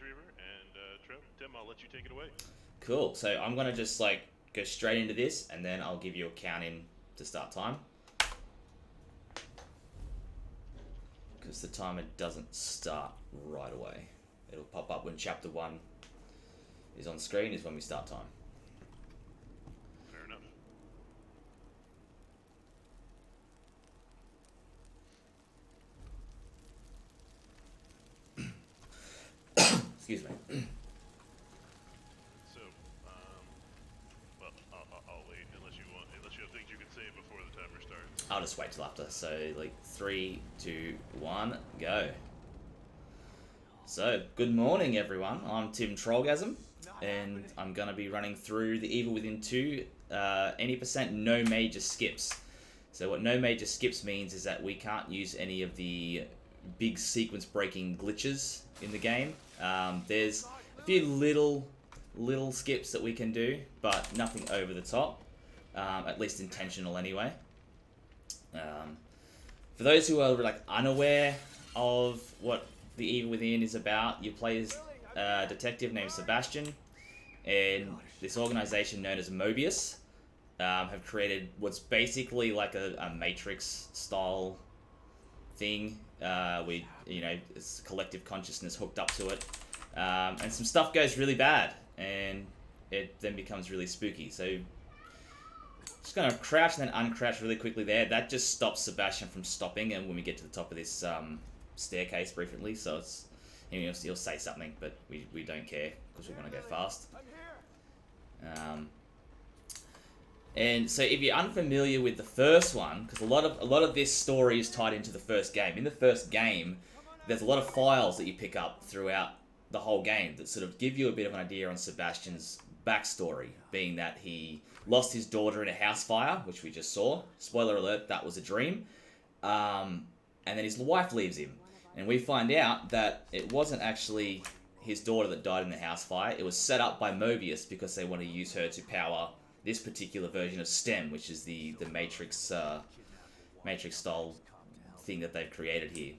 CheeseReaver, and Tim, I'll let you take it away. Cool. So I'm gonna just like go straight into this, and then I'll give you a count in to start time. Because the timer doesn't start right away. It'll pop up when chapter 1 is on screen, is when we start time. Fair enough. Excuse me. So, well, I'll wait unless you have things you can say before the timer starts. I'll just wait till after. So, like, 3, 2, 1, go. So, good morning, everyone. I'm Tim Trollgasm, and I'm going to be running through The Evil Within 2, any percent no major skips. So what no major skips means is that we can't use any of the big sequence-breaking glitches in the game. There's a few little skips that we can do, but nothing over the top, at least intentional anyway. For those who are like unaware of what The Evil Within is about, you play as a detective named Sebastian, and this organization known as Mobius have created what's basically like a Matrix style thing. It's collective consciousness hooked up to it, and some stuff goes really bad, and it then becomes really spooky. So just gonna crouch and then uncrouch really quickly there. That just stops Sebastian from stopping, and when we get to the top of this staircase briefly, so it's he'll say something, but we don't care because we want to go fast. And so if you're unfamiliar with the first one, because a lot of this story is tied into the first game. In the first game, there's a lot of files that you pick up throughout the whole game that sort of give you a bit of an idea on Sebastian's backstory, being that he lost his daughter in a house fire, which we just saw. Spoiler alert, that was a dream. And then his wife leaves him. And we find out that it wasn't actually his daughter that died in the house fire. It was set up by Mobius because they want to use her to power this particular version of STEM, which is the Matrix style thing that they've created here.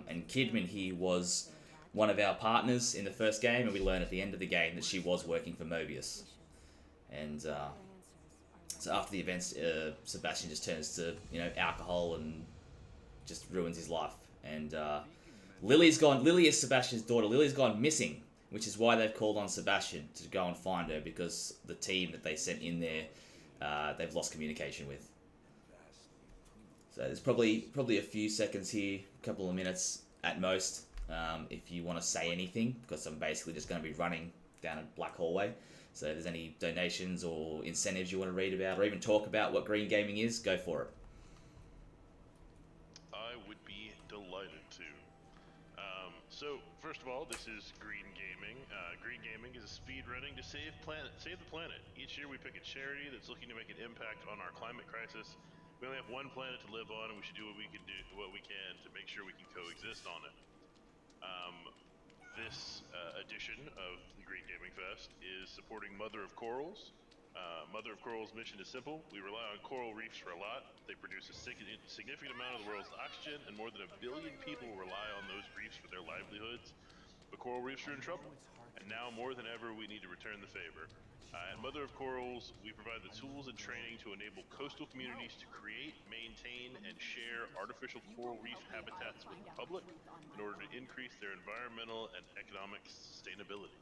And Kidman here was one of our partners in the first game, and we learn at the end of the game that she was working for Mobius. And so after the events, Sebastian just turns to alcohol and just ruins his life. And Lily is Sebastian's daughter. Lily's gone missing, which is why they've called on Sebastian to go and find her, because the team that they sent in there, they've lost communication with. So there's probably a few seconds here, a couple of minutes at most, if you want to say anything, because I'm basically just going to be running down a black hallway. So if there's any donations or incentives you want to read about, or even talk about what green gaming is, go for it. I would be delighted to. So, first of all, this is Green Gaming. Green Gaming is a speed running to save the planet. Each year we pick a charity that's looking to make an impact on our climate crisis. We only have one planet to live on, and we should do what we can to make sure we can coexist on it. This edition of the Green Gaming Fest is supporting Mother of Corals. Mother of Corals' mission is simple. We rely on coral reefs for a lot. They produce a significant amount of the world's oxygen, and more than 1 billion people rely on those reefs for their livelihoods. But coral reefs are in trouble, and now more than ever we need to return the favor. At Mother of Corals, we provide the tools and training to enable coastal communities to create, maintain, and share artificial coral reef habitats with the public in order to increase their environmental and economic sustainability.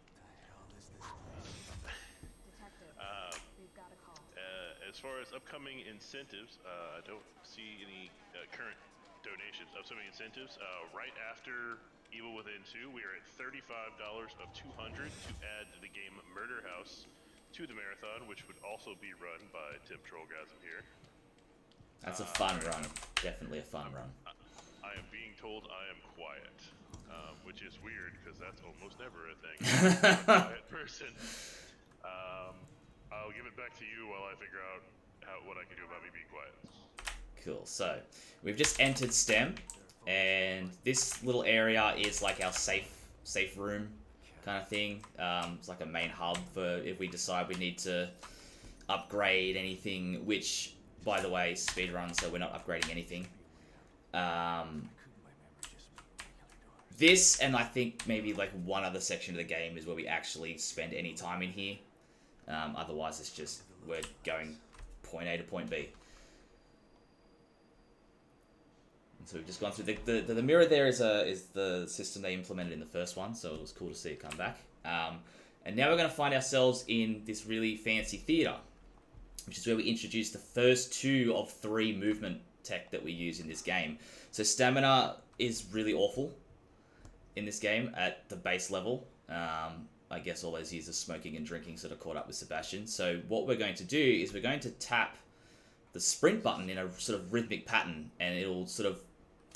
As far as upcoming incentives, I don't see any current donations. Upcoming incentives, right after Evil Within 2, we are at $35 of $200 to add to the game Murder House to the marathon, which would also be run by Tim Trollgasm here. That's a fun run. Definitely a fun run. I am being told I am quiet, which is weird because that's almost never a thing. I'm a quiet person. I'll give it back to you while I figure out what I can do about me being quiet. Cool. So we've just entered STEM, and this little area is like our safe room kind of thing. It's like a main hub for if we decide we need to upgrade anything, which, by the way, speedrun, so we're not upgrading anything. this, and I think maybe like one other section of the game is where we actually spend any time in here. Otherwise, it's just we're going point A to point B. And so we've just gone through the mirror. There is the system they implemented in the first one, so it was cool to see it come back. And now we're going to find ourselves in this really fancy theater, which is where we introduce the first 2 of 3 movement tech that we use in this game. So stamina is really awful in this game at the base level. I guess all those years of smoking and drinking sort of caught up with Sebastian. So what we're going to do is we're going to tap the sprint button in a sort of rhythmic pattern, and it'll sort of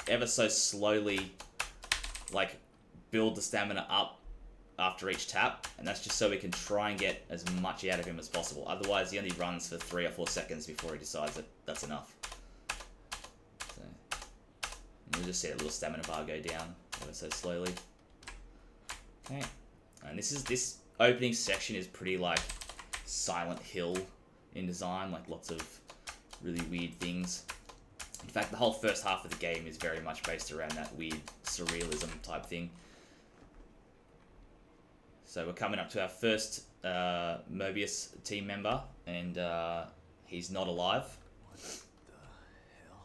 ever so slowly like build the stamina up after each tap, and that's just so we can try and get as much out of him as possible. Otherwise, he only runs for 3 or 4 seconds before he decides that that's enough. So we'll just see a little stamina bar go down ever so slowly. Okay, and this opening section is pretty like Silent Hill in design, like lots of really weird things. In fact, the whole first half of the game is very much based around that weird surrealism type thing. So we're coming up to our first Mobius team member, and he's not alive. What the hell?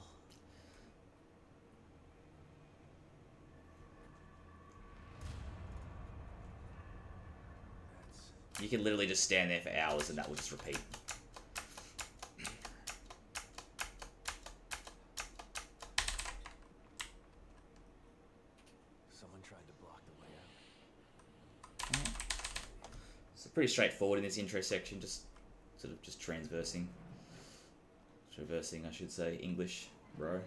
You can literally just stand there for hours and that will just repeat. Someone tried to block the way out. So pretty straightforward in this intro section, just sort of just traversing, I should say, English, bro.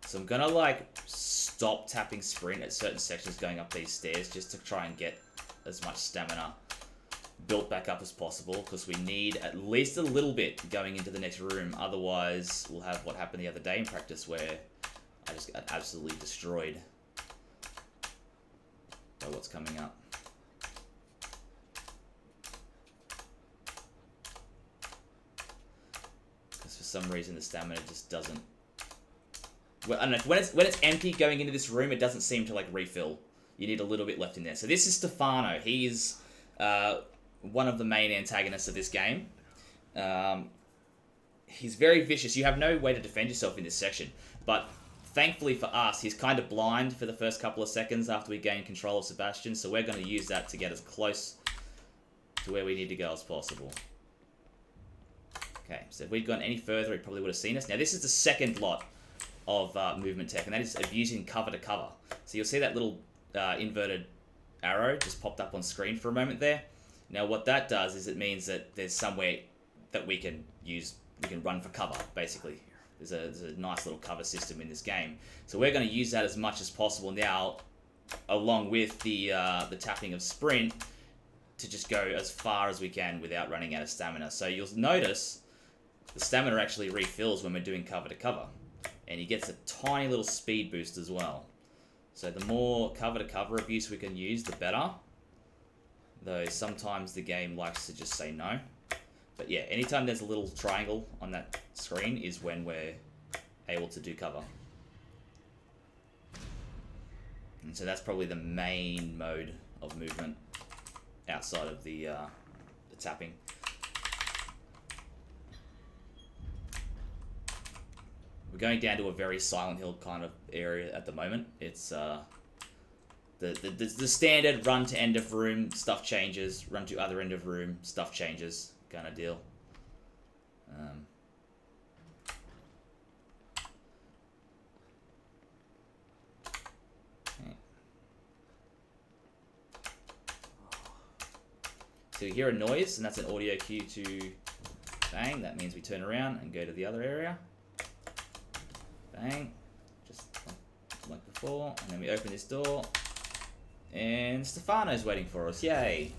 So I'm gonna like stop tapping sprint at certain sections going up these stairs just to try and get as much stamina built back up as possible, because we need at least a little bit going into the next room. Otherwise, we'll have what happened the other day in practice where I just got absolutely destroyed by what's coming up. Because for some reason the stamina just doesn't... Well, I don't know, when it's empty going into this room, it doesn't seem to like refill. You need a little bit left in there. So this is Stefano. He's one of the main antagonists of this game. He's very vicious. You have no way to defend yourself in this section. But thankfully for us, he's kind of blind for the first couple of seconds after we gain control of Sebastian. So we're going to use that to get as close to where we need to go as possible. Okay, so if we'd gone any further, he probably would have seen us. Now this is the second lot of movement tech, and that is of using cover to cover. So you'll see that little inverted arrow just popped up on screen for a moment there. Now what that does is it means that there's somewhere that we can run for cover, basically. There's a nice little cover system in this game. So we're going to use that as much as possible now, along with the tapping of sprint, to just go as far as we can without running out of stamina. So you'll notice the stamina actually refills when we're doing cover to cover. And he gets a tiny little speed boost as well. So the more cover to cover abuse we can use, the better. Though sometimes the game likes to just say no. But yeah, anytime there's a little triangle on that screen is when we're able to do cover. And so that's probably the main mode of movement outside of the tapping. We're going down to a very Silent Hill kind of area at the moment. It's the standard run to end of room, stuff changes, run to other end of room, stuff changes kind of deal. Okay. So you hear a noise, and that's an audio cue to bang. That means we turn around and go to the other area. Bang, just like before, and then we open this door, and Stefano's waiting for us. Yay!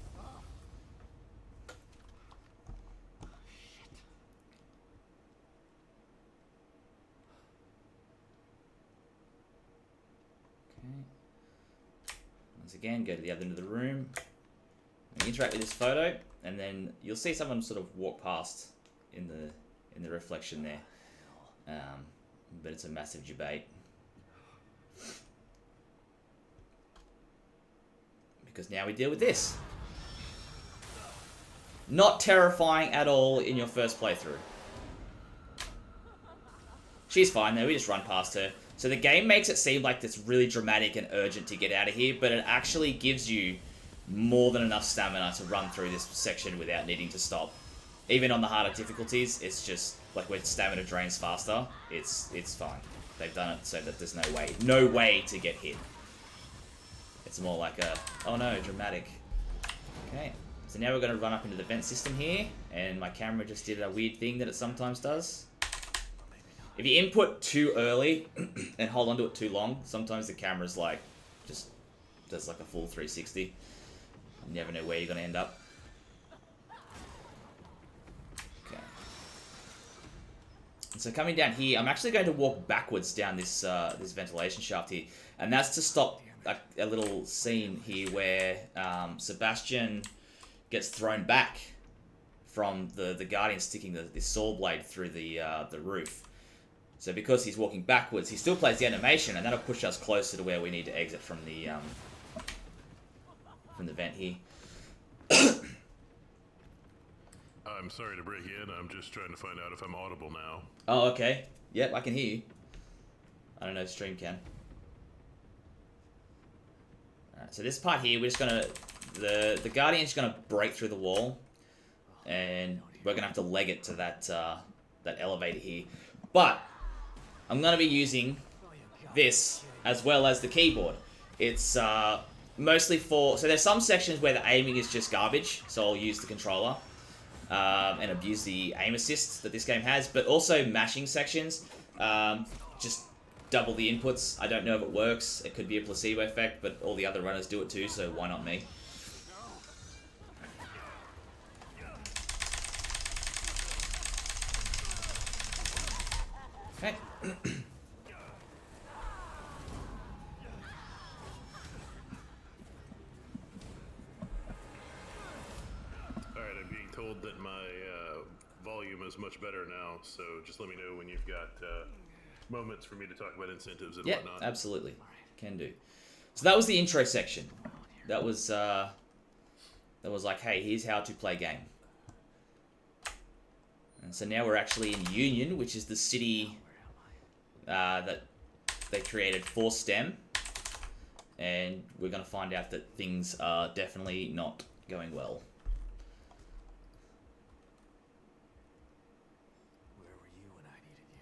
Okay. Once again, go to the other end of the room. You interact with this photo, and then you'll see someone sort of walk past in the reflection there. But it's a massive debate. Because now we deal with this. Not terrifying at all in your first playthrough. She's fine though, we just run past her. So the game makes it seem like it's really dramatic and urgent to get out of here, but it actually gives you more than enough stamina to run through this section without needing to stop. Even on the harder difficulties, it's just like when stamina drains faster, it's fine. They've done it so that there's no way to get hit. It's more like a, oh no, dramatic. Okay, so now we're going to run up into the vent system here, and my camera just did a weird thing that it sometimes does. If you input too early and hold onto it too long, sometimes the camera's like, just does like a full 360. You never know where you're going to end up. Okay. And so coming down here, I'm actually going to walk backwards down this this ventilation shaft here, and that's to stop a little scene here where Sebastian gets thrown back from the Guardian sticking this saw blade through the roof. So because he's walking backwards, he still plays the animation, and that'll push us closer to where we need to exit from the vent here. I'm sorry to break in. I'm just trying to find out if I'm audible now. Oh, okay. Yep, I can hear you. I don't know if stream can. Alright, so this part here, we're just gonna... The Guardian's gonna break through the wall, and we're gonna have to leg it to that elevator here. But I'm gonna be using this as well as the keyboard. It's mostly for... So there's some sections where the aiming is just garbage, so I'll use the controller and abuse the aim assist that this game has, but also mashing sections, just double the inputs. I don't know if it works. It could be a placebo effect, but all the other runners do it too, so why not me? Okay. Alright, I'm being told that my volume is much better now, so just let me know when you've got moments for me to talk about incentives and whatnot. Yeah, absolutely. Can do. So that was the intro section. That was like, hey, here's how to play game. And so now we're actually in Union, which is the city that they created for STEM, and we're going to find out that things are definitely not going well. Where were you when I needed you?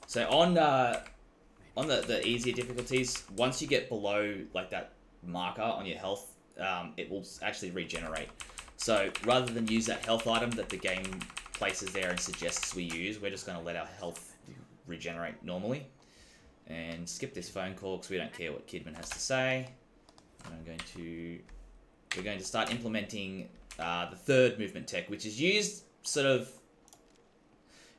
So on the easier difficulties, once you get below like that marker on your health, it will actually regenerate. So rather than use that health item that the game places there and suggests we use, we're just going to let our health regenerate normally. And skip this phone call because we don't care what Kidman has to say. And we're going to start implementing the third movement tech, which is used sort of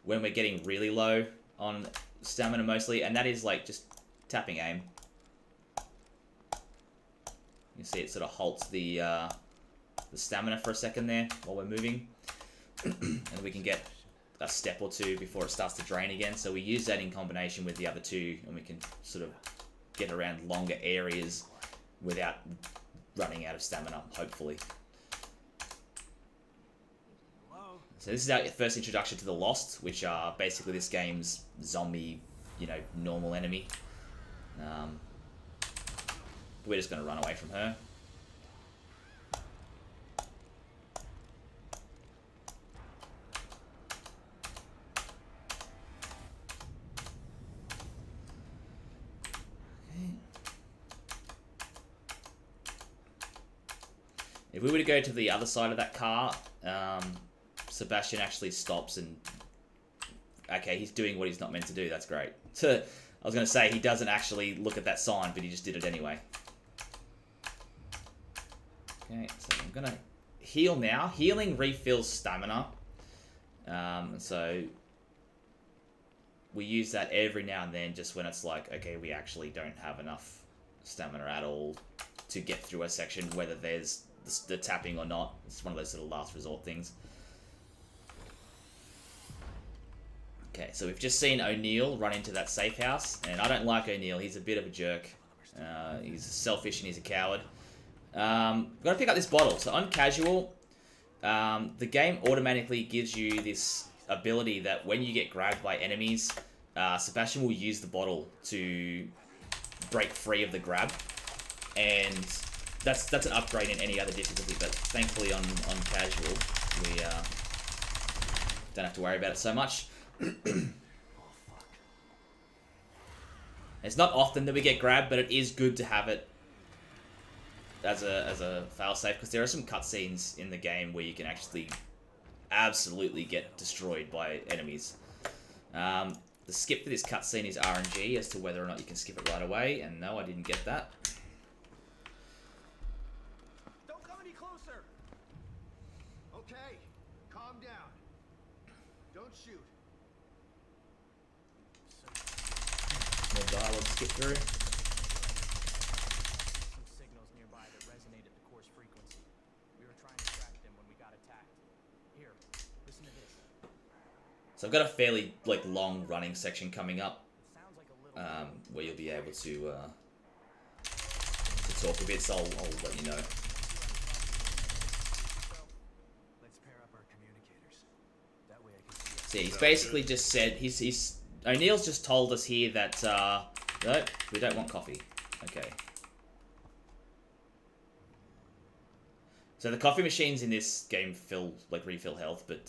when we're getting really low on stamina mostly, and that is like just tapping aim. You see it sort of halts the stamina for a second there while we're moving, and we can get a step or two before it starts to drain again. So we use that in combination with the other two, and we can sort of get around longer areas without running out of stamina, hopefully. So this is our first introduction to the Lost, which are basically this game's zombie, normal enemy. We're just going to run away from her. If we were to go to the other side of that car, Sebastian actually stops and... Okay, he's doing what he's not meant to do. That's great. I was going to say, he doesn't actually look at that sign, but he just did it anyway. Okay, so I'm going to heal now. Healing refills stamina. So we use that every now and then, just when it's like, okay, we actually don't have enough stamina at all to get through a section, whether there's the tapping or not. It's one of those sort of last resort things. Okay, so we've just seen O'Neill run into that safe house, and I don't like O'Neill. He's a bit of a jerk. He's selfish and he's a coward. I'm going to pick up this bottle. So on casual, the game automatically gives you this ability that when you get grabbed by enemies, Sebastian will use the bottle to break free of the grab. And that's an upgrade in any other difficulty, but thankfully on casual, we don't have to worry about it so much. It's not often that we get grabbed, but it is good to have it as a failsafe, because there are some cutscenes in the game where you can actually absolutely get destroyed by enemies. The skip for this cutscene is RNG as to whether or not you can skip it right away, and no, I didn't get that. Don't come any closer. Okay, calm down. Don't shoot. More dialogue skip through. Some signals nearby that resonated the course frequency. We were trying to track them when we got attacked. Here, listen to this. So I've got a fairly long running section coming up, It sounds like a little. where you'll be able to talk a bit. So I'll let you know. Let's pair up our communicators. That way I can see. So he's basically just said he's O'Neill's just told us here that no, we don't want coffee. Okay. So the coffee machines in this game refill health, but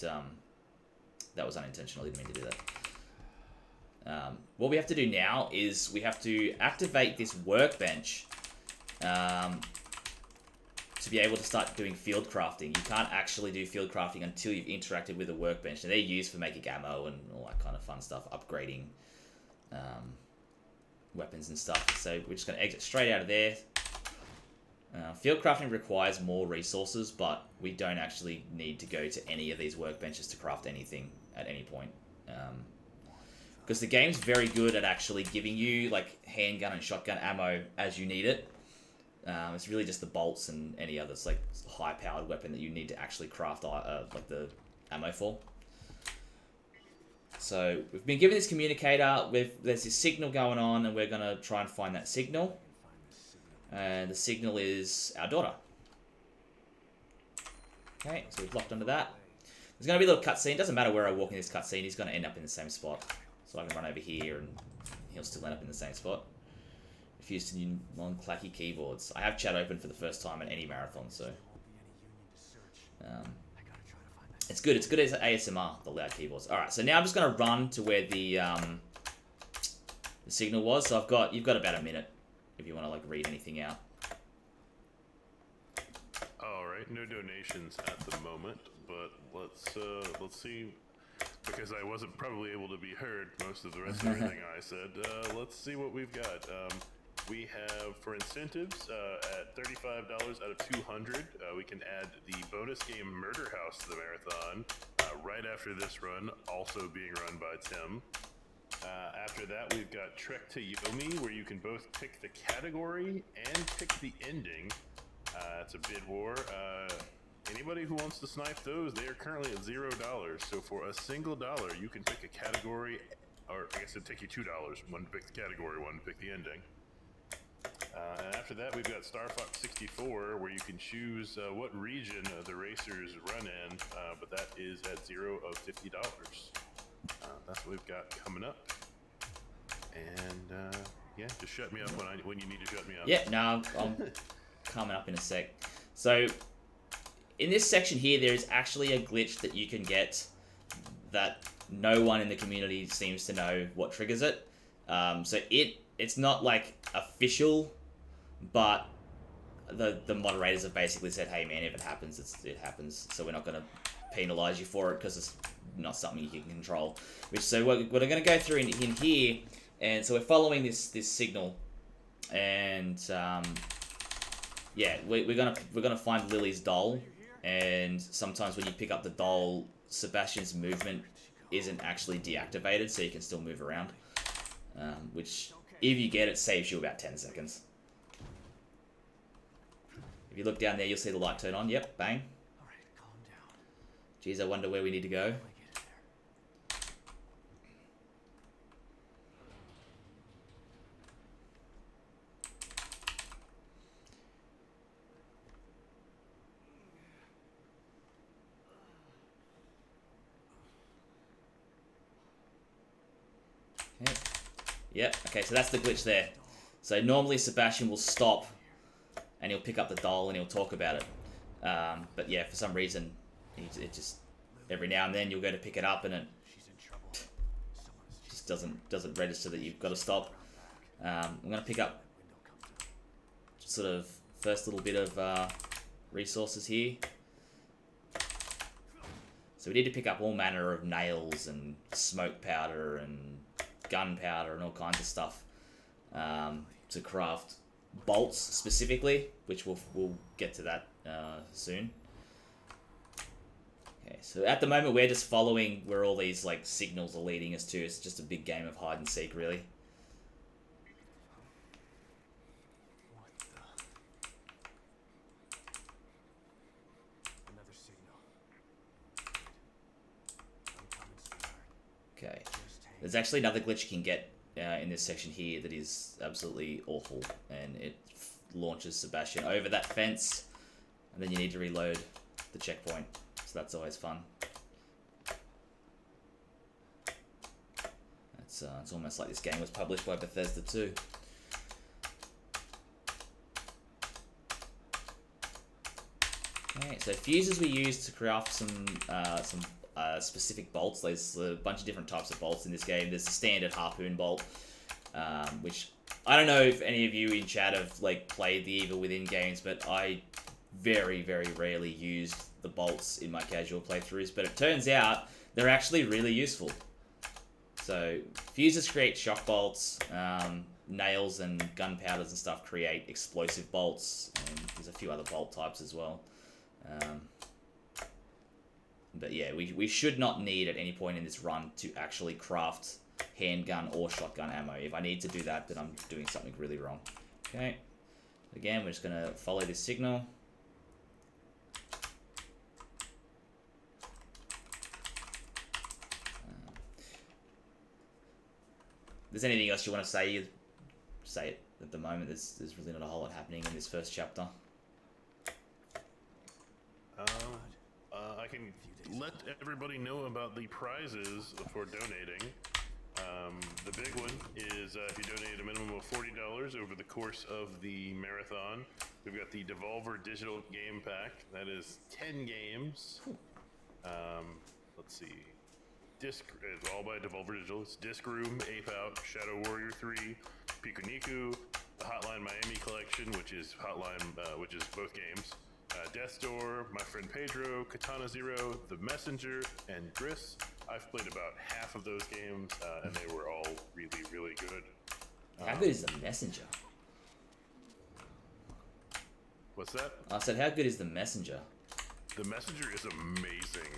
that was unintentional. I didn't mean to do that. What we have to do now is we have to activate this workbench to be able to start doing field crafting. You can't actually do field crafting until you've interacted with a workbench. And they're used for making ammo and all that kind of fun stuff, upgrading weapons and stuff. So we're just going to exit straight out of there. Field crafting requires more resources, but we don't actually need to go to any of these workbenches to craft anything at any point. Because the game's very good at actually giving you handgun and shotgun ammo as you need it. It's really just the bolts and any other high-powered weapon that you need to actually craft the ammo for. So we've been given this communicator. There's this signal going on, and we're going to try and find that signal. And the signal is our daughter. Okay, so we've locked onto that. There's going to be a little cutscene. Doesn't matter where I walk in this cutscene, he's going to end up in the same spot. So I can run over here, and he'll still end up in the same spot. If used to new non-clacky keyboards. I have chat open for the first time in any marathon, so it's good. It's good as ASMR, the loud keyboards. All right, so now I'm just going to run to where the signal was. So you've got about a minute if you want to read anything out. All right, no donations at the moment, but let's see. Because I wasn't probably able to be heard most of the rest of everything I said. Let's see what we've got. We have, for incentives, at $35 out of 200, we can add the bonus game Murder House to the marathon right after this run, also being run by Tim. After that, we've got Trek to Yomi, where you can both pick the category and pick the ending. It's a bid war. Anybody who wants to snipe those, they are currently at $0. So for a single dollar, you can pick a category, or I guess it'd take you $2. One to pick the category, one to pick the ending. And after that, we've got Star Fox 64, where you can choose what region the racers run in, but that is at $0 of $50. That's what we've got coming up. And yeah, just shut me up when you need to shut me up. Yeah, no, I'm coming up in a sec. So in this section here, there is actually a glitch that you can get that no one in the community seems to know what triggers it. So it's not official, but the moderators have basically said, hey man, if it happens, it happens. So we're not going to penalize you for it because it's not something you can control. So we're going to go through in here, and so we're following this signal, and yeah, we're gonna find Lily's doll, and sometimes when you pick up the doll, Sebastian's movement isn't actually deactivated, so you can still move around. Which, if you get it, saves you about 10 seconds. If you look down there, you'll see the light turn on. Yep, bang. All right, calm down. Geez, I wonder where we need to go. I get it there. Okay. Yep, okay, so that's the glitch there. So normally Sebastian will stop and he'll pick up the doll and he'll talk about it. But yeah, for some reason, it just, every now and then you'll go to pick it up and it She's in trouble. Someone is just doesn't register that you've got to stop. I'm going to pick up window comes up. sort of first little bit of resources here. So we need to pick up all manner of nails and smoke powder and gunpowder and all kinds of stuff to craft bolts specifically, which we'll get to that soon. Okay, so at the moment we're just following where all these like signals are leading us to. It's just a big game of hide and seek, really. What the? Another signal. I'm coming, sweetheart. Okay, Just hang. there's actually another glitch you can get in this section here that is absolutely awful, and it launches Sebastian over that fence, and then you need to reload the checkpoint. So that's always fun. It's almost like this game was published by Bethesda too. Okay, so fuses we use to craft some specific bolts. There's a bunch of different types of bolts in this game. There's the standard harpoon bolt, which I don't know if any of you in chat have like played the Evil Within games, but I very, very rarely used the bolts in my casual playthroughs. But it turns out they're actually really useful. So fuses create shock bolts, nails and gunpowders and stuff create explosive bolts, and there's a few other bolt types as well. But yeah, we should not need at any point in this run to actually craft handgun or shotgun ammo. If I need to do that, then I'm doing something really wrong. Okay, again, we're just going to follow this signal. If there's anything else you want to say, say it. At the moment, there's really not a whole lot happening in this first chapter. I can let everybody know about the prizes for donating. The big one is if you donate a minimum of $40 over the course of the marathon, we've got the Devolver Digital Game Pack. That is 10 games. Let's see. It's all by Devolver Digital. It's Disc Room, Ape Out, Shadow Warrior 3, Pikuniku, the Hotline Miami Collection, which is which is both games. Death's Door, My Friend Pedro, Katana Zero, The Messenger, and Gris. I've played about half of those games, and they were all really, really good. How good is The Messenger? What's that? I said, how good is The Messenger? The Messenger is amazing.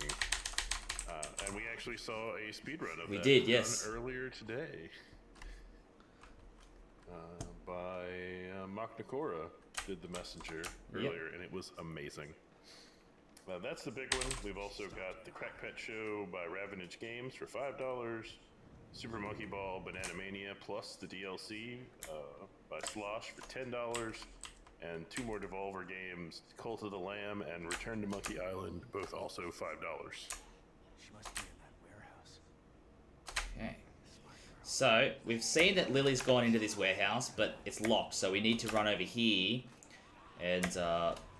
And we actually saw a speedrun of We that did, yes. earlier today. By Mach Nakora did The Messenger earlier, and it was amazing. That's the big one. We've also got the Crack Pet Show by Ravenage Games for $5, Super Monkey Ball Banana Mania plus the DLC by Slosh for $10, and two more Devolver games, Cult of the Lamb and Return to Monkey Island, both also $5. She must be in that warehouse. Okay. So, we've seen that Lily's gone into this warehouse, but it's locked, so we need to run over here and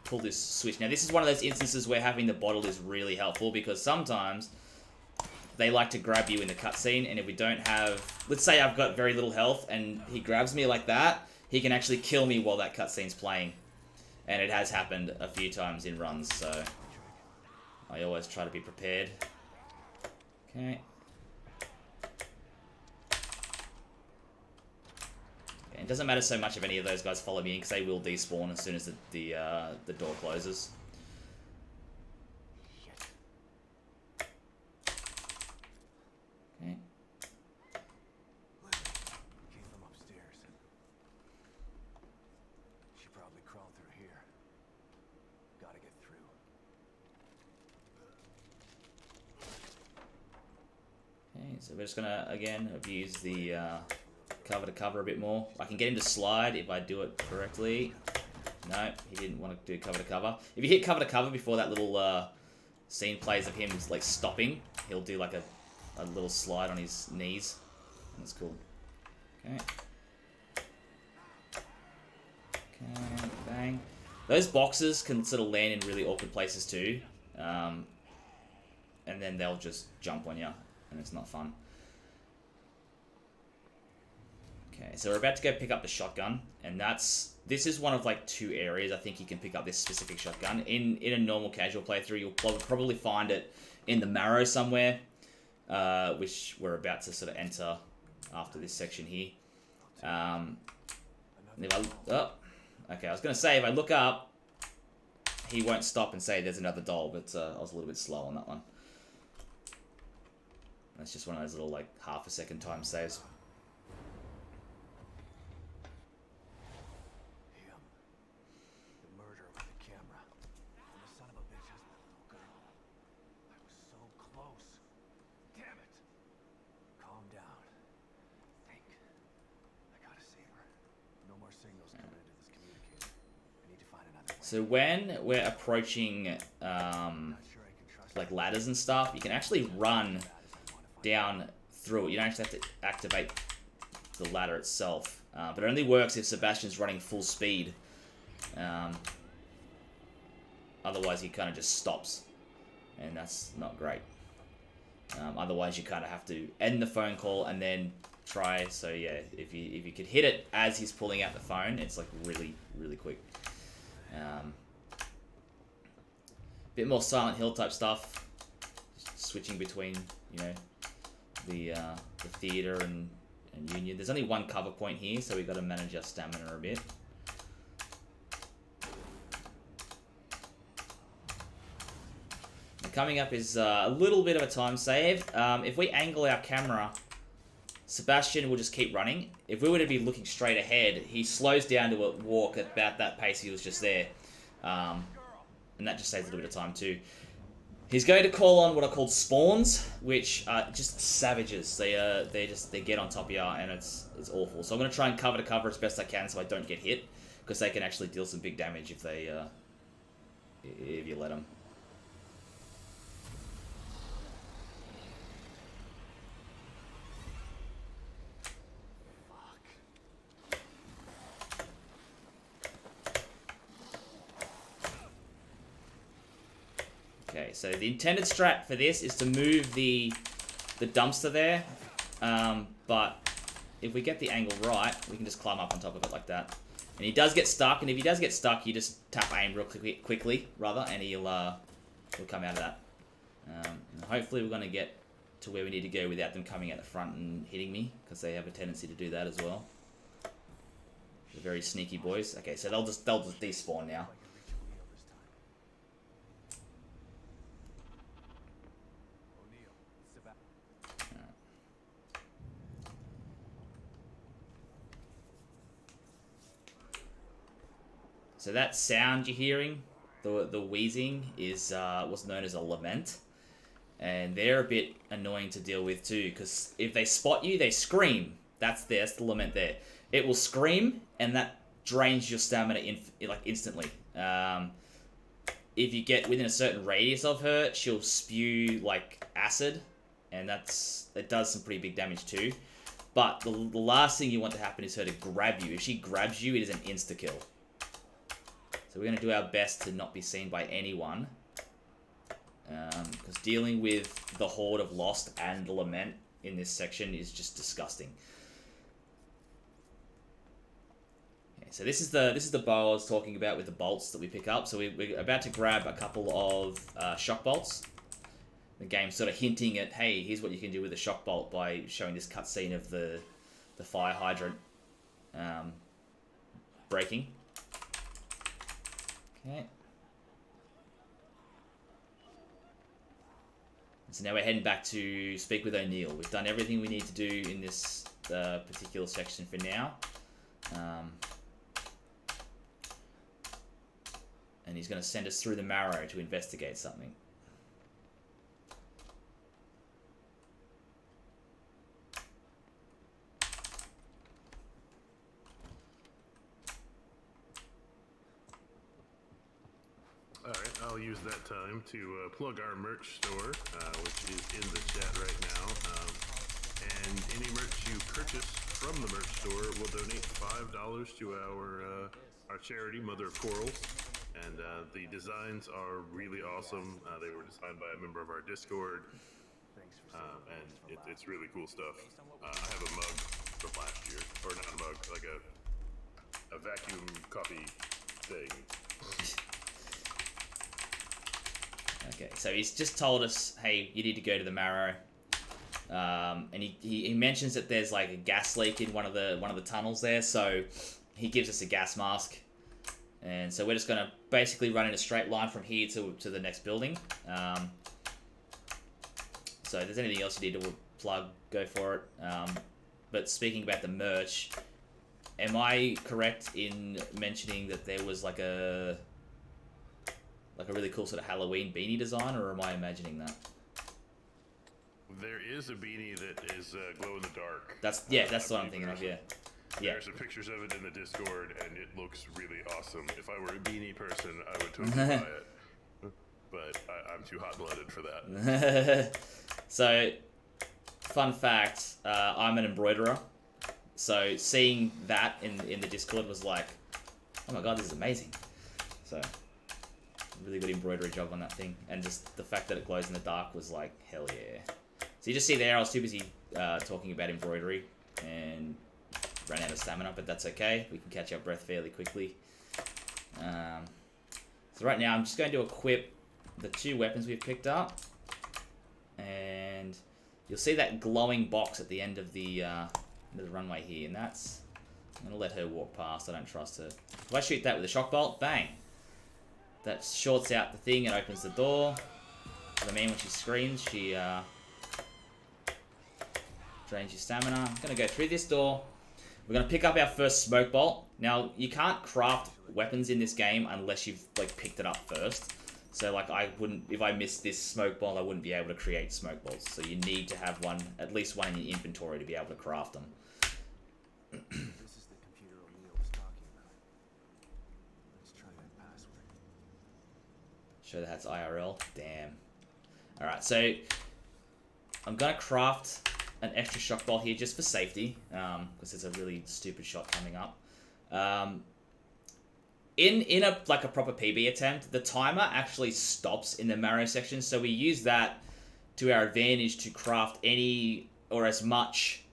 pull this switch. Now, this is one of those instances where having the bottle is really helpful, because sometimes they like to grab you in the cutscene, and if we don't have... Let's say I've got very little health, and he grabs me like that, he can actually kill me while that cutscene's playing. And it has happened a few times in runs, so I always try to be prepared. Okay. It doesn't matter so much if any of those guys follow me in, because they will despawn as soon as the door closes. so we're just gonna again abuse the cover to cover a bit more. I can get him to slide if I do it correctly. No, he didn't want to do cover to cover. If you hit cover to cover before that little scene plays of him like stopping, he'll do like a little slide on his knees. That's cool. Okay. Okay, bang. Those boxes can sort of land in really awkward places too. And then they'll just jump on you, and it's not fun. Okay, so we're about to go pick up the shotgun, and this is one of like 2 areas I think you can pick up this specific shotgun. In a normal casual playthrough, you'll probably find it in the marrow somewhere, which we're about to sort of enter after this section here. If okay, I was going to say, if I look up, he won't stop and say there's another doll, but I was a little bit slow on that one. That's just one of those little, like, half-a-second time saves. Him. The murderer with the camera. And the son of a bitch has my little girl. I was so close. Damn it. Calm down. Think. I gotta save her. No more signals coming into this communicator. I need to find another way. So when we're approaching, Not sure I can trust like, ladders and stuff, you can actually run down through it. You don't actually have to activate the ladder itself, but it only works if Sebastian's running full speed. Otherwise he kind of just stops, and that's not great. Otherwise you kind of have to end the phone call and then try. So yeah, if you could hit it as he's pulling out the phone, it's like really quick. Bit more Silent Hill type stuff, just switching between, you know, the theater and Union. There's only one cover point here, so we've got to manage our stamina a bit. And coming up is a little bit of a time save. If we angle our camera, Sebastian will just keep running. If we were to be looking straight ahead, he slows down to a walk at about that pace he was just there. And that just saves a little bit of time too. He's going to call on what are called spawns, which are just savages. They get on top of you, and it's awful. So I'm going to try and cover to cover as best I can so I don't get hit, because they can actually deal some big damage if you let them. Okay, so the intended strat for this is to move the dumpster there, but if we get the angle right, we can just climb up on top of it like that. And he does get stuck, and if he does get stuck, you just tap aim real quickly, and he'll come out of that. And hopefully we're going to get to where we need to go without them coming out the front and hitting me, because they have a tendency to do that as well. They're very sneaky boys. Okay, so they'll just despawn now. So that sound you're hearing, the wheezing, is what's known as a lament. And they're a bit annoying to deal with too, because if they spot you, they scream. That's the lament there. It will scream, and that drains your stamina instantly. If you get within a certain radius of her, she'll spew like acid, and it does some pretty big damage too. But the last thing you want to happen is her to grab you. If she grabs you, it is an insta-kill. So we're going to do our best to not be seen by anyone. Because dealing with the Horde of Lost and the Lament in this section is just disgusting. Okay, so this is the bow I was talking about with the bolts that we pick up. So we're about to grab a couple of shock bolts. The game's sort of hinting at, hey, here's what you can do with a shock bolt by showing this cutscene of the fire hydrant breaking. Okay. So now we're heading back to speak with O'Neill. We've done everything we need to do in this particular section for now. And he's going to send us through the marrow to investigate something. I'll use that time to plug our merch store, which is in the chat right now. And any merch you purchase from the merch store will donate $5 to our charity, Mother of Corals. And the designs are really awesome. They were designed by a member of our Discord. And it's really cool stuff. I have a mug from last year, or not a mug, like a vacuum coffee thing. Okay, so he's just told us, hey, you need to go to the Marrow. And he mentions that there's like a gas leak in one of the tunnels there, so he gives us a gas mask. And so we're just gonna basically run in a straight line from here to the next building. So if there's anything else you need to plug, go for it. But speaking about the merch, am I correct in mentioning that there was like a really cool sort of Halloween beanie design, or am I imagining that? There is a beanie that is glow in the dark. That's what I'm thinking of. Yeah. There's some pictures of it in the Discord, and it looks really awesome. If I were a beanie person, I would totally buy it. But I'm too hot-blooded for that. So, fun fact, I'm an embroiderer. So seeing that in the Discord was like, oh my god, this is amazing. So, really good embroidery job on that thing. And just the fact that it glows in the dark was like, hell yeah. So you just see there, I was too busy talking about embroidery and ran out of stamina, but that's okay. We can catch our breath fairly quickly. So right now I'm just going to equip the 2 weapons we've picked up. And you'll see that glowing box at the end of the runway here. And that's... I'm going to let her walk past. I don't trust her. If I shoot that with a shock bolt, bang. That shorts out the thing and opens the door. I mean, when she screams, she drains your stamina. I'm going to go through this door. We're going to pick up our first smoke bolt. Now, you can't craft weapons in this game unless you've like picked it up first. So like I wouldn't, if I missed this smoke bolt, I wouldn't be able to create smoke bolts. So you need to have one, at least one in your inventory to be able to craft them. This is the computer O'Neill was talking about. Let's try that password. Show that's IRL. Damn. Alright, so I'm going to craft an extra shock bolt here just for safety, because there's a really stupid shot coming up. In a proper PB attempt, the timer actually stops in the Marrow section, so we use that to our advantage to craft any or as much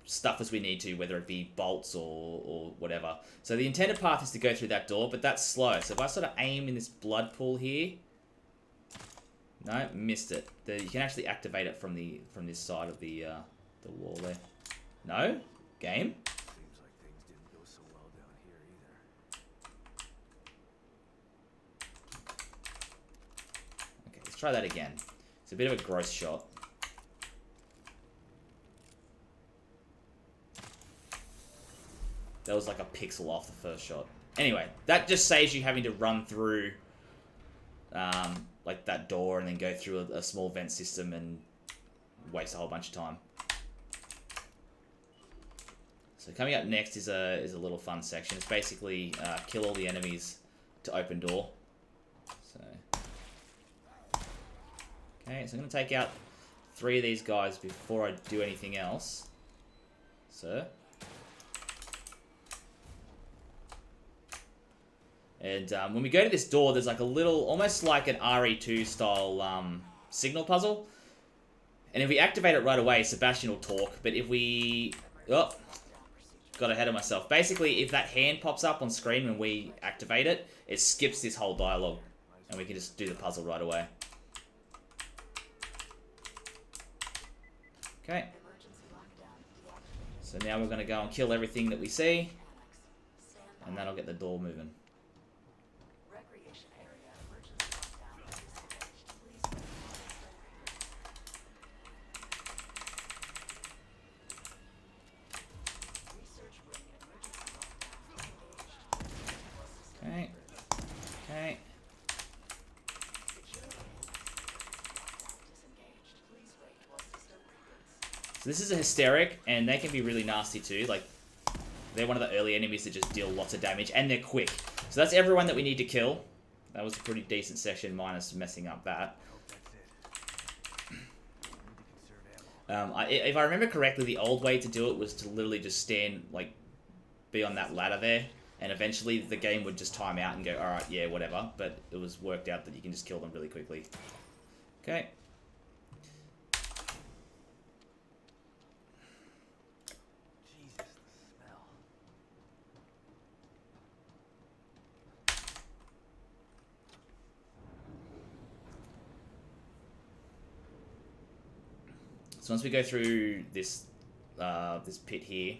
stuff as we need to, whether it be bolts or whatever. So the intended path is to go through that door, but that's slow. So if I sort of aim in this blood pool here, no, missed it. You can actually activate it from this side of the wall there. No, game. Seems like things didn't go so well down here either. Okay, let's try that again. It's a bit of a gross shot. That was like a pixel off the first shot. Anyway, that just saves you having to run through like that door and then go through a small vent system and waste a whole bunch of time. So coming up next is a little fun section. It's basically kill all the enemies to open door. So okay, so I'm gonna take out 3 of these guys before I do anything else. Sir. And when we go to this door, there's like a little, almost like an RE2 style signal puzzle. And if we activate it right away, Sebastian will talk. But if we... Oh, got ahead of myself. Basically, if that hand pops up on screen when we activate it, it skips this whole dialogue. And we can just do the puzzle right away. Okay. So now we're going to go and kill everything that we see. And that'll get the door moving. Okay. Okay. So this is a hysteric, and they can be really nasty too. Like, they're one of the early enemies that just deal lots of damage, and they're quick. So that's everyone that we need to kill. That was a pretty decent session, minus messing up that. Hope that's it. Need to conserve ammo. If I remember correctly, the old way to do it was to literally just stand, like, be on that ladder there, and eventually the game would just time out and go, alright, yeah, whatever, but it was worked out that you can just kill them really quickly. Okay. Jesus, the smell. So once we go through this this pit here,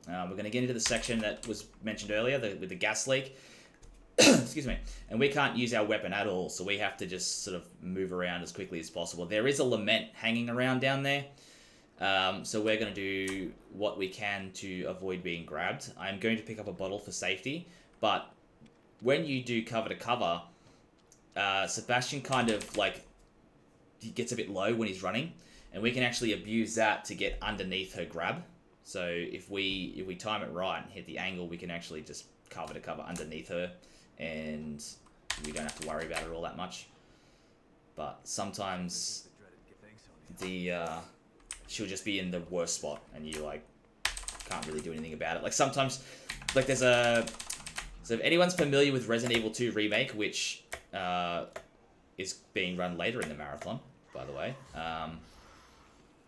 we're going to get into the section that was mentioned earlier, with the gas leak. Excuse me. And we can't use our weapon at all, so we have to just sort of move around as quickly as possible. There is a lament hanging around down there, so we're going to do what we can to avoid being grabbed. I'm going to pick up a bottle for safety, but when you do cover to cover, Sebastian kind of, like, he gets a bit low when he's running, and we can actually abuse that to get underneath her grab. So if we time it right and hit the angle, we can actually just cover to cover underneath her, and we don't have to worry about it all that much. But sometimes she'll just be in the worst spot, and you, like, can't really do anything about it. Like, sometimes, like, there's a... So if anyone's familiar with Resident Evil 2 Remake, which is being run later in the marathon, by the way,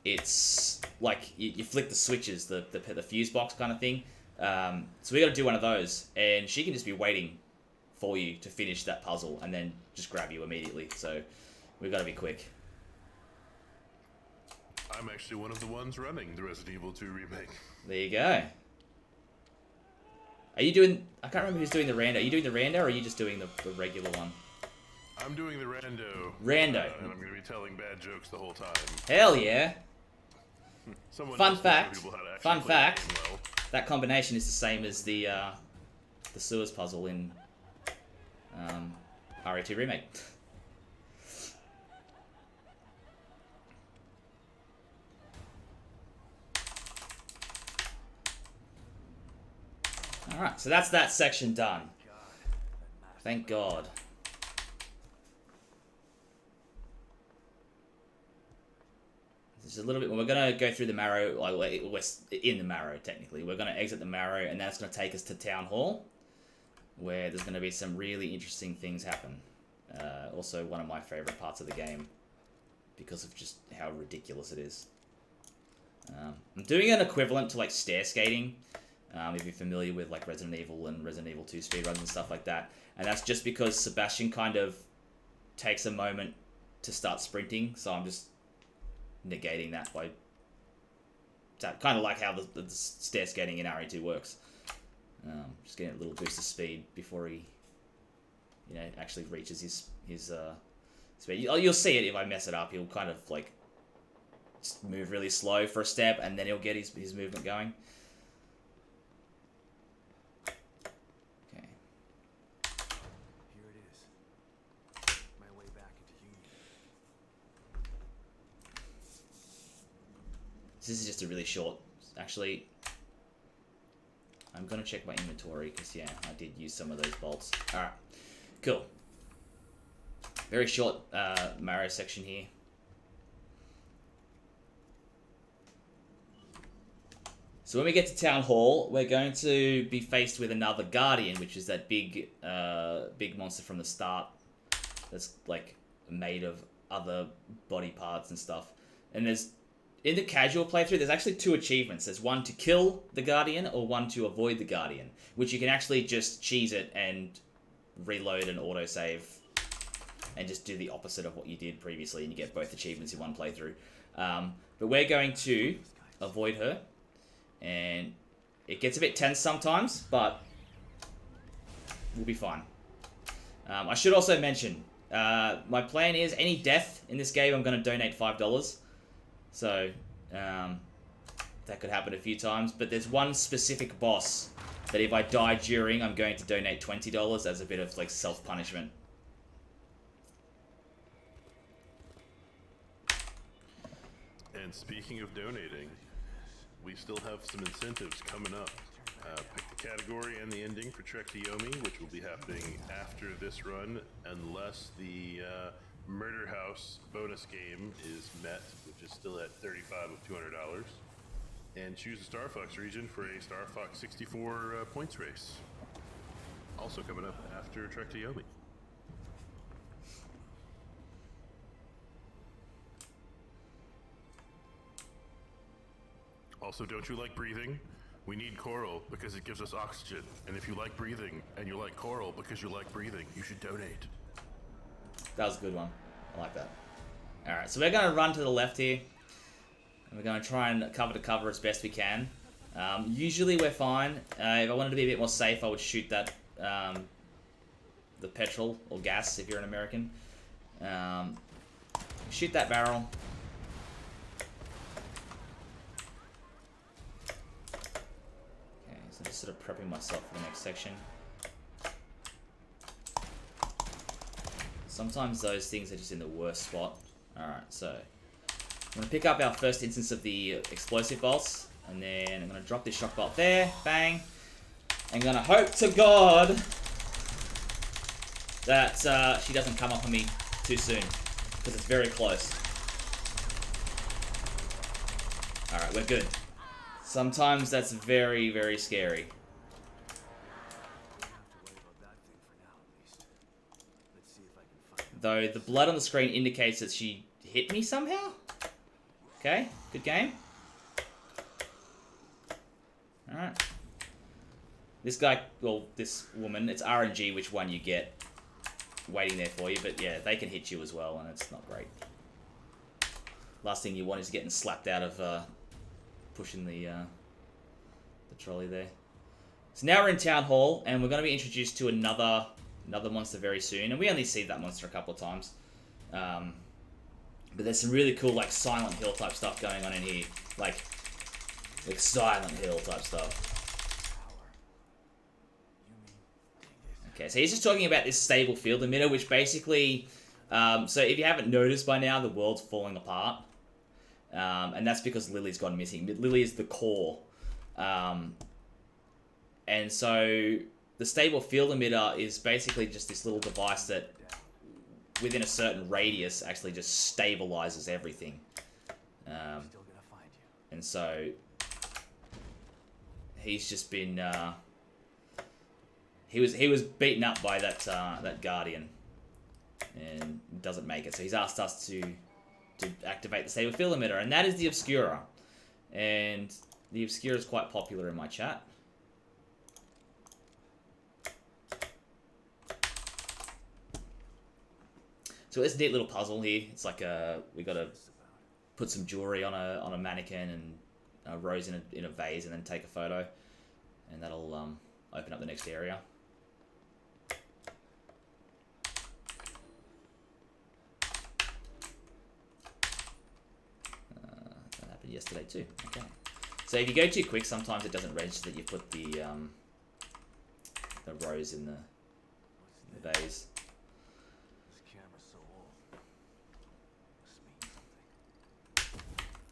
it's like you flick the switches, the fuse box kind of thing. So we got to do one of those, and she can just be waiting for you to finish that puzzle and then just grab you immediately. So we've got to be quick. I'm actually one of the ones running the Resident Evil 2 remake. There you go. Are you doing... I can't remember who's doing the rando. Are you doing the rando, or are you just doing the regular one? I'm doing the rando. Rando. And I'm going to be telling bad jokes the whole time. Hell yeah. Fun fact. Fun Fun fact. Well. That combination is the same as the sewers puzzle in RE2 Remake. Alright, so that's that section done. Thank God. This is a little bit... We're going to go through the Marrow... Like, we're in the Marrow, technically. We're going to exit the Marrow, and that's going to take us to Town Hall, where there's going to be some really interesting things happen. Also, one of my favourite parts of the game, because of just how ridiculous it is. I'm doing an equivalent to, like, stair skating, if you're familiar with, like, Resident Evil and Resident Evil 2 speedruns and stuff like that. And that's just because Sebastian kind of takes a moment to start sprinting, so I'm just negating that by... kind of like how the stair skating in RE2 works. Just getting a little boost of speed before he, actually reaches his speed. You'll see it if I mess it up. He'll kind of, like, just move really slow for a step, and then he'll get his movement going. Okay. Here it is. My way back into Union. This is just a really short... Actually, I'm going to check my inventory, because, yeah, I did use some of those bolts. Alright, cool. Very short Marrow section here. So when we get to Town Hall, we're going to be faced with another Guardian, which is that big monster from the start that's, like, made of other body parts and stuff. And there's... In the casual playthrough, there's actually 2 achievements. There's one to kill the Guardian, or one to avoid the Guardian, which you can actually just cheese it and reload and autosave and just do the opposite of what you did previously, and you get both achievements in one playthrough. But we're going to avoid her, and it gets a bit tense sometimes, but we'll be fine. I should also mention, my plan is any death in this game, I'm going to donate $5. So, that could happen a few times, but there's one specific boss that if I die during, I'm going to donate $20 as a bit of, like, self-punishment. And speaking of donating, we still have some incentives coming up. Pick the category and the ending for Trek to Yomi, which will be happening after this run, unless the Murder House bonus game is met, which is still at 35 of $200. And choose the Star Fox region for a Star Fox 64 points race. Also coming up after Trek to Yomi. Also, don't you like breathing? We need coral because it gives us oxygen. And if you like breathing and you like coral because you like breathing, you should donate. That was a good one. I like that. Alright, so we're going to run to the left here. And we're going to try and cover to cover as best we can. Usually we're fine. If I wanted to be a bit more safe, I would shoot that, the petrol or gas if you're an American. Shoot that barrel. So just sort of prepping myself for the next section. Sometimes those things are just in the worst spot. Alright, so I'm going to pick up our first instance of the explosive bolts, and then I'm going to drop this shock bolt there, bang. I'm going to hope to God that she doesn't come up on me too soon, because it's very close. Alright, we're good. Sometimes that's very, very scary. Though the blood on the screen indicates that she hit me somehow. Okay, good game. Alright. This guy, well, this woman, it's RNG which one you get waiting there for you, but yeah, they can hit you as well, and it's not great. Last thing you want is getting slapped out of pushing the trolley there. So now we're in Town Hall, and we're going to be introduced to another monster very soon, and we only see that monster a couple of times. But there's some really cool, like, Silent Hill type stuff going on in here. Like Silent Hill type stuff. Okay, so he's just talking about this stable field emitter, which basically... so if you haven't noticed by now, the world's falling apart. And that's because Lily's gone missing. Lily is the core. And so the stable field emitter is basically just this little device that within a certain radius actually just stabilizes everything. And so he's just been he was beaten up by that Guardian and doesn't make it. So he's asked us to activate the stable field emitter, and that is the Obscura. And the Obscura is quite popular in my chat. So it's a neat little puzzle here. It's like we got to put some jewelry on a mannequin and a rose in a vase, and then take a photo, and that'll open up the next area. That happened yesterday too. Okay. So if you go too quick, sometimes it doesn't register that you put the rose in the vase.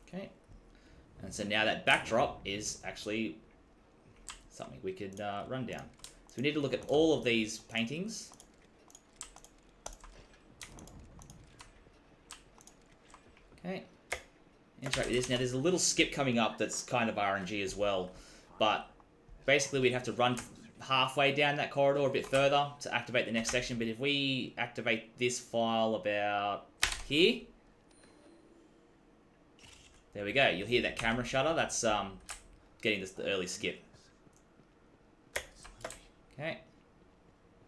Okay, and so now that backdrop is actually something we could run down. So we need to look at all of these paintings. Okay, interact with this. Now there's a little skip coming up that's kind of RNG as well, but basically we'd have to run halfway down that corridor a bit further to activate the next section. But if we activate this file about here, there we go. You'll hear that camera shutter. That's getting the early skip. Okay.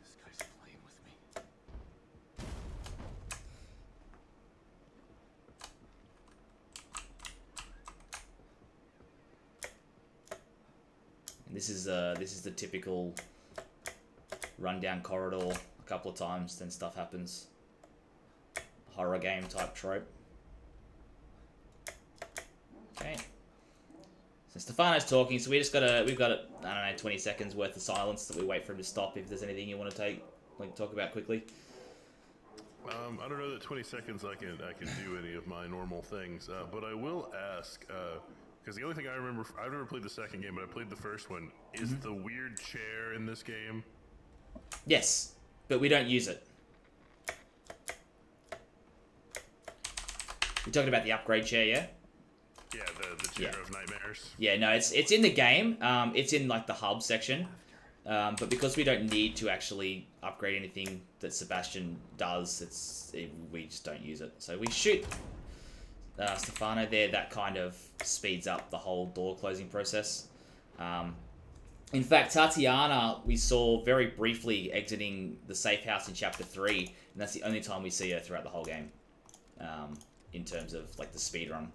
This guy's playing with me. And this is the typical run down corridor a couple of times, then stuff happens. Horror game type trope. Okay. So Stefano's talking, so we've got I don't know, 20 seconds worth of silence that we wait for him to stop. If there's anything you want to talk about quickly. I don't know that 20 seconds I can do any of my normal things, but I will ask, Because the only thing I remember, I've never played the second game, but I played the first one, is the weird chair in this game. Yes, but we don't use it. You're talking about the upgrade chair, yeah? Yeah, the chair of nightmares. Yeah, no, it's in the game. It's in like the hub section. But because we don't need to actually upgrade anything that Sebastian does, we just don't use it. So we shoot Stefano there. That kind of speeds up the whole door closing process. In fact, Tatiana, we saw very briefly exiting the safe house in Chapter 3, and that's the only time we see her throughout the whole game, in terms of like the speed run.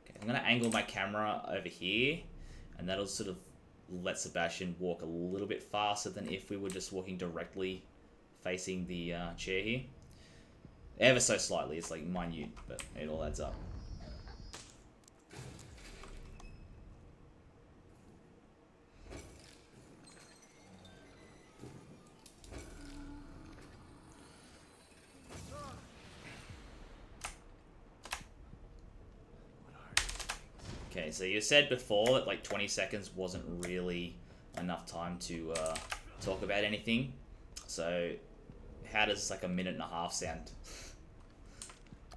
Okay, I'm going to angle my camera over here, and that'll sort of let Sebastian walk a little bit faster than if we were just walking directly facing the chair here. Ever so slightly, it's like minute, but it all adds up. Okay, so you said before that like 20 seconds wasn't really enough time to talk about anything. So how does like a minute and a half sound?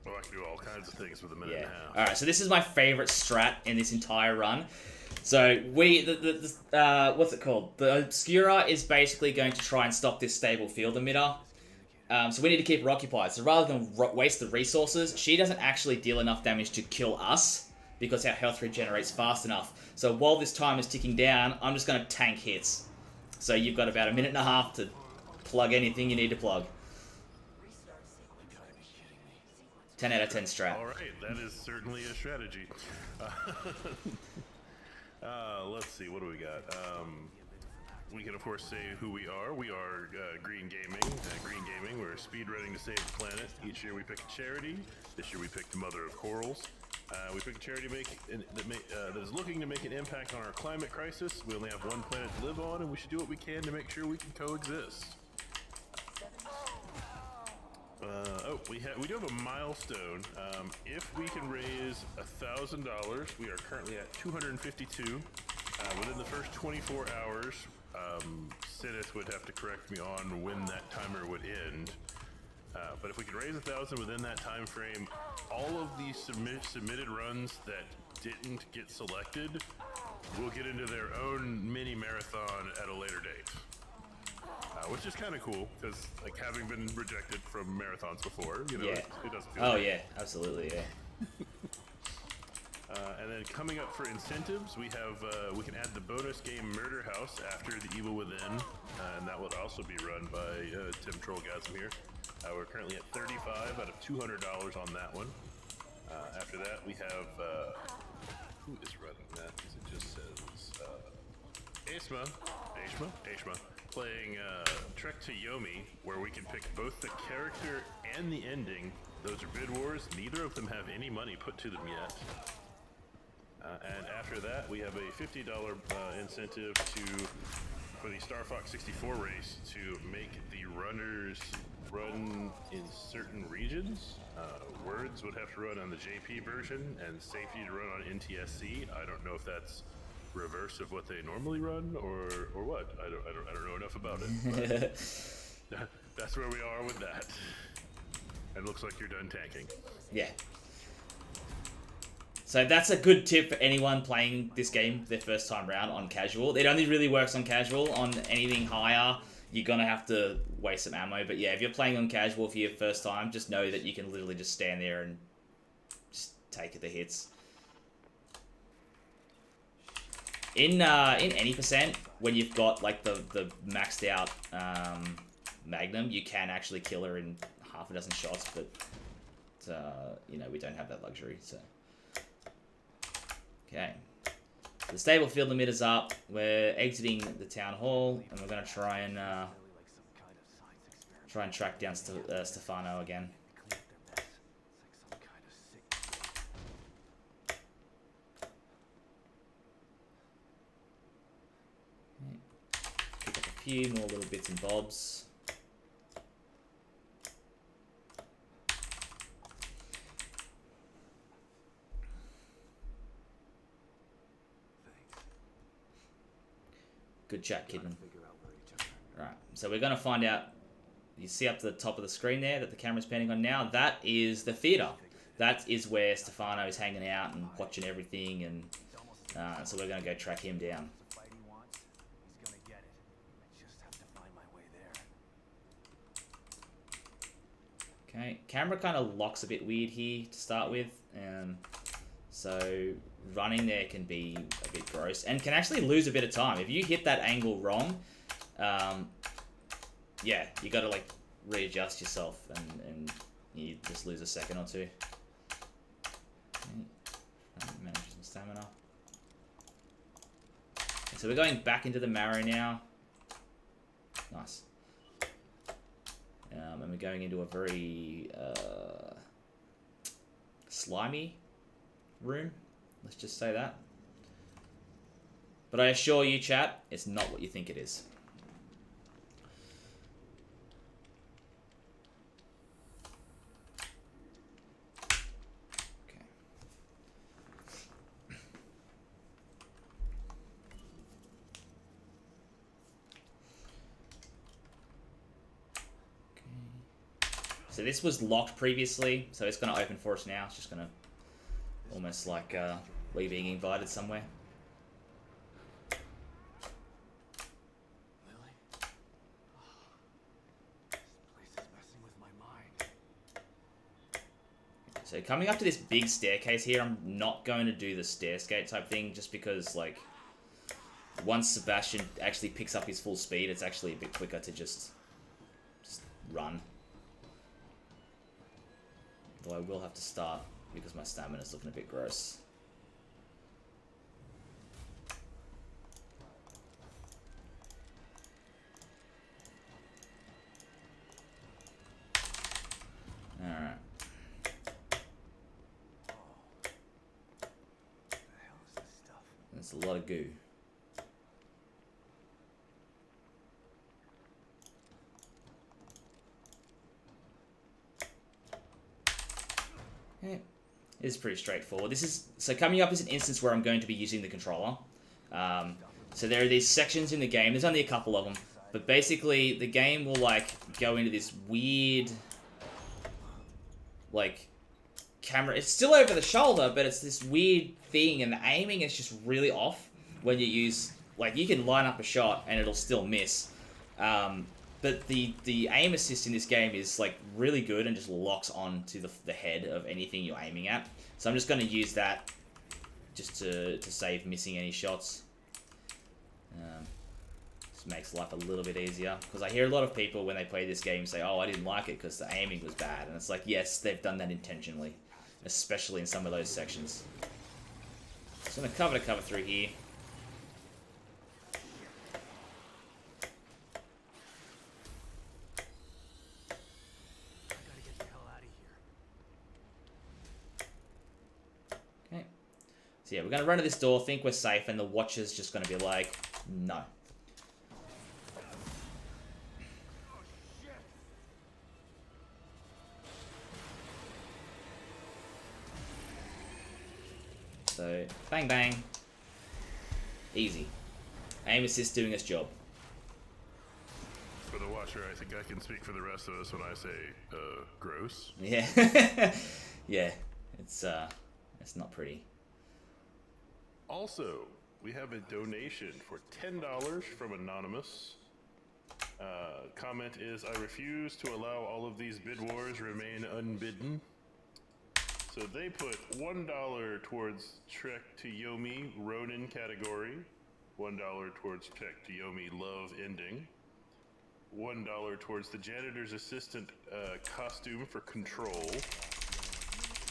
Well, I can do all kinds of things with a minute and a half. All right, so this is my favorite strat in this entire run. So what's it called? The Obscura is basically going to try and stop this stable field emitter. So we need to keep her occupied. So rather than waste the resources, she doesn't actually deal enough damage to kill us, because our health regenerates fast enough. So while this time is ticking down, I'm just going to tank hits. So you've got about a minute and a half to plug anything you need to plug. 10 out of 10 strat. All right, that is certainly a strategy. Let's see, what do we got? We can, of course, say who we are. We are Green Gaming. Green Gaming, we're speedrunning to save the planet. Each year we pick a charity. This year we picked the Mother of Corals. We pick a charity that is looking to make an impact on our climate crisis. We only have one planet to live on, and we should do what we can to make sure we can coexist. We do have a milestone. If we can raise $1,000, we are currently at 252. Within the first 24 hours, Sidith would have to correct me on when that timer would end. But if we can raise 1,000 within that time frame, all of the submitted runs that didn't get selected will get into their own mini marathon at a later date. Which is kind of cool, because like having been rejected from marathons before, you know, Yeah. it doesn't feel Oh good. yeah, absolutely, yeah. And then coming up for incentives, we have we can add the bonus game Murder House after the Evil Within, and that will also be run by Tim Trollgasm here. We're currently at 35 out of $200 on that one. After that, we have who is running that? It just says Aishma playing Trek to Yomi, where we can pick both the character and the ending. Those are bid wars. Neither of them have any money put to them yet. And after that, we have a $50 incentive for the Star Fox 64 race to make the runners run in certain regions. Words would have to run on the JP version, and Safety to run on NTSC. I don't know if that's reverse of what they normally run or what. I don't know enough about it. But that's where we are with that. It looks like you're done tanking. Yeah. So that's a good tip for anyone playing this game their first time round on casual. It only really works on casual. On anything higher, you're going to have to waste some ammo. But yeah, if you're playing on casual for your first time, just know that you can literally just stand there and just take the hits. In any percent, when you've got like the maxed out Magnum, you can actually kill her in half a dozen shots, but you know, we don't have that luxury, so. Okay. The stable field emitter's up. We're exiting the town hall, and we're gonna try and track down Stefano again. Pick up a few more little bits and bobs. Good chat, Kidman. Figure out where he took her. Right, so we're going to find out. You see up to the top of the screen there that the camera's panning on now? That is the theater. That is where Stefano is hanging out and watching everything, and so we're going to go track him down. The fight he wants, he's gonna get it. I just have to find my way there. Okay, camera kind of locks a bit weird here to start with, so running there can be a bit gross and can actually lose a bit of time. If you hit that angle wrong, yeah, you got to like readjust yourself and you just lose a second or two. Okay. Manage some stamina. Okay, so we're going back into the marrow now. Nice. And we're going into a very slimy room. Let's just say that. But I assure you, chat, it's not what you think it is. Okay. So this was locked previously, so it's going to open for us now. It's just going to almost like we being invited somewhere. Lily? This place is messing with my mind. So coming up to this big staircase here, I'm not going to do the stairskate type thing just because, like, once Sebastian actually picks up his full speed, it's actually a bit quicker to just run. Though I will have to start because my stamina's looking a bit gross. Alright. What the hell is this stuff? That's a lot of goo. Okay. It's pretty straightforward. This is so coming up is an instance where I'm going to be using the controller. So there are these sections in the game. There's only a couple of them, but basically the game will like go into this weird, like, camera. It's still over the shoulder, but it's this weird thing, and the aiming is just really off when you use, like, you can line up a shot and it'll still miss. But the aim assist in this game is like really good and just locks on to the head of anything you're aiming at. So I'm just going to use that just to save missing any shots. Just makes life a little bit easier. Because I hear a lot of people when they play this game say, oh, I didn't like it because the aiming was bad. And it's like, yes, they've done that intentionally. Especially in some of those sections. So I'm going to cover through here. So yeah, we're going to run to this door, think we're safe, and the watcher's just going to be like, no. So, bang bang. Easy. Aim assist doing its job. For the watcher, I think I can speak for the rest of us when I say, gross. Yeah. Yeah, it's not pretty. Also, we have a donation for $10 from Anonymous. Comment is, I refuse to allow all of these bid wars remain unbidden. So they put $1 towards Trek to Yomi Ronin category, $1 towards Trek to Yomi Love Ending, $1 towards the janitor's assistant costume for Control,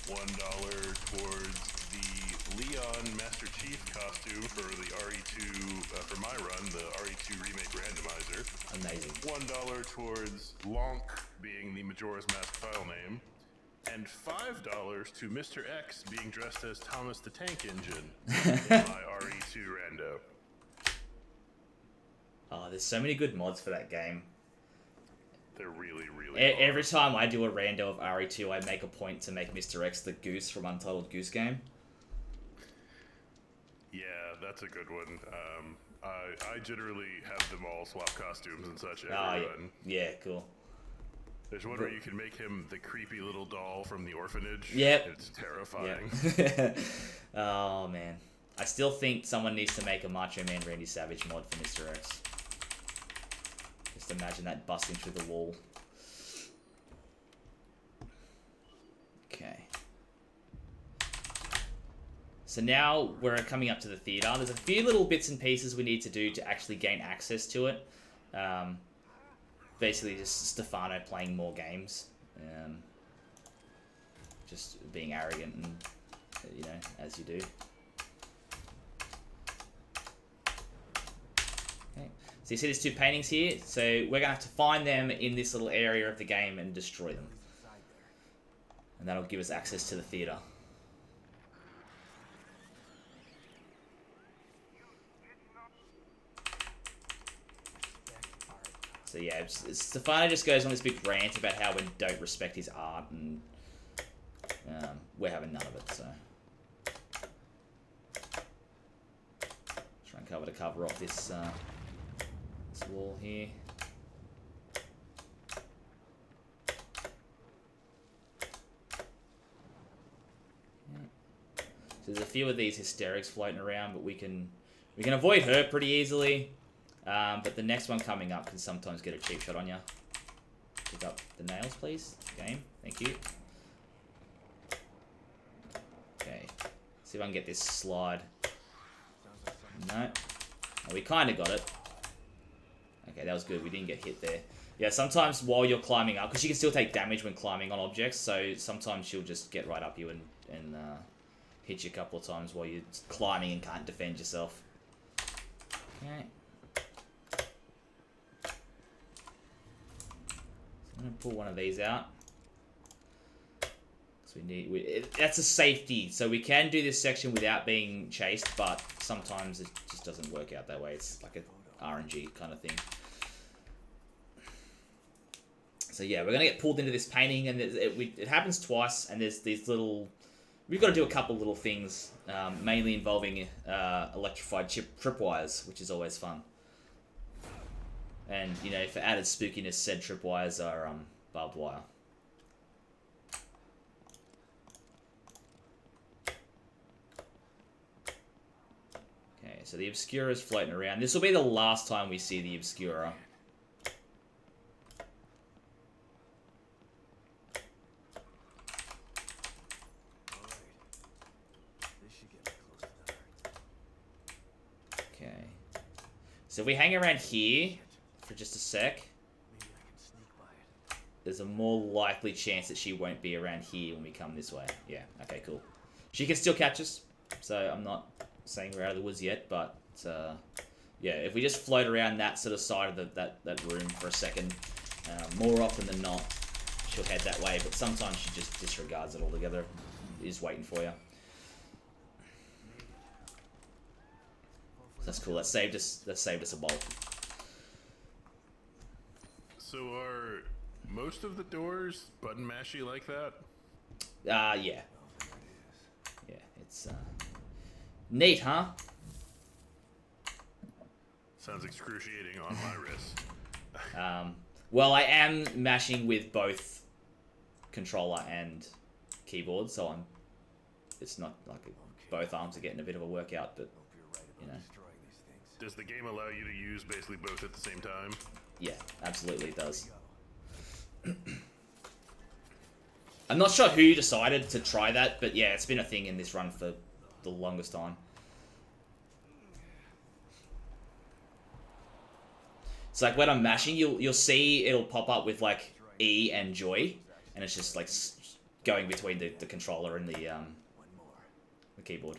$1 towards the Leon Master Chief costume for the RE2, for my run, the RE2 Remake Randomizer. Amazing. $1 towards Lonk being the Majora's Mask file name. And $5 to Mr. X being dressed as Thomas the Tank Engine in my RE2 rando. Oh, there's so many good mods for that game. They're really, really Every time I do a rando of RE2, I make a point to make Mr. X the goose from Untitled Goose Game. Yeah, That's a good one. I generally have them all swap costumes and such every Oh, run. yeah, cool. There's one where you can make him the creepy little doll from the orphanage. Yep. It's terrifying. Yep. Oh, man. I still think someone needs to make a Macho Man Randy Savage mod for Mr. X. Just imagine that busting through the wall. Okay. So now we're coming up to the theater. There's a few little bits and pieces we need to do to actually gain access to it. Basically just Stefano playing more games. Just being arrogant and, you know, as you do. Okay. So you see these two paintings here? So we're going to have to find them in this little area of the game and destroy them. And that'll give us access to the theater. So yeah, Stefano just goes on this big rant about how we don't respect his art, and we're having none of it, so. Try and cover off this, this wall here. So there's a few of these hysterics floating around, but we can avoid her pretty easily. But the next one coming up can sometimes get a cheap shot on you. Pick up the nails, please. Game. Thank you. Okay. See if I can get this slide. No. Oh, we kind of got it. Okay, that was good. We didn't get hit there. Yeah, sometimes while you're climbing up, because you can still take damage when climbing on objects, so sometimes she'll just get right up you and hit you a couple of times while you're climbing and can't defend yourself. Okay. I'm gonna pull one of these out. So that's a safety. So we can do this section without being chased, but sometimes it just doesn't work out that way. It's like a RNG kind of thing. So yeah, we're gonna get pulled into this painting, and it happens twice. And there's these little. We've got to do a couple little things, mainly involving electrified tripwires, which is always fun. And, you know, for added spookiness, said tripwires are barbed wire. Okay, so the Obscura is floating around. This will be the last time we see the Obscura. Okay. So if we hang around here for just a sec, there's a more likely chance that she won't be around here when we come this way. Yeah, okay, cool. She can still catch us, so I'm not saying we're out of the woods yet, but yeah, if we just float around that sort of side of that room for a second, more often than not, she'll head that way, but sometimes she just disregards it altogether, is waiting for you. So that's cool, that saved us a bolt. So are most of the doors button mashy like that? Yeah. Yeah, it's neat, huh? Sounds excruciating on my wrist. Well, I am mashing with both controller and keyboard, so it's not like both arms are getting a bit of a workout, but you know. Does the game allow you to use basically both at the same time? Yeah, absolutely it does. I'm not sure who decided to try that, but yeah, it's been a thing in this run for the longest time. It's like when I'm mashing, you'll see it'll pop up with like E and joy, and it's just like going between the controller and the keyboard.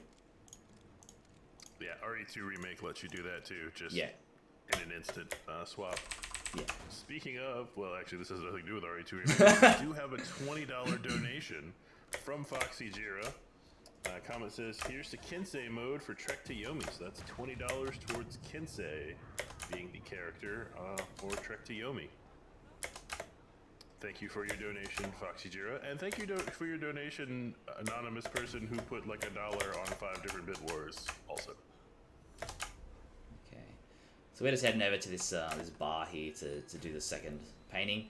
Yeah, RE2 Remake lets you do that too, just yeah. in an instant swap. Yeah. Speaking of, well, actually, this has nothing to do with RE2 Remake. We do have a $20 donation from Foxy Jira. Comment says, here's the Kinsei mode for Trek to Yomi. So that's $20 towards Kinsei being the character for Trek to Yomi. Thank you for your donation, Foxy Jira. And thank you for your donation, anonymous person who put like $1 on 5 different Bit Wars also. So we're just heading over to this this bar here to do the second painting.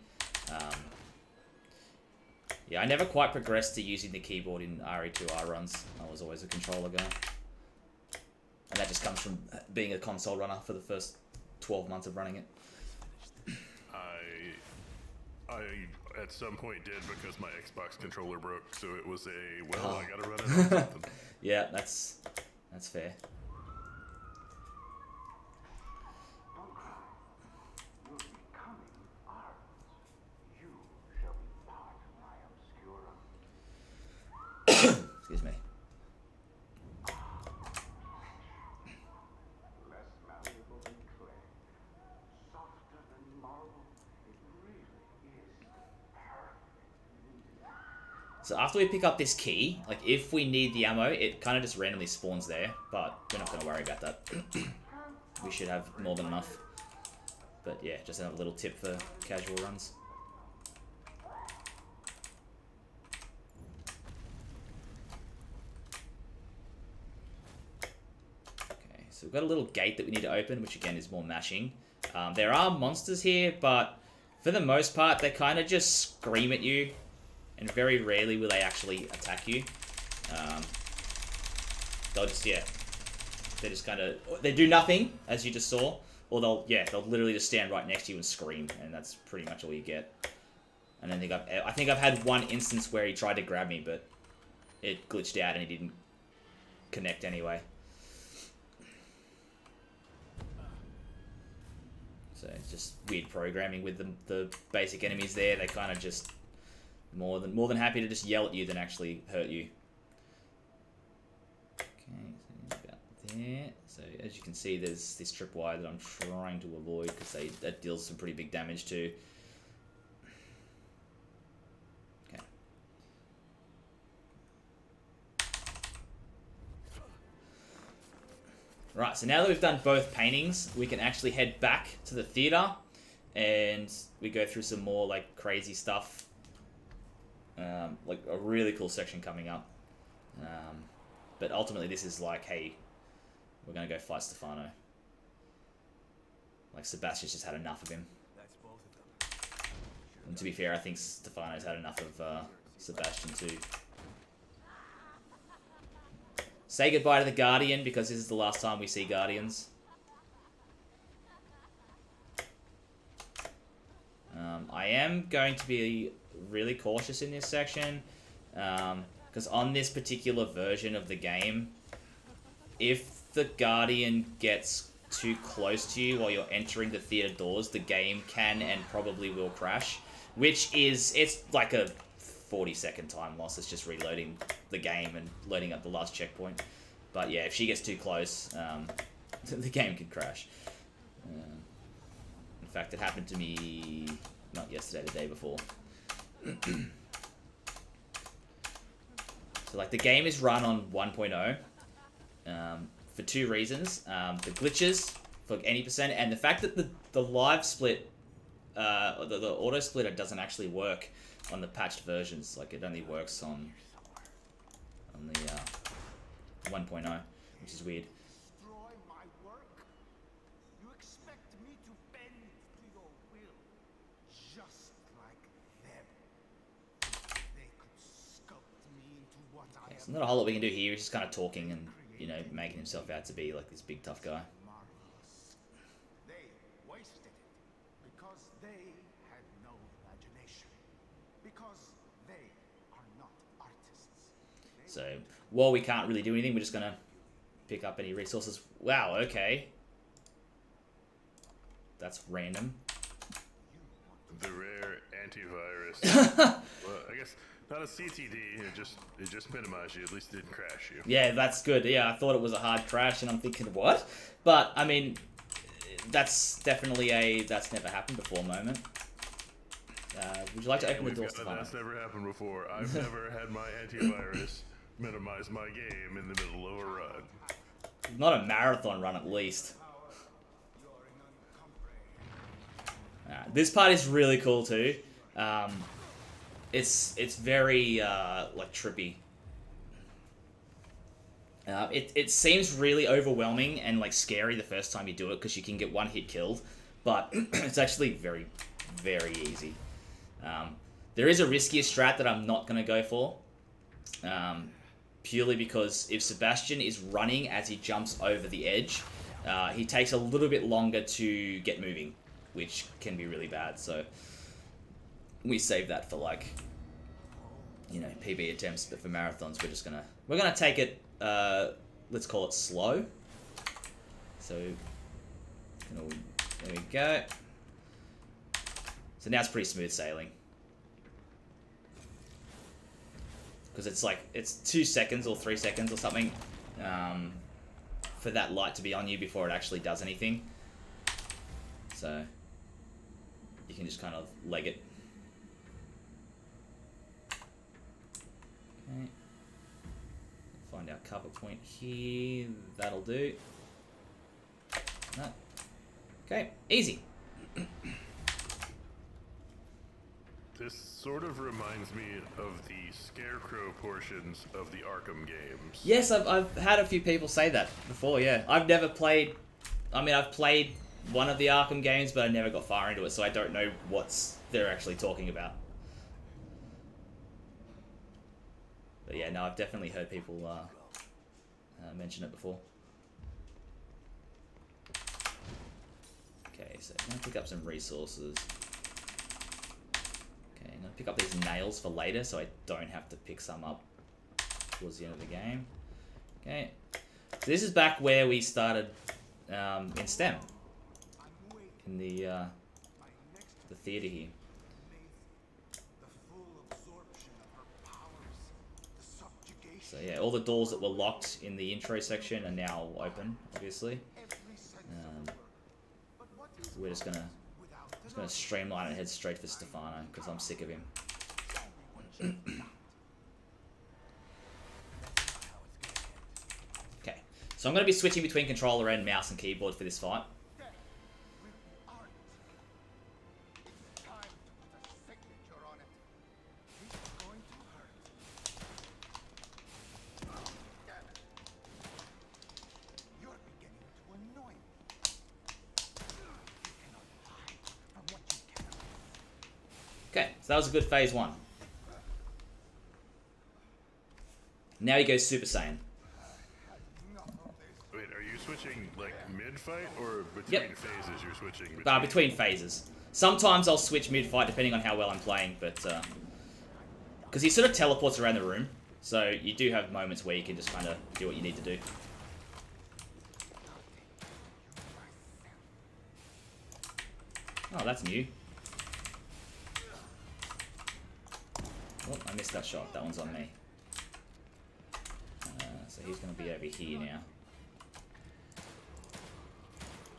Yeah, I never quite progressed to using the keyboard in RE2R runs. I was always a controller guy. And that just comes from being a console runner for the first 12 months of running it. I at some point did because my Xbox controller broke, so it was I gotta run it on something. Yeah, that's fair. Excuse me. So after we pick up this key, like if we need the ammo, it kind of just randomly spawns there, but we're not going to worry about that. We should have more than enough. But yeah, just another little tip for casual runs. Okay, so we've got a little gate that we need to open, which again is more mashing. There are monsters here, but for the most part, they kind of just scream at you. And very rarely will they actually attack you. They'll just, yeah. They just kind of, they do nothing, as you just saw. Or they'll literally just stand right next to you and scream. And that's pretty much all you get. And then I think I've had one instance where he tried to grab me, but it glitched out and he didn't connect anyway. So it's just weird programming with the basic enemies there. They kind of just more than happy to just yell at you than actually hurt you. Okay, so about there. So as you can see, there's this tripwire that I'm trying to avoid because that deals some pretty big damage too. Okay. Right, so now that we've done both paintings, we can actually head back to the theater and we go through some more like crazy stuff. Like a really cool section coming up. But ultimately this is like, hey, we're going to go fight Stefano. Like Sebastian's just had enough of him. And to be fair, I think Stefano's had enough of Sebastian too. Say goodbye to the Guardian because this is the last time we see Guardians. I am going to be really cautious in this section because on this particular version of the game, if the Guardian gets too close to you while you're entering the theater doors, the game can and probably will crash, which is, it's like a 40-second time loss. It's just reloading the game and loading up the last checkpoint. But yeah, if she gets too close, the game could crash. In fact, it happened to me not yesterday, the day before. So like the game is run on 1.0 for two reasons. The glitches for any percent and the fact that the live split, the auto splitter doesn't actually work on the patched versions. Like it only works on the 1.0, which is weird. So not a whole lot we can do here. He's just kind of talking and, you know, making himself out to be like this big tough guy. They wasted it because they had no imagination. Because they are not artists. So while we can't really do anything, we're just gonna pick up any resources. Wow, okay. That's random. The rare antivirus. Well, I guess not a CTD. It just minimized you. At least it didn't crash you. Yeah, that's good. Yeah, I thought it was a hard crash, and I'm thinking, what? But I mean, that's definitely a that's never happened before moment. Would you like to open the door, Stefano? That's never happened before. I've never had my antivirus minimize my game in the middle of a run. Not a marathon run, at least. This part is really cool too. It's very like trippy. It seems really overwhelming and like scary the first time you do it because you can get one hit killed, but it's actually very, very easy. There is a riskier strat that I'm not going to go for, purely because if Sebastian is running as he jumps over the edge, he takes a little bit longer to get moving, which can be really bad. So we save that for like, you know, PB attempts, but for marathons we're gonna take it. Let's call it slow. So there we go. So now it's pretty smooth sailing. Because it's like, it's 2 seconds or 3 seconds or something for that light to be on you before it actually does anything. So you can just kind of leg it. Okay. Find our cover point here. That'll do. That. Okay, easy. This sort of reminds me of the Scarecrow portions of the Arkham games. Yes, I've had a few people say that before, yeah. I've never played... I mean, I've played one of the Arkham games, but I never got far into it, so I don't know what they're actually talking about. But yeah, no, I've definitely heard people mention it before. Okay, so I'm going to pick up some resources. Okay, I'm going to pick up these nails for later so I don't have to pick some up towards the end of the game. Okay, so this is back where we started in STEM, in the theatre here. So yeah, all the doors that were locked in the intro section are now open, obviously. We're just gonna streamline and head straight for Stefano because I'm sick of him. Okay, so I'm gonna be switching between controller and mouse and keyboard for this fight. Okay, so that was a good phase one. Now he goes Super Saiyan. Wait, are you switching like mid-fight or between phases you're switching? Between phases. Sometimes I'll switch mid-fight depending on how well I'm playing, but... because he sort of teleports around the room, so you do have moments where you can just kind of do what you need to do. Oh, that's new. Oh, I missed that shot. That one's on me. So he's going to be over here now.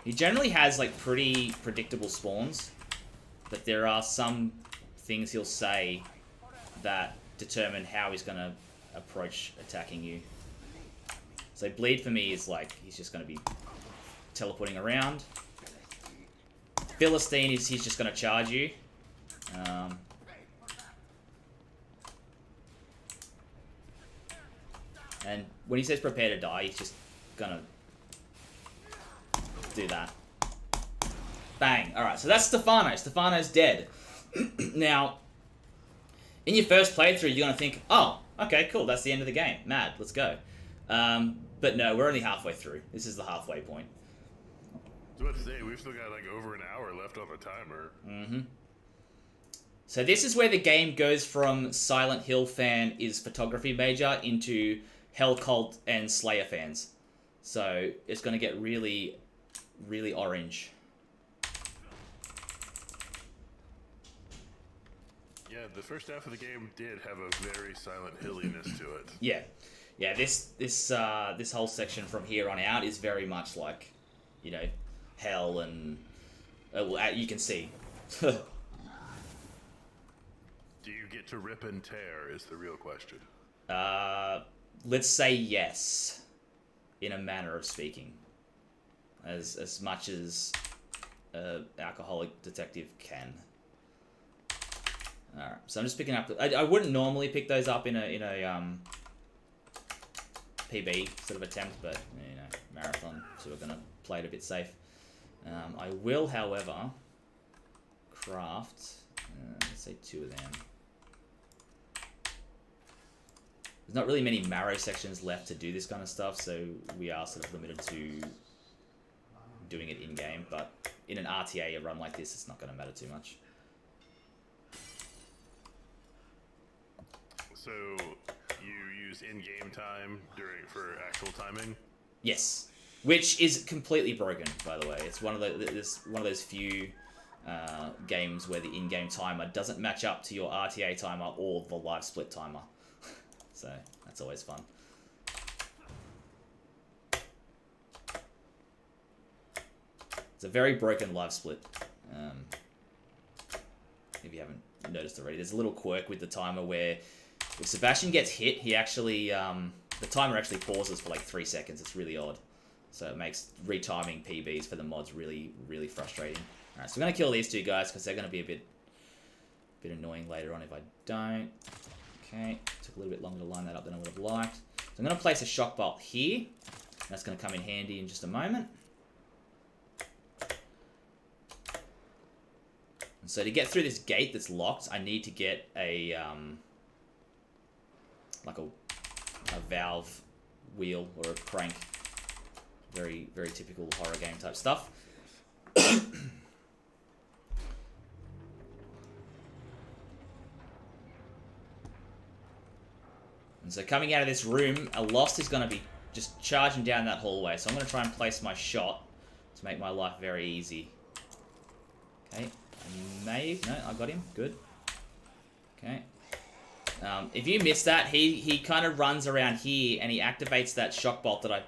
He generally has like pretty predictable spawns, but there are some things he'll say that determine how he's going to approach attacking you. So bleed for me is like he's just going to be teleporting around. Philistine is he's just going to charge you. And when he says prepare to die, he's just gonna do that. Bang. Alright, so that's Stefano. Stefano's dead. Now, in your first playthrough, you're gonna think, oh, okay, cool, that's the end of the game. Mad, let's go. But no, we're only halfway through. This is the halfway point. I was about to say, we've still got like over an hour left on the timer. Mm-hmm. So this is where the game goes from Silent Hill fan is photography major into Hell Cult and Slayer fans. So it's going to get really, really orange. Yeah, the first half of the game did have a very Silent Hilliness to it. Yeah. Yeah, this whole section from here on out is very much like, you know, hell and... well, you can see. Do you get to rip and tear is the real question. Let's say yes, in a manner of speaking. As much as an alcoholic detective can. Alright, so I'm just picking up... I wouldn't normally pick those up in a PB sort of attempt, but you know, marathon, so we're gonna play it a bit safe. I will, however, craft, let's say 2 of them. There's not really many marrow sections left to do this kind of stuff, so we are sort of limited to doing it in-game, but in an RTA, a run like this, it's not going to matter too much. So you use in-game time for actual timing? Yes, which is completely broken, by the way. It's one of those few games where the in-game timer doesn't match up to your RTA timer or the live split timer. So that's always fun. It's a very broken live split. If you haven't noticed already, there's a little quirk with the timer where if Sebastian gets hit, he actually the timer actually pauses for like 3 seconds. It's really odd, so it makes retiming PBs for the mods really, really frustrating. All right, so we're gonna kill these 2 guys because they're gonna be a bit annoying later on if I don't. Okay, took a little bit longer to line that up than I would have liked. So I'm gonna place a shock bolt here. That's gonna come in handy in just a moment. And so to get through this gate that's locked, I need to get a like a valve wheel or a crank. Very, very typical horror game type stuff. And so coming out of this room, a Lost is going to be just charging down that hallway. So I'm going to try and place my shot to make my life very easy. Okay. No, I got him. Good. Okay. If you miss that, he kind of runs around here and he activates that shock bolt that I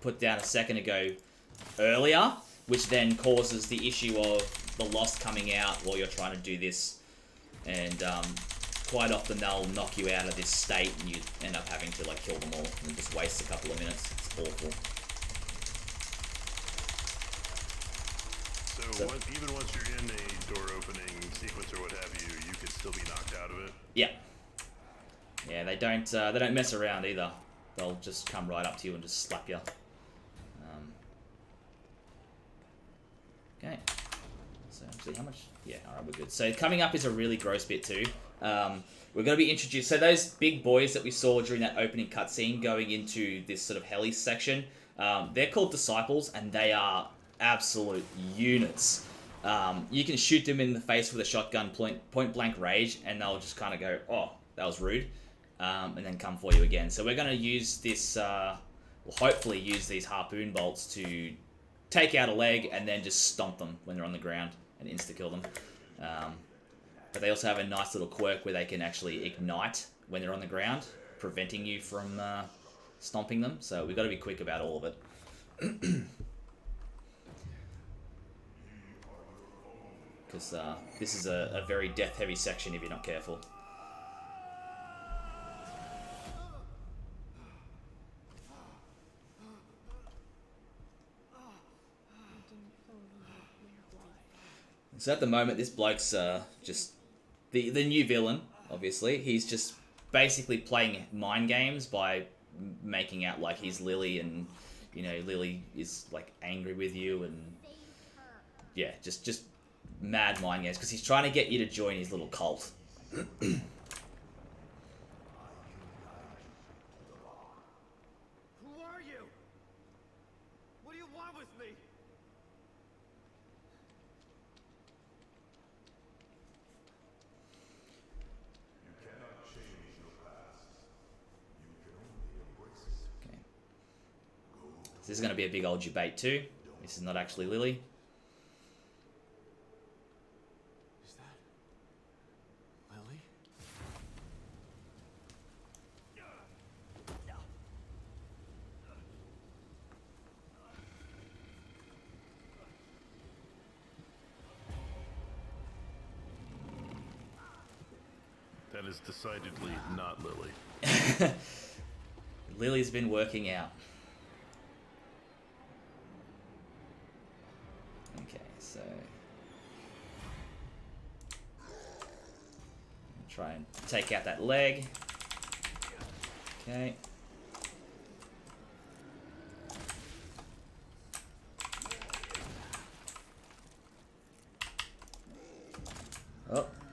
put down a second ago earlier, which then causes the issue of the Lost coming out while you're trying to do this. And quite often they'll knock you out of this state and you end up having to like kill them all and just waste a couple of minutes. It's awful. So even once you're in a door opening sequence or what have you, you could still be knocked out of it? Yeah. Yeah, they don't mess around either. They'll just come right up to you and just slap you. Okay. So actually, how much? Yeah, alright, we're good. So coming up is a really gross bit too. We're going to be introduced. So those big boys that we saw during that opening cutscene going into this sort of heli section, they're called Disciples, and they are absolute units. You can shoot them in the face with a shotgun point blank range, and they'll just kind of go, "Oh, that was rude," and then come for you again. So we're going to use this, we'll hopefully use these harpoon bolts to take out a leg and then just stomp them when they're on the ground and insta-kill them. But they also have a nice little quirk where they can actually ignite when they're on the ground, preventing you from stomping them. So we've got to be quick about all of it. Because this is a very death-heavy section if you're not careful. So at the moment, this bloke's just the new villain, obviously. He's just basically playing mind games by making out like he's Lily, and you know, Lily is like angry with you, and yeah, just mad mind games because he's trying to get you to join his little cult. Who are you? What do you want with me? Okay. So this is going to be a big old debate too. This is not actually Lily. Is that Lily? That is decidedly not Lily. Lily's been working out. Okay, so try and take out that leg. Okay.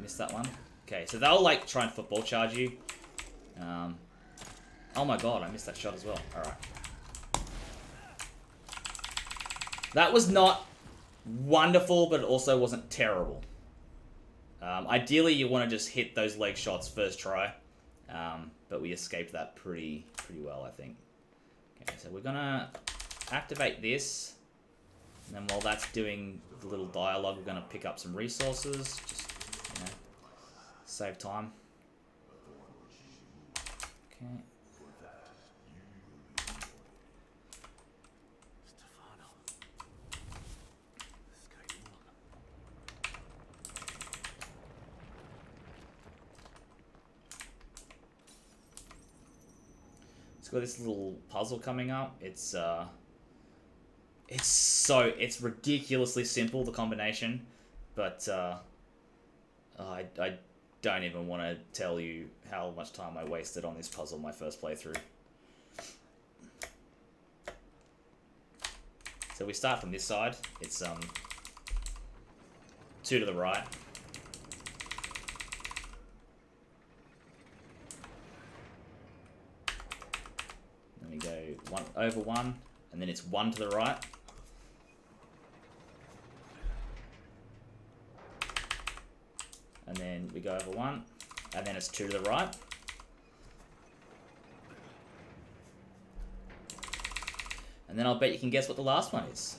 Missed that one. Okay, so they'll like try and football charge you. Oh my god, I missed that shot as well. Alright. That was not wonderful, but it also wasn't terrible. Ideally, you want to just hit those leg shots first try. But we escaped that pretty well, I think. Okay, so we're gonna activate this. And then while that's doing the little dialogue, we're gonna pick up some resources. Just, you know, save time. Okay. It's got this little puzzle coming up. It's ridiculously simple, the combination, but I don't even want to tell you how much time I wasted on this puzzle my first playthrough. So we start from this side. It's 2 to the right. Then we go 1 over 1, and then it's 1 to the right. And then we go over 1, and then it's 2 to the right. And then I'll bet you can guess what the last one is.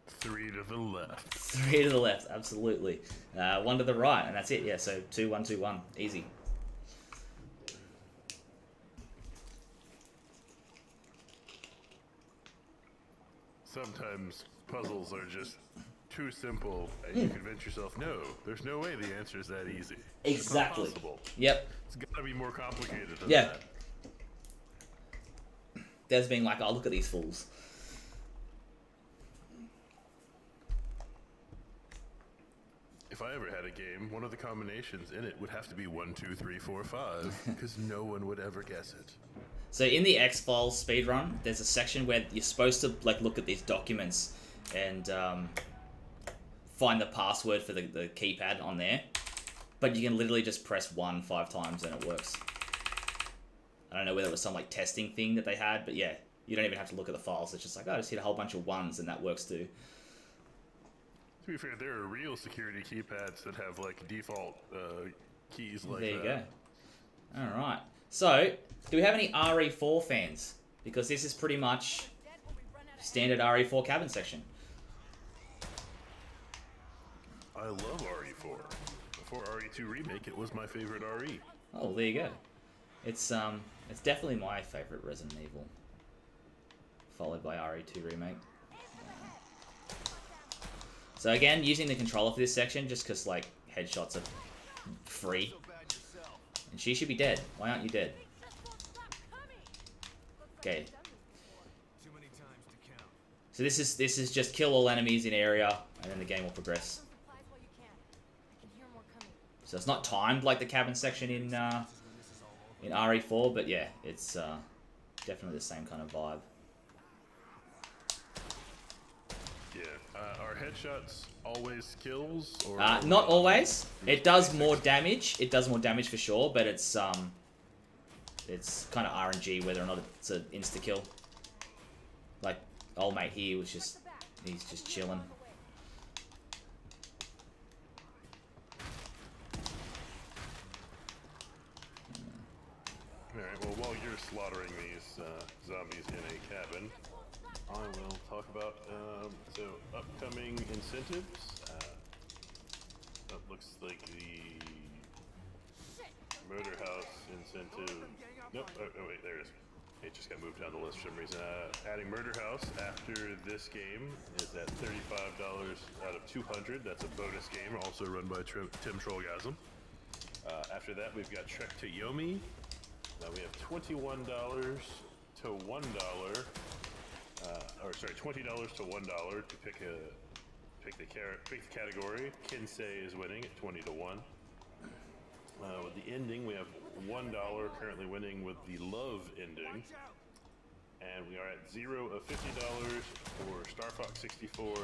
3 to the left. 3 to the left, absolutely. 1 to the right, and that's it. Yeah, so 2, 1, 2, 1. Easy. Sometimes puzzles are just too simple, and you convince yourself, no, there's no way the answer is that easy. Exactly. It's not possible. Yep. It's gotta be more complicated than Yeah. that. There's being like, oh, look at these fools. If I ever had a game, one of the combinations in it would have to be 1, 2, 3, 4, 5, because no one would ever guess it. So in the X-Files speedrun, there's a section where you're supposed to like look at these documents and find the password for the keypad on there. But you can literally just press 1 5 times and it works. I don't know whether it was some like testing thing that they had, but yeah, you don't even have to look at the files. It's just like, oh, just hit a whole bunch of 1s and that works too. To be fair, there are real security keypads that have like default keys like that. There you go. Alright. So, do we have any RE4 fans? Because this is pretty much standard RE4 cabin section. I love RE4. Before RE2 Remake, it was my favorite RE. Oh, there you go. It's definitely my favorite Resident Evil. Followed by RE2 Remake. So again, using the controller for this section, just because like headshots are free. And she should be dead. Why aren't you dead? Okay. So this is just kill all enemies in area, and then the game will progress. So it's not timed like the cabin section in RE4, but yeah, it's definitely the same kind of vibe. Yeah. Are headshots always kills? Or Not always. It does more damage. It does more damage for sure, but it's kind of RNG whether or not it's an insta kill. Like old mate here was he's just chilling. Alright, well, while you're slaughtering these zombies in a cabin, I will talk about so upcoming incentives. That looks like the Murder House incentive. Nope. Oh wait, there it is. It just got moved down the list for some reason. Adding Murder House after this game is at $35 out of 200. That's a bonus game, also run by Tim Trollgasm. After that, we've got Trek to Yomi. We have $21 to $1. $20 to $1 to pick the category. Kinsei is winning at 20 to 1. With the ending, we have $1 currently winning with the love ending, and we are at 0 of $50 for Star Fox 64.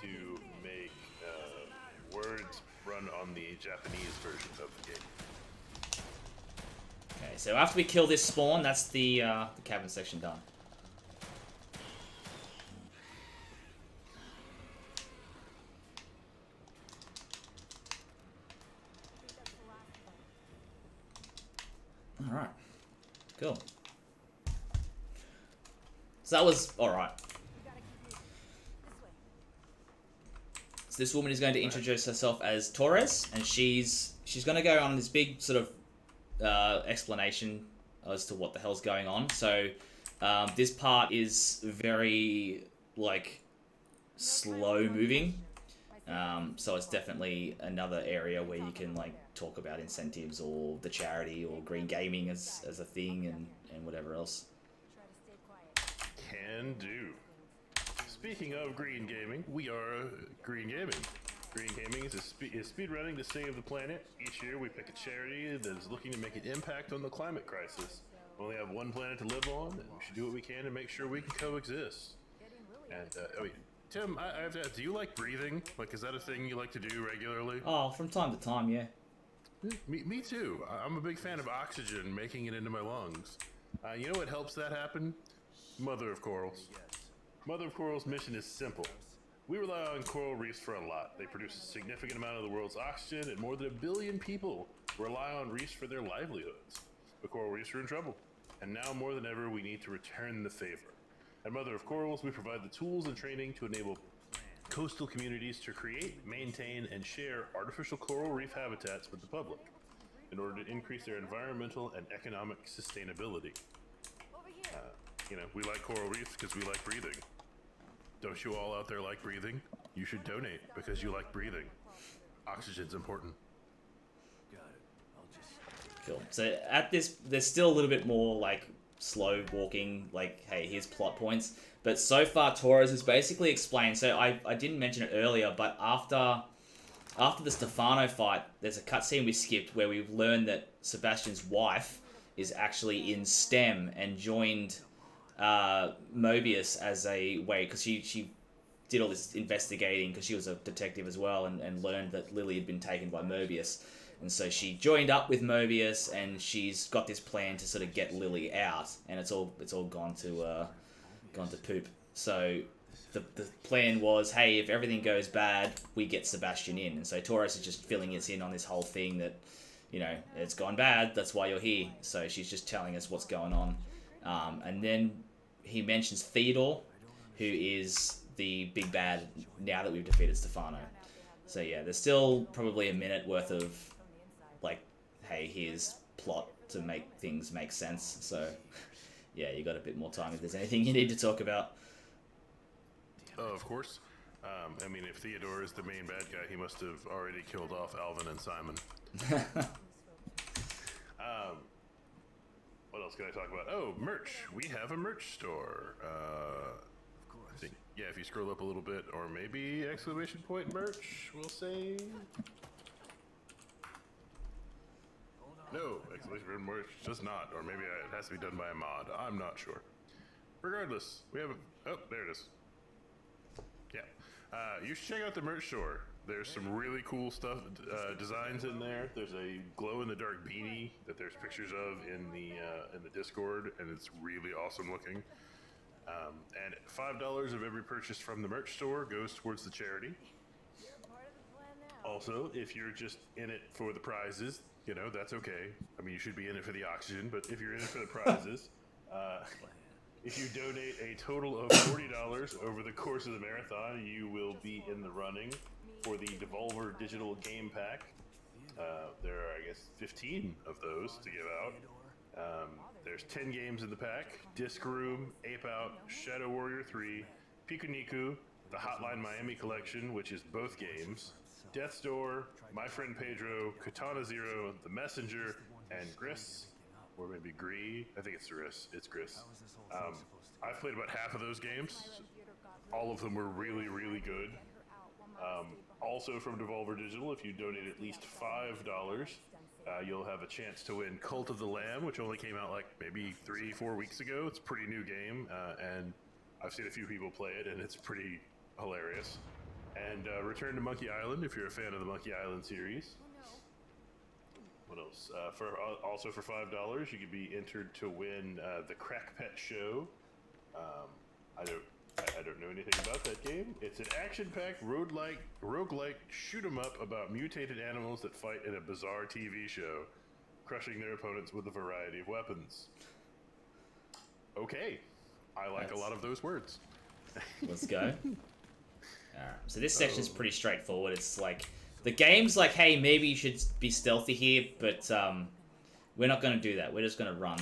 to make words run on the Japanese version of the game. Okay, so after we kill this spawn, that's the cabin section done. Alright. Cool. So that was alright. So this woman is going to introduce herself as Torres, and she's going to go on this big sort of explanation as to what the hell's going on. So this part is very like slow moving. So it's definitely another area where you can like talk about incentives or the charity or green gaming as a thing and whatever else. Can do. Speaking of green gaming, we are Green Gaming. Green Gaming is speedrunning to save the planet. Each year we pick a charity that is looking to make an impact on the climate crisis. We only have one planet to live on, and we should do what we can to make sure we can coexist. And, Tim, I have to ask, do you like breathing? Like, is that a thing you like to do regularly? Oh, from time to time, yeah. Me too. I'm a big fan of oxygen, making it into my lungs. You know what helps that happen? Mother of Corals. Mother of Corals' mission is simple. We rely on coral reefs for a lot. They produce a significant amount of the world's oxygen, and more than 1 billion people rely on reefs for their livelihoods. The coral reefs are in trouble, and now more than ever, we need to return the favor. At Mother of Corals, we provide the tools and training to enable coastal communities to create, maintain, and share artificial coral reef habitats with the public in order to increase their environmental and economic sustainability. We like coral reefs because we like breathing. Don't you all out there like breathing? You should donate because you like breathing. Oxygen's important. Got it. I'll just... Cool. So at this, there's still a little bit more like slow walking, like, hey, here's plot points. But so far, Torres has basically explained. So I didn't mention it earlier, but after the Stefano fight, there's a cutscene we skipped where we've learned that Sebastian's wife is actually in STEM and joined Mobius as a way, because she did all this investigating because she was a detective as well, and learned that Lily had been taken by Mobius, and so she joined up with Mobius, and she's got this plan to sort of get Lily out, and it's all gone to poop. So the plan was, hey, if everything goes bad, we get Sebastian in, and so Torres is just filling us in on this whole thing that, it's gone bad, that's why you're here. So she's just telling us what's going on. And then he mentions Theodore, who is the big bad now that we've defeated Stefano. So yeah, there's still probably a minute worth of, like, hey, here's plot to make things make sense. So yeah, you got a bit more time if there's anything you need to talk about. Of course. If Theodore is the main bad guy, he must have already killed off Alvin and Simon. What else can I talk about? Oh, merch. We have a merch store. I think, yeah, if you scroll up a little bit, or maybe exclamation point merch, we'll say. No, exclamation point merch does not, or maybe it has to be done by a mod. I'm not sure. Regardless, we have a, oh, there it is. Yeah, you should check out the merch store. There's some really cool stuff, designs in there. There's a glow-in-the-dark beanie that there's pictures of in the Discord, and it's really awesome looking. And $5 of every purchase from the merch store goes towards the charity. Also, if you're just in it for the prizes, that's okay. You should be in it for the oxygen, but if you're in it for the prizes, if you donate a total of $40 over the course of the marathon, you will be in the running for the Devolver Digital Game Pack. There are, I guess, 15 of those to give out. There's 10 games in the pack: Disc Room, Ape Out, Shadow Warrior 3, Pikuniku, the Hotline Miami Collection, which is both games, Death's Door, My Friend Pedro, Katana Zero, The Messenger, and Gris, or maybe Gree. I think it's Gris. It's Gris. I've played about half of those games. All of them were really, really good. Also from Devolver Digital, if you donate at least $5, you'll have a chance to win Cult of the Lamb, which only came out like maybe 3-4 weeks ago. It's a pretty new game, and I've seen a few people play it, and it's pretty hilarious. And Return to Monkey Island if you're a fan of the Monkey Island series. What else? Also for $5, you could be entered to win the Crack Pet Show. I don't know anything about that game. It's an action-packed roguelike shoot 'em up about mutated animals that fight in a bizarre TV show, crushing their opponents with a variety of weapons. Okay, I like a lot of those words. Let's go. Alright, so this section's pretty straightforward. It's like, the game's like, hey, maybe you should be stealthy here, but we're not going to do that. We're just going to run.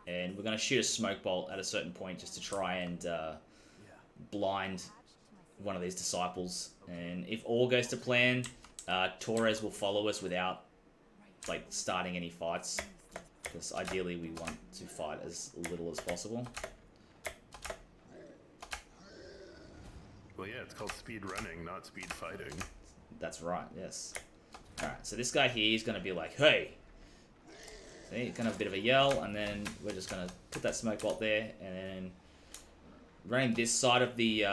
And we're going to shoot a smoke bolt at a certain point just to try and blind one of these disciples. And if all goes to plan, Torres will follow us without like starting any fights. Because ideally we want to fight as little as possible. Well, yeah, it's called speed running, not speed fighting. That's right, yes. Alright, so this guy here is going to be like, hey! See, he's going to have a bit of a yell, and then we're just going to put that smoke bolt there, and then running this side of the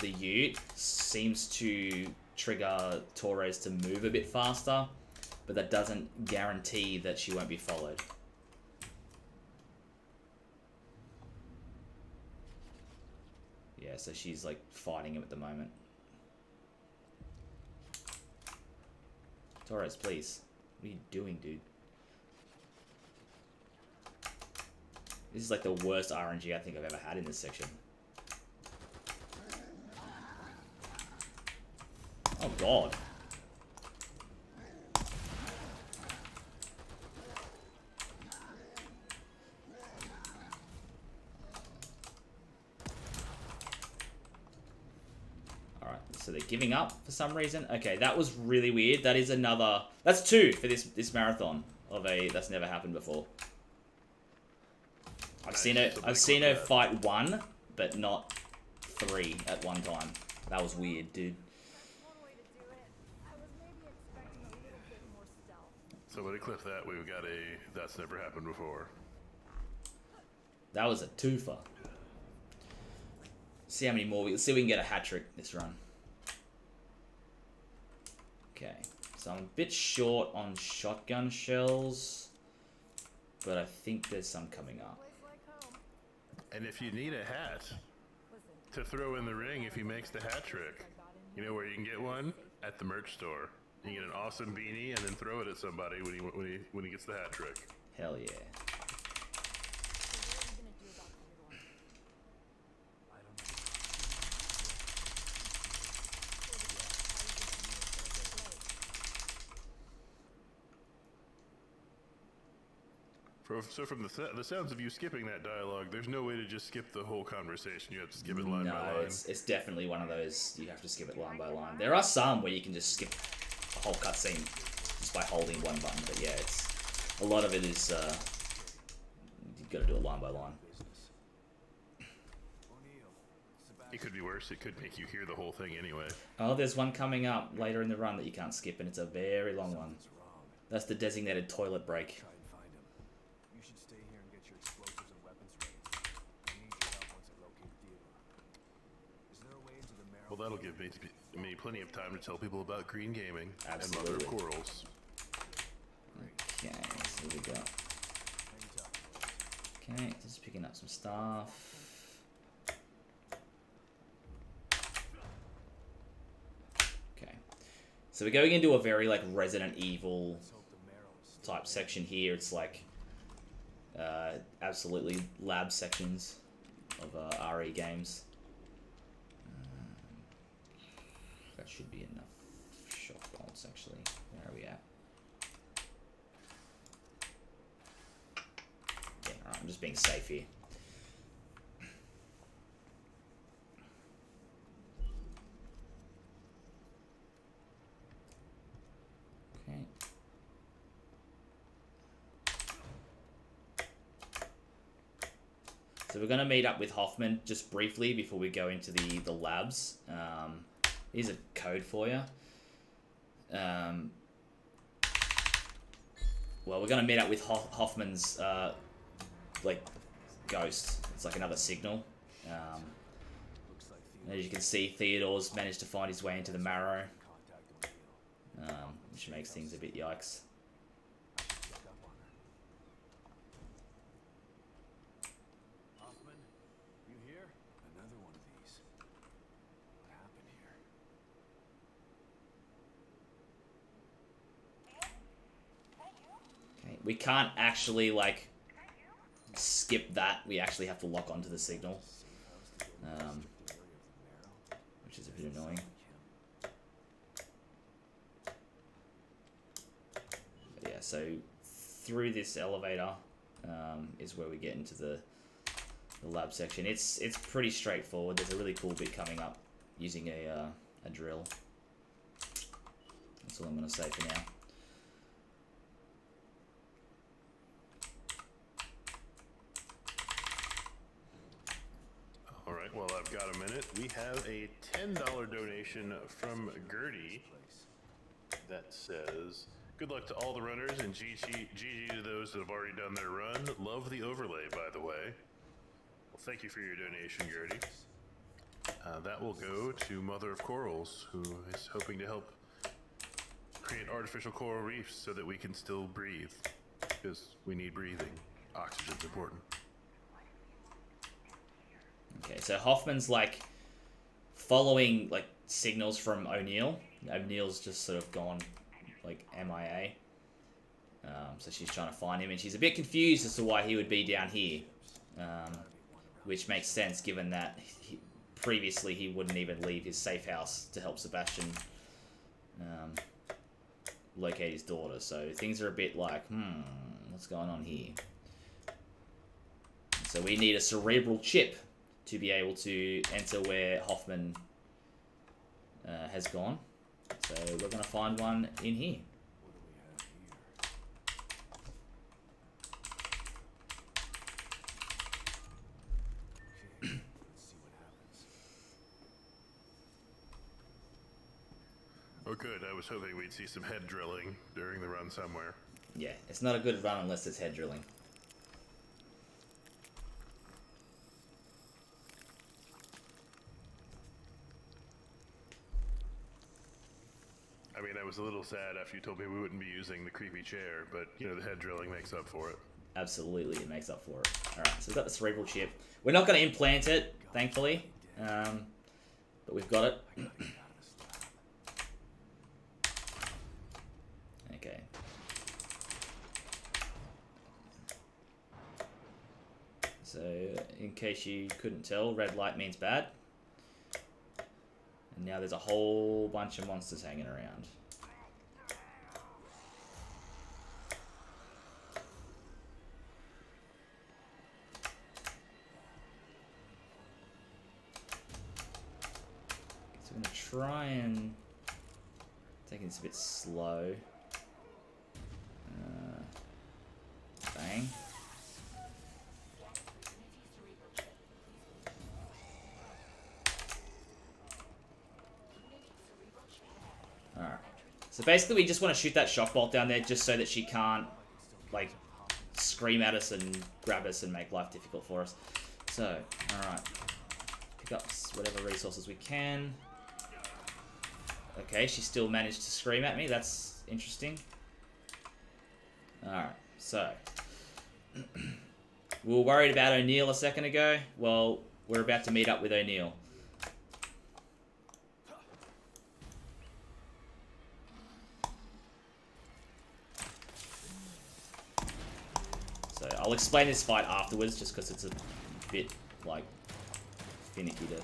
ute seems to trigger Torres to move a bit faster, but that doesn't guarantee that she won't be followed. Yeah, so she's like fighting him at the moment. Torres, please. What are you doing, dude? This is like the worst RNG I think I've ever had in this section. Oh god. Alright, so they're giving up for some reason. Okay, that was really weird. That is another... That's 2 for this marathon of a... That's never happened before. I've seen her fight 1, but not 3 at one time. That was weird, dude. Somebody clip that. We've got a that's never happened before. That was a twofer. See how many more let's see if we can get a hat trick this run. Okay, so I'm a bit short on shotgun shells, but I think there's some coming up. And if you need a hat to throw in the ring, if he makes the hat trick, you know where you can get one? At the merch store. You can get an awesome beanie and then throw it at somebody when he gets the hat trick. Hell yeah. So from the sounds of you skipping that dialogue, there's no way to just skip the whole conversation. You have to skip it line by line. No, it's definitely one of those you have to skip it line by line. There are some where you can just skip a whole cutscene just by holding one button, but yeah, it's a lot of it is you've got to do it line by line. It could be worse. It could make you hear the whole thing anyway. Oh, there's one coming up later in the run that you can't skip, and it's a very long one. That's the designated toilet break. Well, that'll give me plenty of time to tell people about green gaming Absolutely. and Mother of Corals. Okay, so we go. Okay, just picking up some stuff. Okay, so we're going into a very like Resident Evil type section here. It's like absolutely lab sections of RE games. That should be enough shot bolts, actually. Where are we at? Yeah, alright, I'm just being safe here. Okay. So we're going to meet up with Hoffman just briefly before we go into the labs. Here's a code for you. Well, we're going to meet up with Hoffman's, like, ghost. It's like another signal. And as you can see, Theodore's managed to find his way into the marrow, which makes things a bit yikes. Hoffman, you here? Another one of these. What happened here? Okay, we can't actually, like, skip that. We actually have to lock onto the signal, which is a bit annoying. But yeah, so through this elevator is where we get into the lab section. It's pretty straightforward. There's a really cool bit coming up using a drill. That's all I'm going to say for now. Alright, well, I've got a minute. We have a $10 donation from Gertie that says, "Good luck to all the runners and GG to those that have already done their run. Love the overlay, by the way." Well, thank you for your donation, Gertie. That will go to Mother of Corals, who is hoping to help create artificial coral reefs so that we can still breathe, because we need breathing. Oxygen's important. Okay, so Hoffman's like following like signals from O'Neill. O'Neill's just sort of gone like MIA. So she's trying to find him, and she's a bit confused as to why he would be down here, which makes sense given that previously he wouldn't even leave his safe house to help Sebastian locate his daughter. So things are a bit like, what's going on here? So we need a cerebral chip to be able to enter where Hoffman has gone. So we're going to find one in here. Oh, good. I was hoping we'd see some head drilling during the run somewhere. Yeah, it's not a good run unless there's head drilling. I mean, I was a little sad after you told me we wouldn't be using the creepy chair, but, you know, the head drilling makes up for it. Absolutely, it makes up for it. Alright, so we've got the cerebral chip. We're not going to implant it, thankfully. But we've got it. Okay. So, in case you couldn't tell, red light means bad. And now there's a whole bunch of monsters hanging around. So I'm going to try and take this a bit slow. Bang. Alright. So basically we just want to shoot that shock bolt down there just so that she can't, like, scream at us and grab us and make life difficult for us. So, alright. Pick up whatever resources we can. Okay, she still managed to scream at me. That's interesting. Alright, so. We were worried about O'Neill a second ago. Well, we're about to meet up with O'Neill. So I'll explain this fight afterwards, just because it's a bit, like, finicky to...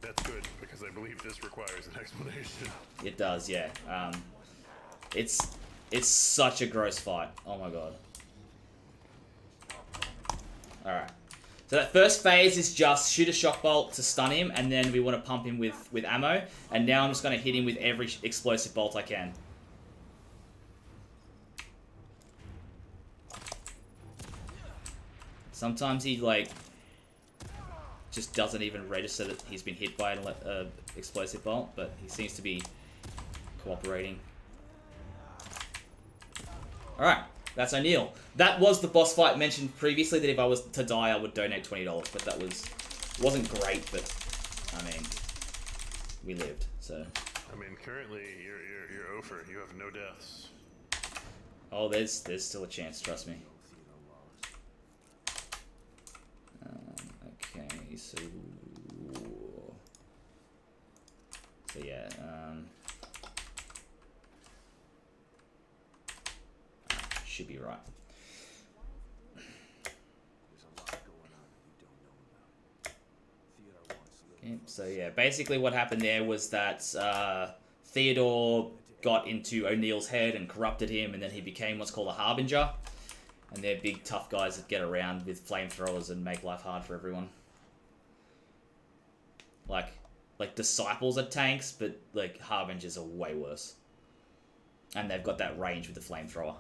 That's good, because I believe this requires an explanation. It does, yeah. It's such a gross fight. Oh my god. Alright. So that first phase is just shoot a shock bolt to stun him, and then we want to pump him with ammo. And now I'm just going to hit him with every explosive bolt I can. Sometimes he, like, just doesn't even register that he's been hit by an explosive bolt, but he seems to be cooperating. Alright, That's O'Neill. That was the boss fight mentioned previously, that if I was to die, I would donate $20, but that wasn't great, but, I mean, we lived, so. I mean, currently, you're over. You have no deaths. Oh, there's still a chance, trust me. Okay, so yeah, should be right. There's a lot going on that you don't know about. Theodore wants Okay, so yeah, basically what happened there was that Theodore got into O'Neill's head and corrupted him, and then he became what's called a Harbinger. And they're big, tough guys that get around with flamethrowers and make life hard for everyone. Like Disciples are tanks, but like Harbingers are way worse. And they've got that range with the flamethrower.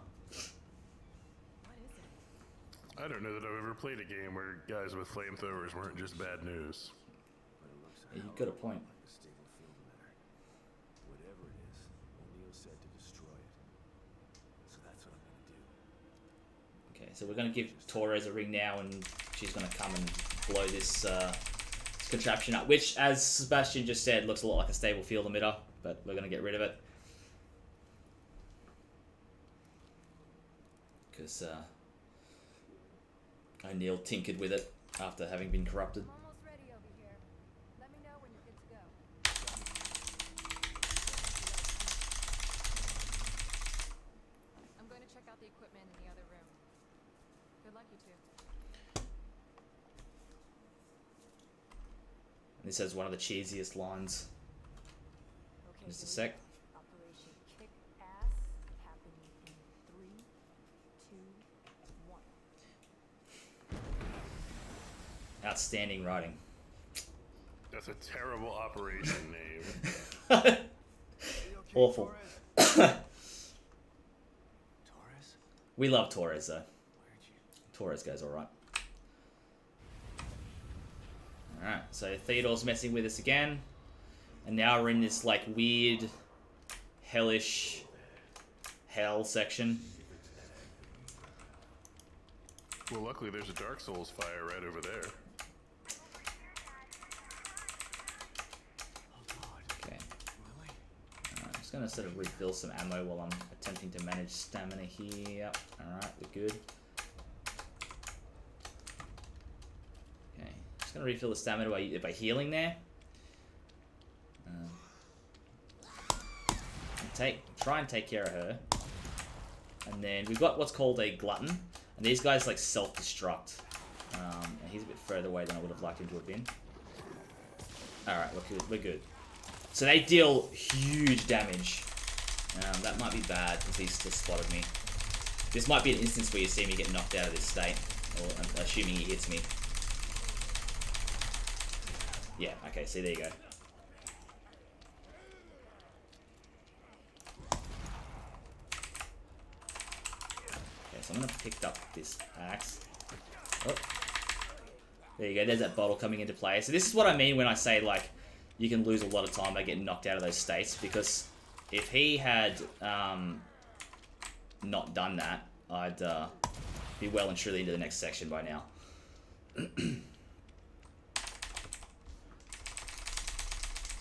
I don't know that I've ever played a game where guys with flamethrowers weren't just bad news. Yeah, you've got a point. like a stable field matter. Whatever it is, O'Neill said to destroy it. So that's what I'm gonna do. Okay, so we're going to give Torres a ring now, and she's going to come and blow this contraption up, which, as Sebastian just said, looks a lot like a stable field emitter, but we're going to get rid of it. Because O'Neill tinkered with it after having been corrupted. I'm almost ready over here. Let me know when you're good to go. I'm going to check out the equipment in the other room. Good luck, you two. And this has one of the cheesiest lines. Okay, Just a here we sec. go. Operation Kick Ass happening in 3, 2, 1. Outstanding writing. That's a terrible operation name. Awful. Torres? We love Torres, though. Where'd you? Torres goes alright. Alright, so Theodore's messing with us again. And now we're in this, like, weird, hellish hell section. Well, luckily there's a Dark Souls fire right over there. Oh God. Okay. Really? I'm just gonna sort of refill some ammo while I'm attempting to manage stamina here. Alright, we're good. Okay, just gonna refill the stamina by healing there. Try and take care of her. And then we've got what's called a glutton. And these guys like self-destruct. And he's a bit further away than I would have liked him to have been. Alright, we're good. So they deal huge damage. That might be bad because he's just spotted me. This might be an instance where you see me get knocked out of this state. Or assuming he hits me. Yeah, okay, see, there you go. Okay, so I'm gonna pick up this axe. Oh. There you go, there's that bottle coming into play. So this is what I mean when I say, like, you can lose a lot of time by getting knocked out of those states, because if he had not done that, I'd be well and truly into the next section by now.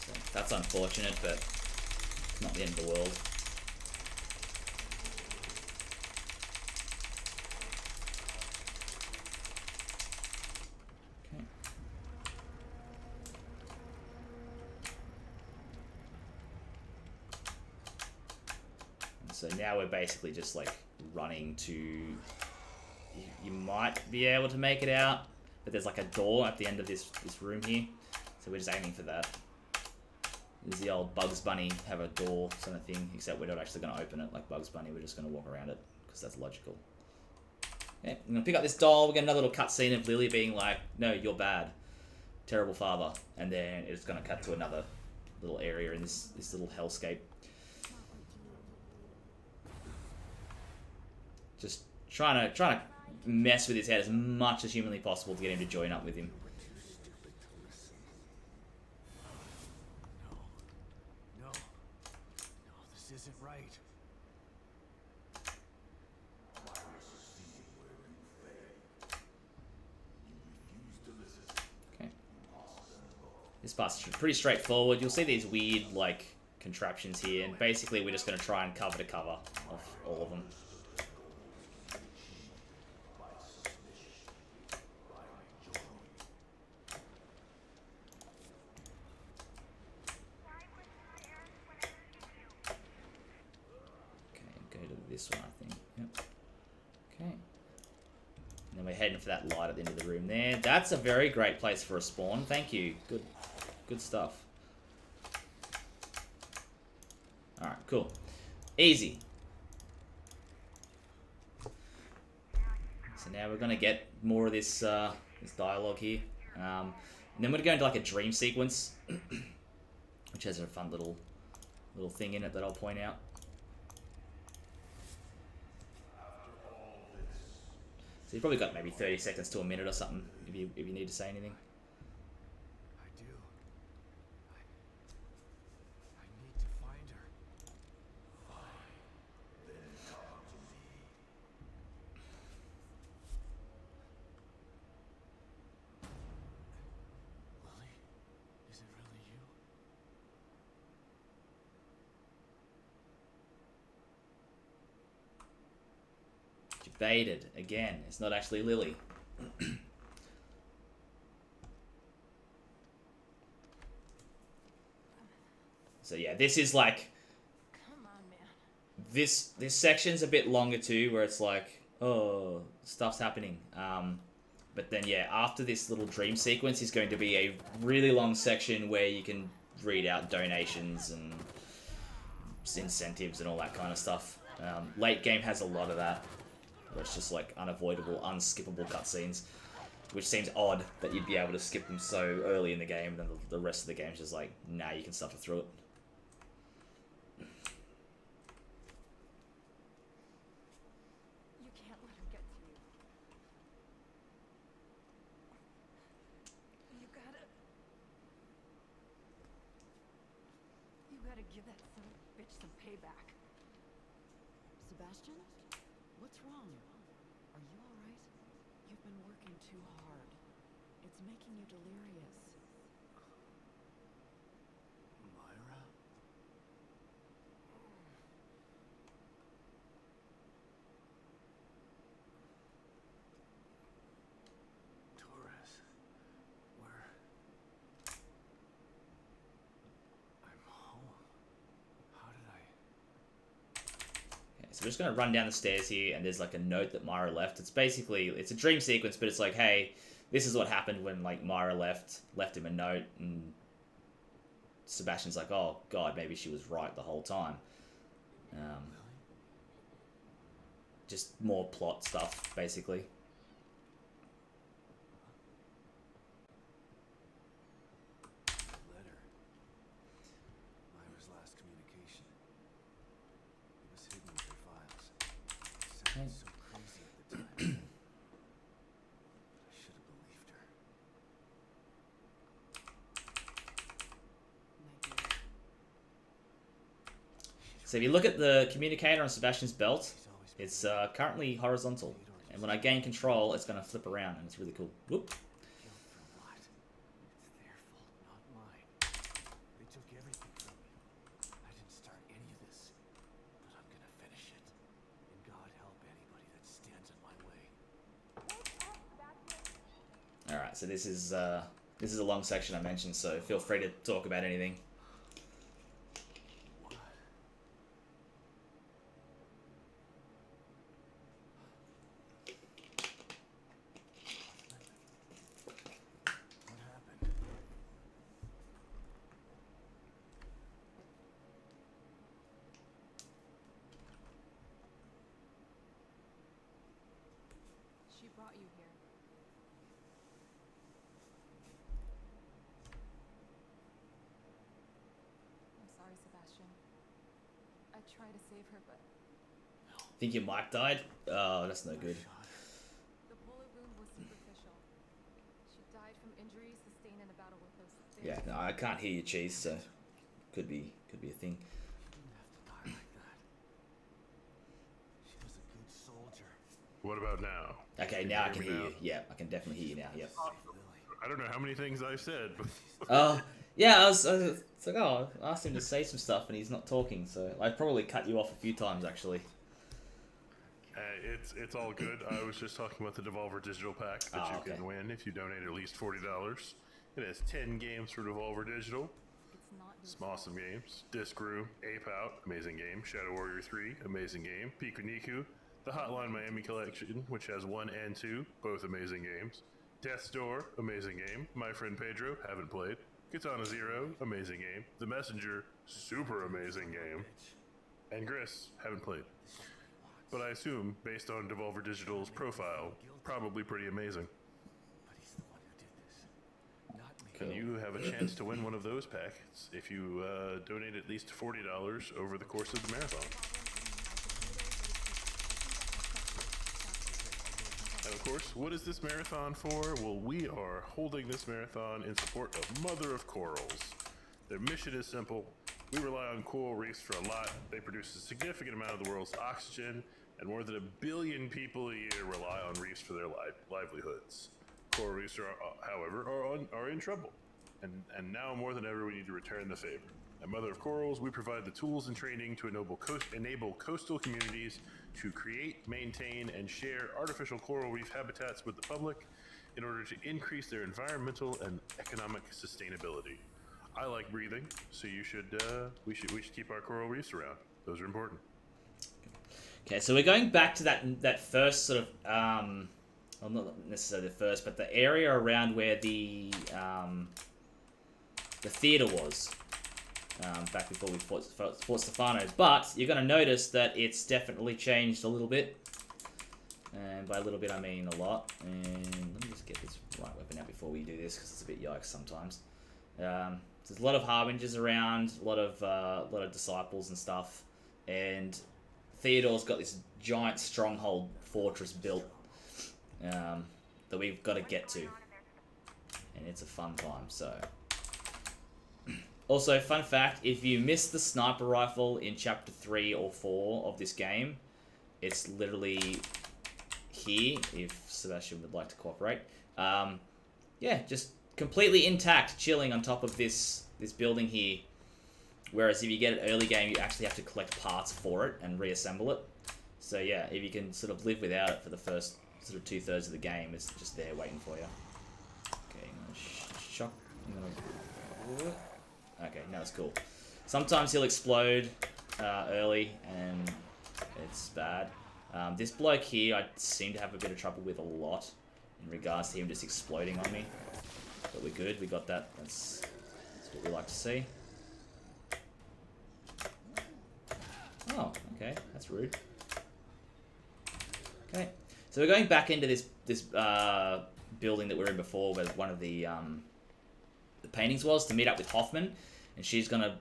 So that's unfortunate, but it's not the end of the world. Okay. And so now we're basically just like running to... You might be able to make it out, but there's like a door at the end of this room here. So we're just aiming for that. There's the old Bugs Bunny have a door sort of thing, except we're not actually going to open it like Bugs Bunny. We're just going to walk around it because that's logical. Okay, I'm going to pick up this doll. We get another little cutscene of Lily being like, "No, you're bad. Terrible father." And then it's going to cut to another little area in this little hellscape. Just trying to mess with his head as much as humanly possible to get him to join up with him. No, this isn't right. This part's pretty straightforward. You'll see these weird, like, contraptions here, and basically we're just going to try and cover to cover of all of them. Okay, go to this one, I think. Yep. Okay. And then we're heading for that light at the end of the room there. That's a very great place for a spawn. Thank you. Good stuff. Alright, cool. Easy. So now we're going to get more of this this dialogue here. And then we're going to go into like a dream sequence, which has a fun little thing in it that I'll point out. So you've probably got maybe 30 seconds to a minute or something if you need to say anything. I do. I need to find her. Fine. Then come to me. Lily, is it really you? Debated again. It's not actually Lily. So yeah, this is like Come on, man. this section's a bit longer too, where it's like, oh, stuff's happening. But then yeah, after this little dream sequence is going to be a really long section where you can read out donations and incentives and all that kind of stuff. Late game has a lot of that, where it's just like unavoidable, unskippable cutscenes, which seems odd that you'd be able to skip them so early in the game, and then the rest of the game's just like, nah, you can suffer through it. You can't let him get to you. You gotta give that son of a bitch some payback. Sebastian? What's wrong? Are you alright? You've been working too hard. It's making you delirious. Myra? Torres. Where? I'm home. How did I... Okay, so we're just gonna run down the stairs here, and there's like a note that Myra left. It's basically, it's a dream sequence, but it's like, hey, this is what happened when like Myra left him a note, and Sebastian's like, oh god, maybe she was right the whole time. Just more plot stuff, basically. Letter. Myra's last communication. It was hidden with her files. It sounded so crazy at the time. But I should have believed her. Negative. So if you look at the communicator on Sebastian's belt, it's currently horizontal, and when I gain control, it's going to flip around, and it's really cool. Whoop. Guilt for what? It's their fault, not mine. They took everything from me. I didn't start any of this, but I'm gonna finish it. And God help anybody that stands in my way. All right, so this is a long section I mentioned, so feel free to talk about anything. What? What happened? She brought you here. I'm sorry, Sebastian. I tried to save her, but Think your mic died? Oh, that's no good. the bullet wound was superficial. She died from injuries sustained in a battle with those things. Yeah, no, I can't hear you, Cheese, so could be a thing. She didn't have to die like that. She was a good soldier. What about now? Okay, now I can hear you. Yeah, I can definitely hear you now. Yep. Save Lily. I don't know how many things I've said, but Oh, Yeah, it's like, oh, I asked him to say some stuff and he's not talking, so I probably cut you off a few times actually. It's all good. I was just talking about the Devolver Digital Pack that you can win if you donate at least $40. It has 10 games for Devolver Digital. It's not your Some awesome games. Discrew, Ape Out, amazing game. Shadow Warrior 3, amazing game. Piku Niku, the Hotline Miami Collection, which has 1 and 2, both amazing games. Death's Door, amazing game. My Friend Pedro, haven't played. Katana Zero, amazing game. The Messenger, super amazing game. And Gris, haven't played. But I assume, based on Devolver Digital's profile, probably pretty amazing. But he's the one who did this, not me. Cool. And you have a chance to win one of those packets if you donate at least $40 over the course of the marathon. And of course, what is this marathon for? Well, we are holding this marathon in support of Mother of Corals. Their mission is simple. We rely on coral reefs for a lot. They produce a significant amount of the world's oxygen, and more than 1 billion people a year rely on reefs for their livelihoods. Coral reefs, however, are in trouble. And now more than ever, we need to return the favor. At Mother of Corals, we provide the tools and training to enable coastal communities to create, maintain, and share artificial coral reef habitats with the public in order to increase their environmental and economic sustainability. I like breathing, so we should keep our coral reefs around. Those are important. Okay, so we're going back to that first sort of well, not necessarily the first, but the area around where the theater was back before we fought Stefano. But you're going to notice that it's definitely changed a little bit, and by a little bit I mean a lot. And let me just get this right weapon out before we do this, because it's a bit yikes sometimes. There's a lot of harbingers around, a lot of disciples and stuff, and Theodore's got this giant stronghold fortress built that we've got to get to, and it's a fun time. So, also fun fact: if you missed the sniper rifle in chapter 3 or 4 of this game, it's literally here. If Sebastian would like to cooperate, yeah, just completely intact, chilling on top of this building here. Whereas if you get it early game, you actually have to collect parts for it and reassemble it. So yeah, if you can sort of live without it for the first sort of 2/3 of the game, it's just there waiting for you. Okay, I'm gonna shock. Okay, now it's cool. Sometimes he'll explode early, and it's bad. This bloke here, I seem to have a bit of trouble with a lot in regards to him just exploding on me. But we're good, we got that. That's what we like to see. Oh, okay, that's rude. Okay, so we're going back into this building that we were in before, where one of the paintings was, to meet up with Hoffman, and she's gonna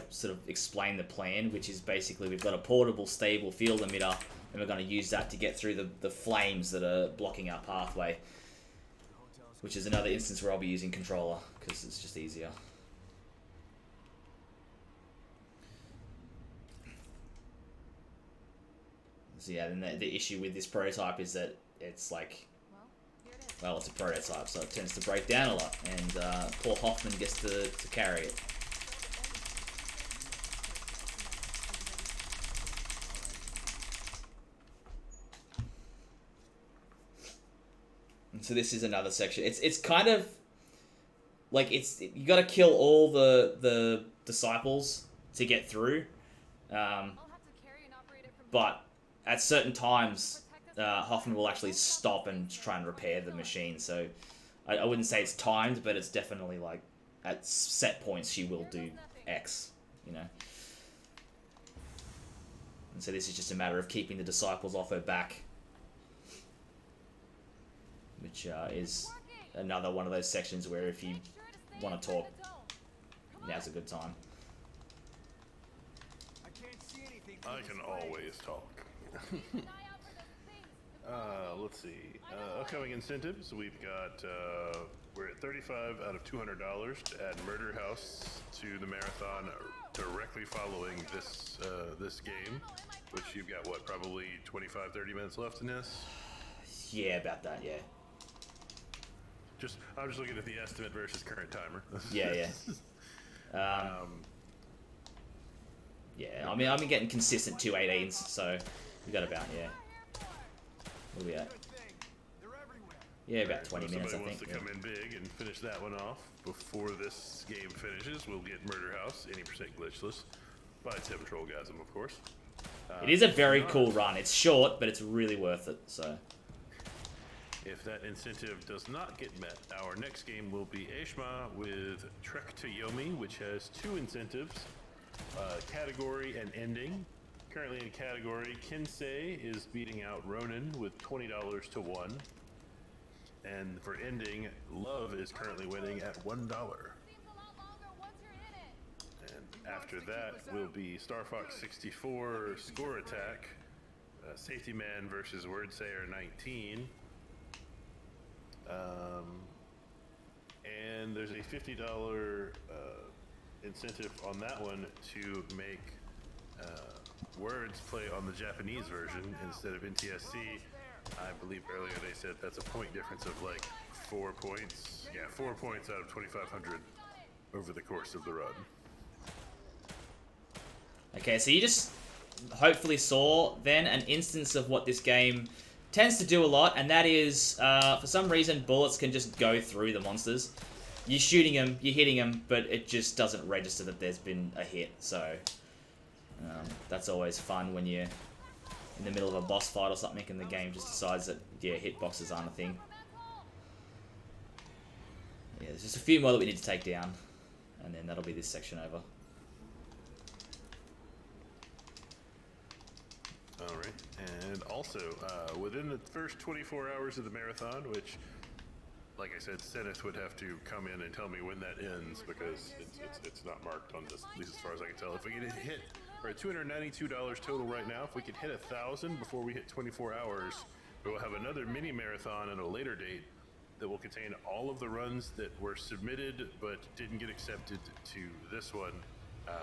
sort of explain the plan, which is basically we've got a portable, stable field emitter, and we're gonna use that to get through the flames that are blocking our pathway. Which is another instance where I'll be using controller, because it's just easier. So yeah, then the issue with this prototype is that it's like, well, it's a prototype, so it tends to break down a lot, and poor Hoffman gets to carry it. And so this is another section. It's kind of like you got to kill all the disciples to get through, but at certain times Hoffman will actually stop and try and repair the machine. So I wouldn't say it's timed, but it's definitely like at set points she will do X, you know. And so this is just a matter of keeping the disciples off her back, which is another one of those sections where if you want to talk, now's a good time. I can always talk. Let's see. Upcoming incentives, we've got, we're at $35 out of $200 to add Murder House to the marathon directly following this game, which you've got, what, probably 25-30 minutes left in this? Yeah, about that, yeah. I'm just looking at the estimate versus current timer. Yeah. Yeah, I mean, I've been getting consistent 218s, so we got about, where we at? Yeah, about 20 minutes, I Somebody think. wants to come in big and finish that one off before this game finishes. We'll get Murder House, any % glitchless, by Tim Trollgasm, of course. It is a very cool run. It's short, but it's really worth it, so... If that incentive does not get met, our next game will be Eshma with Trek to Yomi, which has 2 incentives, category and ending. Currently in category, Kinsei is beating out Ronin with $20 to 1. And for ending, Love is currently winning at $1. And after that will be Star Fox 64 Score Attack, Safety Man versus Wordsayer 19. And there's a $50 incentive on that one to make Words play on the Japanese version instead of NTSC. I believe earlier they said that's a point difference of like 4 points. Yeah, 4 points out of 2,500 over the course of the run. Okay, so you just hopefully saw then an instance of what this game tends to do a lot, and that is, for some reason, bullets can just go through the monsters. You're shooting them, you're hitting them, but it just doesn't register that there's been a hit, so that's always fun when you're in the middle of a boss fight or something and the game just decides that, yeah, hitboxes aren't a thing. Yeah, there's just a few more that we need to take down, and then that'll be this section over. Alright, and also, within the first 24 hours of the marathon, which, like I said, Seneth would have to come in and tell me when that ends, because it's not marked on this, at least as far as I can tell. If we can hit, we're at $292 total right now. If we can hit 1,000 before we hit 24 hours, we will have another mini marathon at a later date that will contain all of the runs that were submitted but didn't get accepted to this one.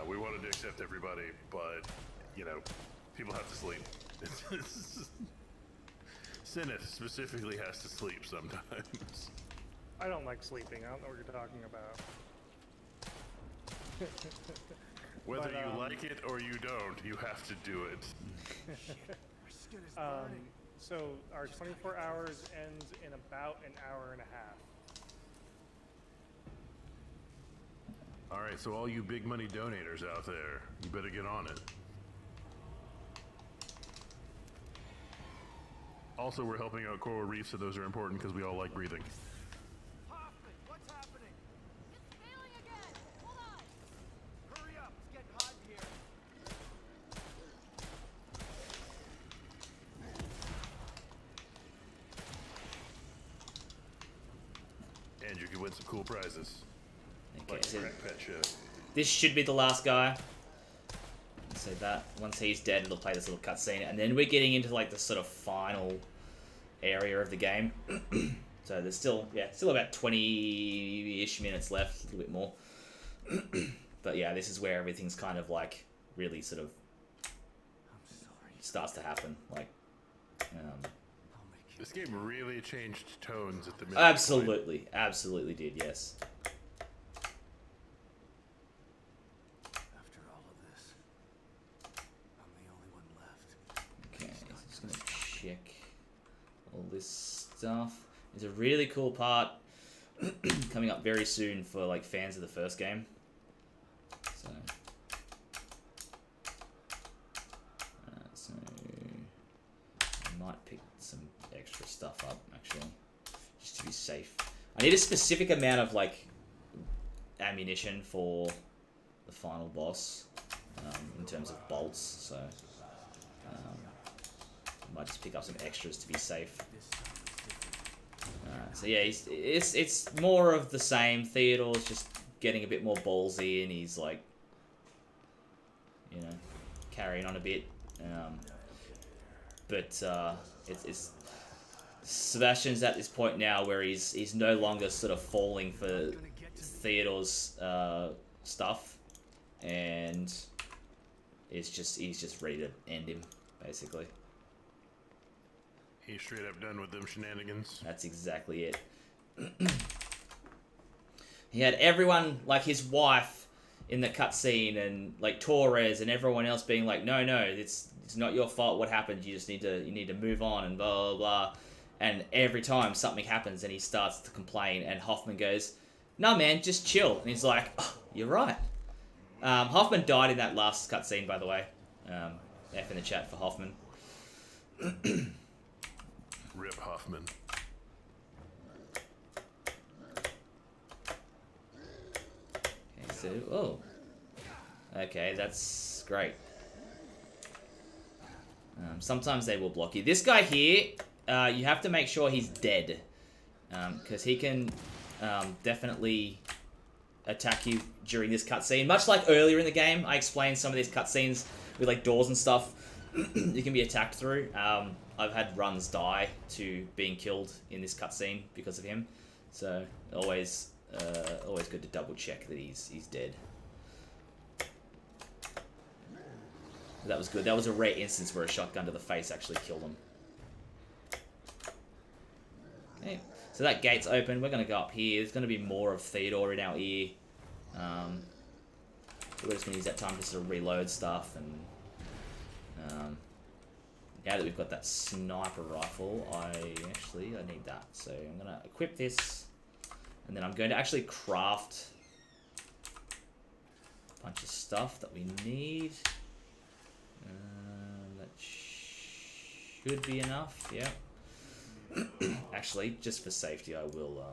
We wanted to accept everybody, but, you know, people have to sleep. Seneth specifically has to sleep sometimes. I don't like sleeping. I don't know what you're talking about. Whether But, you like it or you don't, you have to do it. So our 24 hours ends in about an hour and a half. All right, so all you big money donators out there, you better get on it. Also, we're helping out coral reefs, so those are important because we all like breathing. Hoffman, what's happening? It's failing again. Hold on. Hurry up, it's getting hot in here. And you can win some cool prizes. Okay, Like so Crack Pet Show. this should be the last guy. So that, once he's dead, it'll play this little cutscene, and then we're getting into like the sort of final area of the game. So there's still about 20-ish minutes left, a little bit more. But yeah, this is where everything's kind of like really sort of starts to happen. Like, This game really changed tones at the middle. absolutely did, yes. After all of this, I'm the only one left. Okay, just gonna check all this stuff. There's a really cool part coming up very soon for like fans of the first game. So, so I might pick some extra stuff up actually, just to be safe. I need a specific amount of like ammunition for the final boss in terms of bolts. So. Might just pick up some extras to be safe. So yeah, it's more of the same. Theodore's just getting a bit more ballsy, and he's like, you know, carrying on a bit. But it's Sebastian's at this point now where he's no longer sort of falling for Theodore's stuff, and he's just ready to end him basically. He's straight up done with them shenanigans. That's exactly it. He had everyone, like his wife, in the cutscene, and like Torres and everyone else being like, no, it's not your fault. What happened? You just need to move on and blah blah blah. And every time something happens, and he starts to complain, and Hoffman goes, "No, man, just chill." And he's like, oh, "You're right." Hoffman died in that last cutscene, by the way. F in the chat for Hoffman. Rip Hoffman. Okay, so okay, that's great. Sometimes they will block you. This guy here, you have to make sure he's dead, because he can definitely attack you during this cutscene. Much like earlier in the game, I explained some of these cutscenes with like doors and stuff you can be attacked through. I've had runs die to being killed in this cutscene because of him, so always good to double check that he's dead. That was good. That was a rare instance where a shotgun to the face actually killed him. Okay, so that gate's open. We're going to go up here. There's going to be more of Theodore in our ear. We're just going to use that time to sort of reload stuff. And now that we've got that sniper rifle, I need that. So I'm going to equip this. And then I'm going to actually craft a bunch of stuff that we need. That should be enough, yeah. Actually, just for safety, I will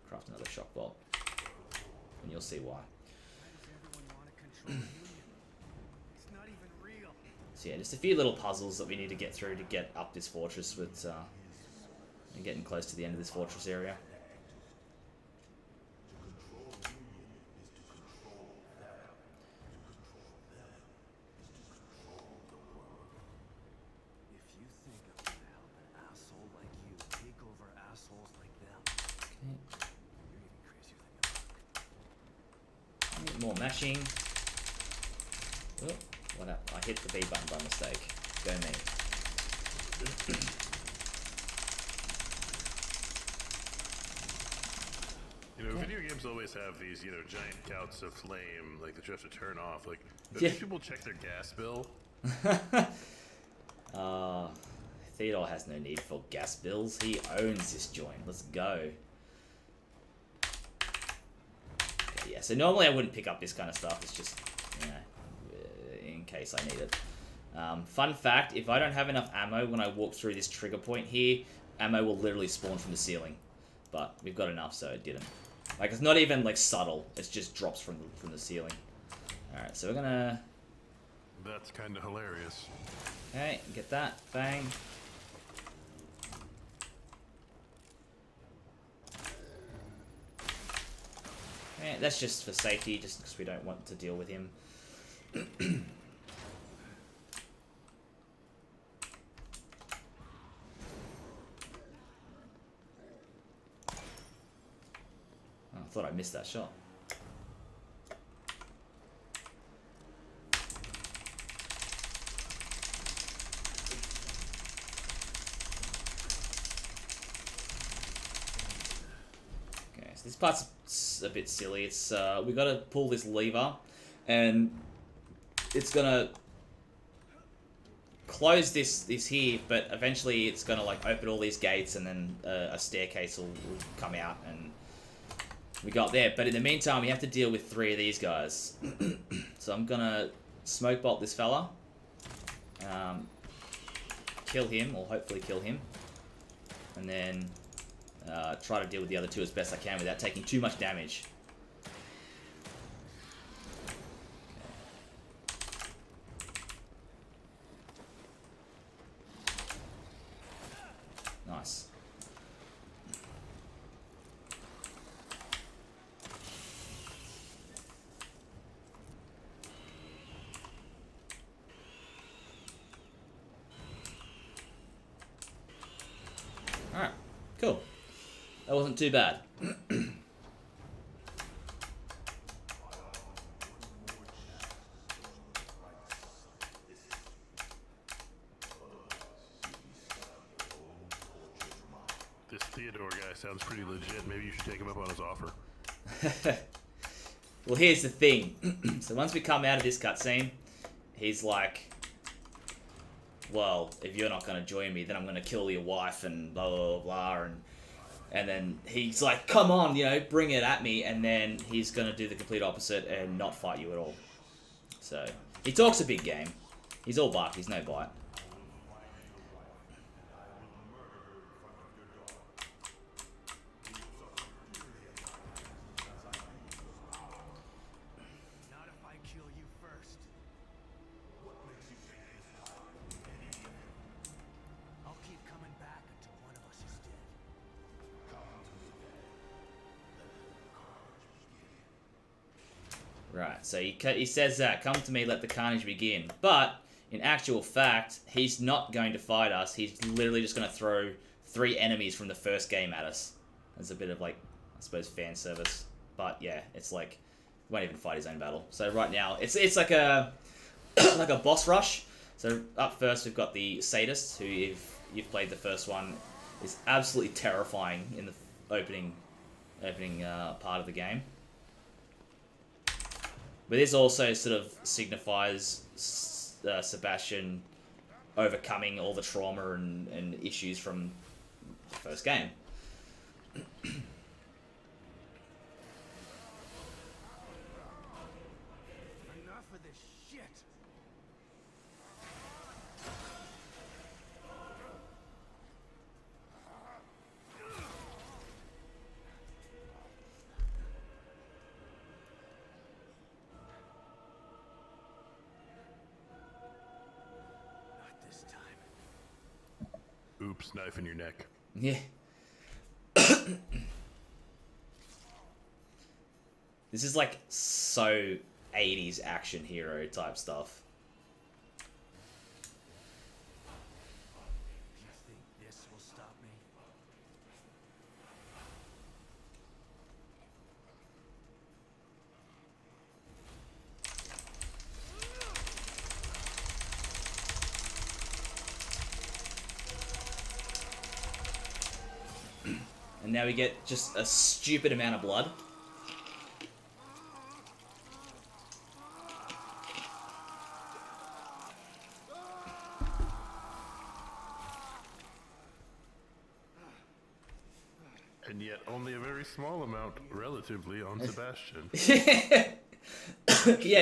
craft another shock bolt. And you'll see why. So yeah, just a few little puzzles that we need to get through to get up this fortress with, and getting close to the end of this fortress area. More mashing. Oh, what happened? I hit the B button by mistake. Go me. You know, video games always have these, giant gouts of flame, like, that you have to turn off. Like, do Yeah. these people check their gas bill? Theodore has no need for gas bills. He owns this joint. Let's go. Yeah, so normally I wouldn't pick up this kind of stuff. It's just, in case I need it. Fun fact, if I don't have enough ammo when I walk through this trigger point here, ammo will literally spawn from the ceiling. But we've got enough, so it didn't. Like, it's not even, like, subtle. It just drops from the ceiling. Alright, so we're gonna... That's kind of hilarious. Okay, get that. Bang. Okay, that's just for safety, just because we don't want to deal with him. Oh, I thought I missed that shot. Okay, so this part's a bit silly. It's we got to pull this lever, and it's gonna close this here, but eventually it's gonna like open all these gates, and then a staircase will come out, and we got there. But in the meantime, we have to deal with 3 of these guys. So I'm gonna smoke bolt this fella, kill him, or hopefully kill him, and then try to deal with the other 2 as best I can without taking too much damage. Nice. Alright, cool. That wasn't too bad. This Theodore guy sounds pretty legit. Maybe you should take him up on his offer. Well, here's the thing. So once we come out of this cutscene, he's like, well, if you're not going to join me, then I'm going to kill your wife and blah, blah, blah, blah. And then he's like, come on, you know, bring it at me. And then he's going to do the complete opposite and not fight you at all. So he talks a big game. He's all bark. He's no bite. Not if I kill you first. I'll keep coming back until one of us is dead. Right, so he says that, come to me, let the carnage begin. But, in actual fact, he's not going to fight us. He's literally just going to throw 3 enemies from the first game at us. That's a bit of, like, I suppose, fan service. But, yeah, it's like, he won't even fight his own battle. So right now, it's like a like a boss rush. So up first, we've got the Sadist, who, if you've played the first one, is absolutely terrifying in the opening part of the game. But this also sort of signifies Sebastian overcoming all the trauma and issues from the first game. Enough of this shit. Not this time. Oops, knife in your neck. Yeah. This is like so 80s action hero type stuff. You think this will stop me? And now we get just a stupid amount of blood. And yet only a very small amount, relatively, on Sebastian. Yeah,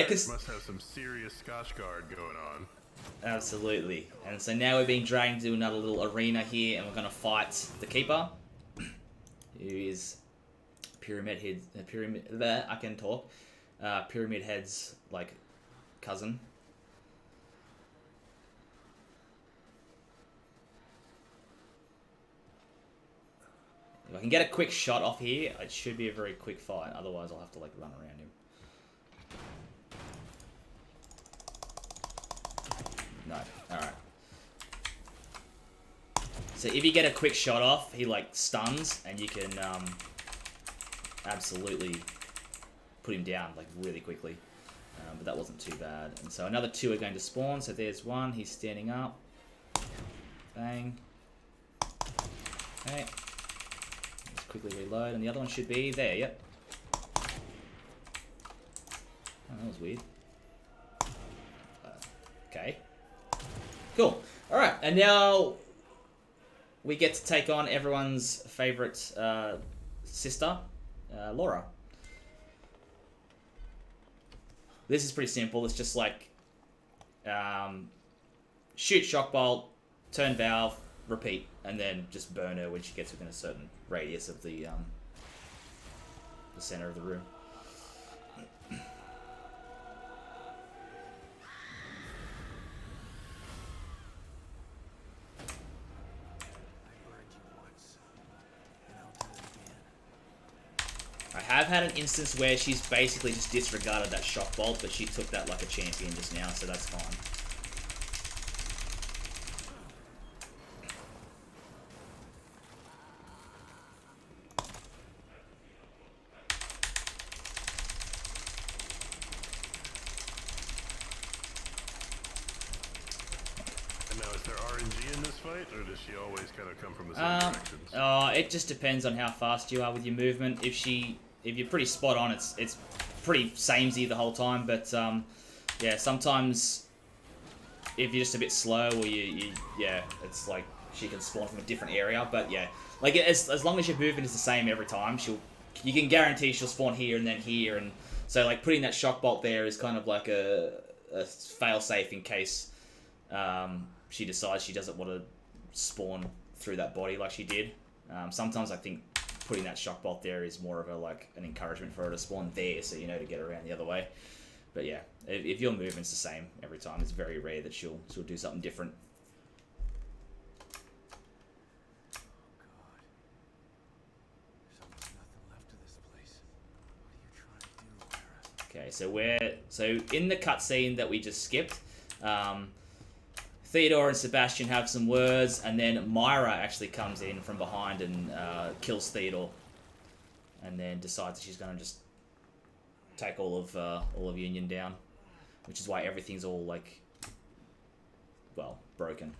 because Must have some serious Scotchguard going on. absolutely. And so now we're being dragged into another little arena here, and we're going to fight the Keeper, who is Pyramid Head. I can talk. Pyramid Head's like cousin. If I can get a quick shot off here, it should be a very quick fight. Otherwise, I'll have to like run around him. No. Alright. So if you get a quick shot off, he like stuns, and you can absolutely put him down like really quickly. But that wasn't too bad. And so another 2 are going to spawn. So there's one. He's standing up. Bang. Okay. Let's quickly reload. And the other one should be there. Yep. Oh, that was weird. Okay. Cool. Alright, and now we get to take on everyone's favourite sister, Laura. This is pretty simple. It's just like shoot shock bolt, turn valve, repeat, and then just burn her when she gets within a certain radius of the center of the room. I have had an instance where she's basically just disregarded that shock bolt, but she took that like a champion just now, so that's fine. And now, is there RNG in this fight, or does she always kind of come from the same directions? It just depends on how fast you are with your movement. If you're pretty spot on, it's pretty samey the whole time. But yeah, sometimes if you're just a bit slow, or yeah, it's like she can spawn from a different area. But yeah, like as long as your movement is the same every time, you can guarantee she'll spawn here and then here, and so like putting that shock bolt there is kind of like a fail safe in case she decides she doesn't want to spawn through that body like she did. Sometimes I think putting that shock bolt there is more of an encouragement for her to spawn there, so you know to get around the other way. But yeah, if your movement's the same every time, it's very rare that she'll do something different. Okay, so in the cutscene that we just skipped, Theodore and Sebastian have some words, and then Myra actually comes in from behind and kills Theodore, and then decides that she's gonna just take all of Union down, which is why everything's all like, well, broken.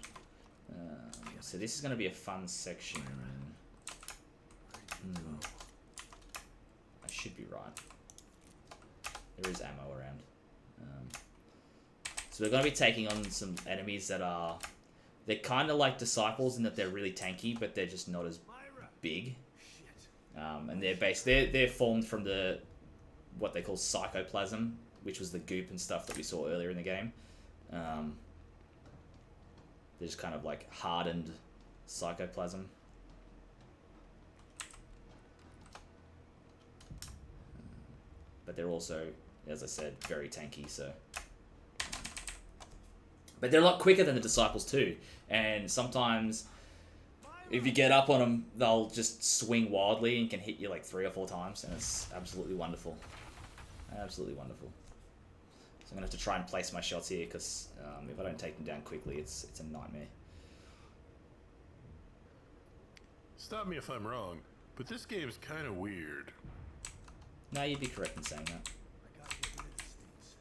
So this is gonna be a fun section. I should be right. There is ammo around. So we're going to be taking on some enemies that they're kind of like Disciples in that they're really tanky, but they're just not as big. And they're formed from what they call psychoplasm, which was the goop and stuff that we saw earlier in the game. They're just kind of like hardened psychoplasm. But they're also, as I said, very tanky, so... But they're a lot quicker than the Disciples too, and sometimes if you get up on them, they'll just swing wildly and can hit you like 3 or 4 times, and it's absolutely wonderful. Absolutely wonderful. So I'm going to have to try and place my shots here, because if I don't take them down quickly, it's a nightmare. Stop me if I'm wrong, but this game's kind of weird. No, you'd be correct in saying that. I gotta get rid of these things.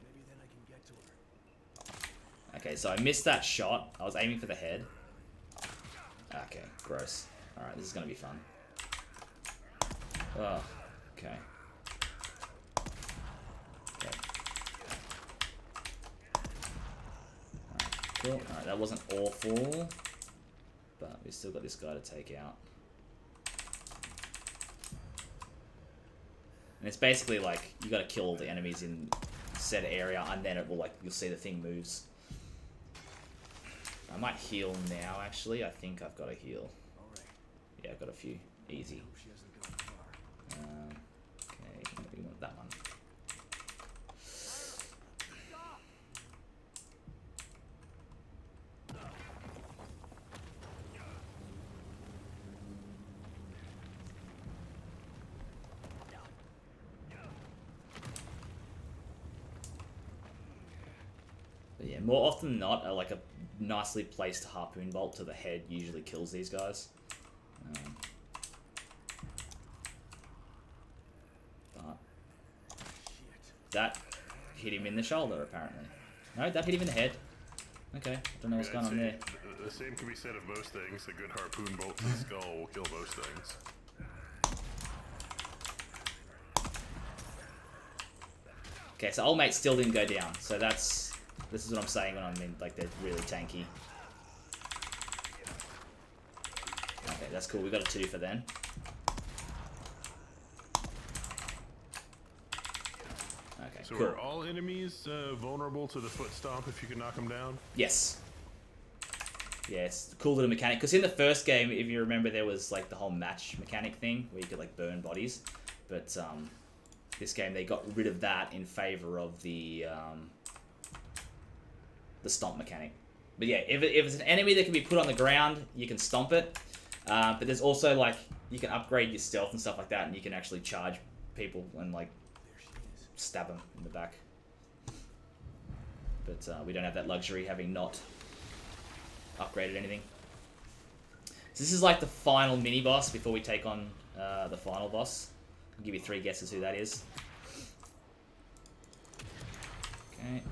Maybe then I can get to her. Okay, so I missed that shot. I was aiming for the head. Okay, gross. Alright, this is going to be fun. Oh, okay. Okay. Alright, cool. Alright, that wasn't awful. But we still got this guy to take out. And it's basically like, you gotta kill all the enemies in said area, and then it will like, you'll see the thing moves. I might heal now, actually. I think I've got a heal. Yeah, I've got a few. Easy. Okay, we want that one. But yeah, more often than not, like a nicely placed harpoon bolt to the head usually kills these guys. But that hit him in the shoulder, apparently. No, that hit him in the head. Okay, I don't know what's going on there. The same can be said of most things. A good harpoon bolt to the skull will kill most things. Okay, so old mate still didn't go down. So this is what I'm saying when I mean like they're really tanky. Okay, that's cool. We got a 2 for then. Okay, so cool. are all enemies vulnerable to the foot stomp if you can knock them down? Yes. Yeah, it's a cool little mechanic. Because in the first game, if you remember, there was like the whole match mechanic thing where you could like burn bodies. But this game, they got rid of that in favor of the stomp mechanic. But yeah, if it's an enemy that can be put on the ground, you can stomp it. But there's also like, you can upgrade your stealth and stuff like that, and you can actually charge people and like stab them in the back. But we don't have that luxury, having not upgraded anything. So this is like the final mini boss before we take on the final boss. I'll give you 3 guesses who that is. Okay.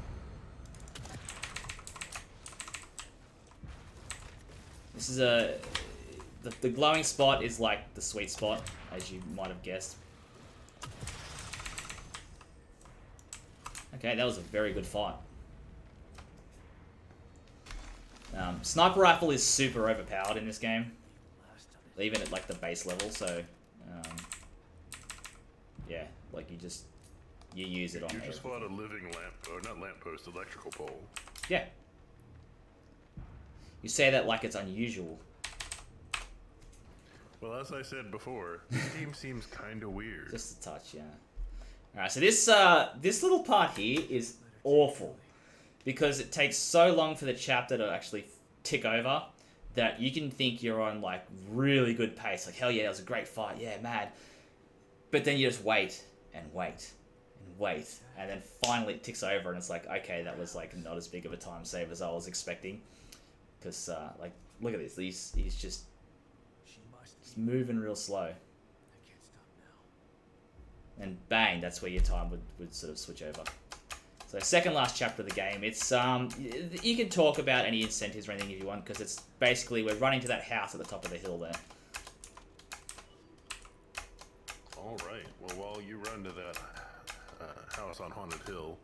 This is the glowing spot is like the sweet spot, as you might have guessed. Okay, that was a very good fight. Sniper rifle is super overpowered in this game, even at like the base level. So, yeah, like you use it on. You just fought a living not lamppost, electrical pole. Yeah. You say that like it's unusual. Well, as I said before, this game seems kind of weird. Just a touch, yeah. Alright, so this little part here is awful. Because it takes so long for the chapter to actually tick over that you can think you're on like really good pace. Like, hell yeah, that was a great fight, yeah, mad. But then you just wait and wait and wait. And then finally it ticks over and it's like, okay, that was like not as big of a time save as I was expecting. Because, like, look at this. He's just moving real slow. And bang, that's where your time would sort of switch over. So second last chapter of the game. It's you can talk about any incentives or anything if you want, because it's basically we're running to that house at the top of the hill there. All right. Well, while you run to that house on Haunted Hill,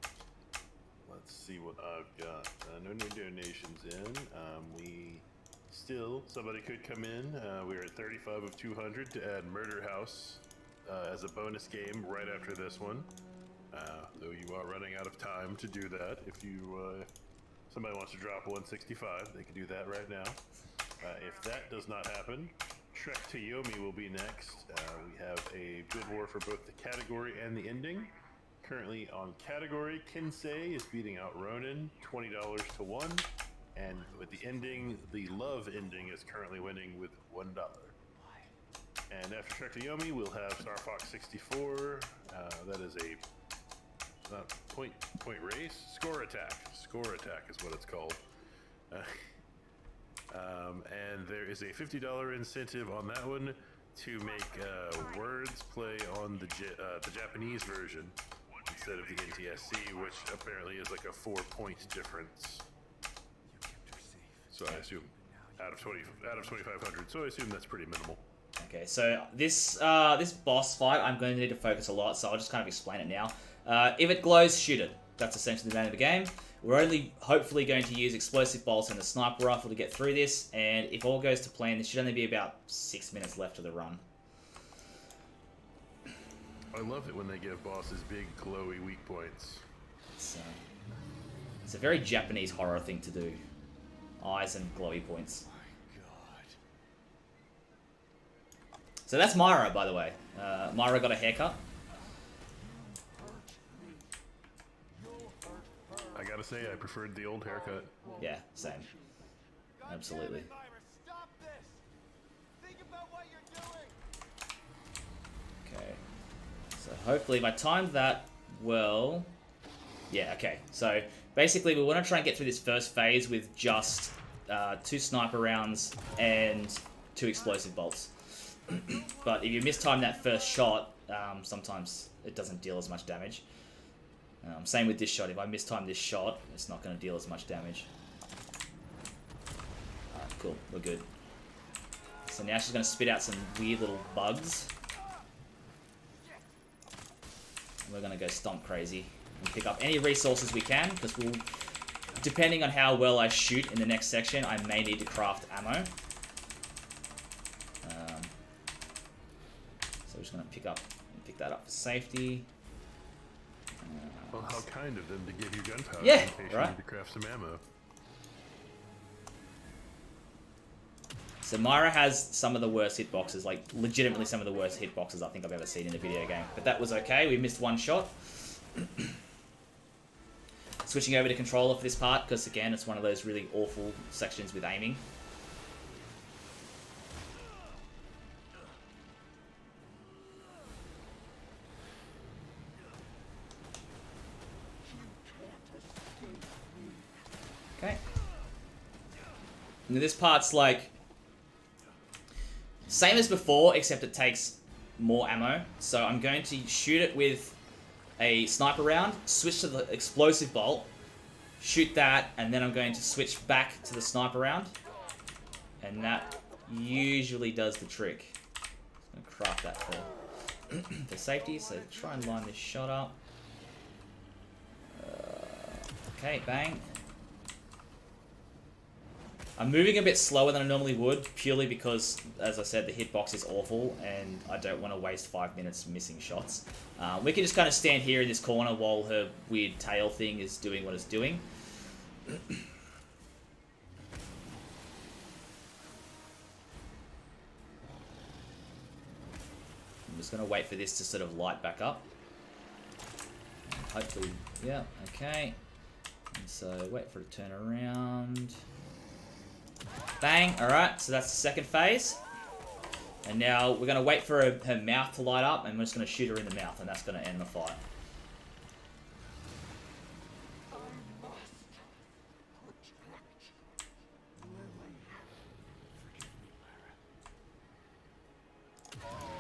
let's see what I've got. No new donations in. Somebody could come in. We're at 35 of 200 to add Murder House as a bonus game right after this one. Though you are running out of time to do that. If somebody wants to drop 165, they can do that right now. If that does not happen, Trek to Yomi will be next. We have a bid war for both the category and the ending. Currently on category, Kinsei is beating out Ronin, $20 to 1. And with the ending, the love ending is currently winning with $1. And after Trek to Yomi, we'll have Star Fox 64. That is a point race? Score attack. Score attack is what it's called. And there is a $50 incentive on that one to make words play on the Japanese version instead of the NTSC, which apparently is like a 4-point difference. So I assume out of 2,500. So I assume that's pretty minimal. Okay, so this boss fight, I'm going to need to focus a lot, so I'll just kind of explain it now. If it glows, shoot it. That's essentially the name of the game. We're only hopefully going to use explosive bolts and the sniper rifle to get through this, and if all goes to plan, there should only be about 6 minutes left of the run. I love it when they give bosses big, glowy weak points. It's a very Japanese horror thing to do. Eyes and glowy points. So that's Myra, by the way. Myra got a haircut. I gotta say, I preferred the old haircut. Yeah, same. Absolutely. Okay. So hopefully if I timed that well... Yeah, okay. So basically we want to try and get through this first phase with just 2 sniper rounds and 2 explosive bolts. But if you mistime that first shot, sometimes it doesn't deal as much damage. Same with this shot. If I mistime this shot, it's not going to deal as much damage. Alright, cool. We're good. So now she's going to spit out some weird little bugs. And we're going to go stomp crazy and pick up any resources we can, because we'll, depending on how well I shoot in the next section, I may need to craft ammo. So we're just going to pick that up for safety. Well, how kind of them to give you gunpowder yeah, in case you need to craft some ammo. So Myra has some of the worst hitboxes, like legitimately some of the worst hitboxes I think I've ever seen in a video game. But that was okay, we missed 1 shot. Switching over to controller for this part, because again, it's one of those really awful sections with aiming. Okay. Now this part's like same as before, except it takes more ammo. So I'm going to shoot it with a sniper round, switch to the explosive bolt, shoot that, and then I'm going to switch back to the sniper round. And that usually does the trick. I'm gonna craft that for safety, so try and line this shot up. Okay, bang. I'm moving a bit slower than I normally would, purely because, as I said, the hitbox is awful, and I don't want to waste 5 minutes missing shots. We can just kind of stand here in this corner while her weird tail thing is doing what it's doing. I'm just going to wait for this to sort of light back up. Hopefully, yeah, okay. And so wait for it to turn around. Bang, alright, so that's the second phase. And now we're going to wait for her mouth to light up, and we're just going to shoot her in the mouth, and that's going to end the fight.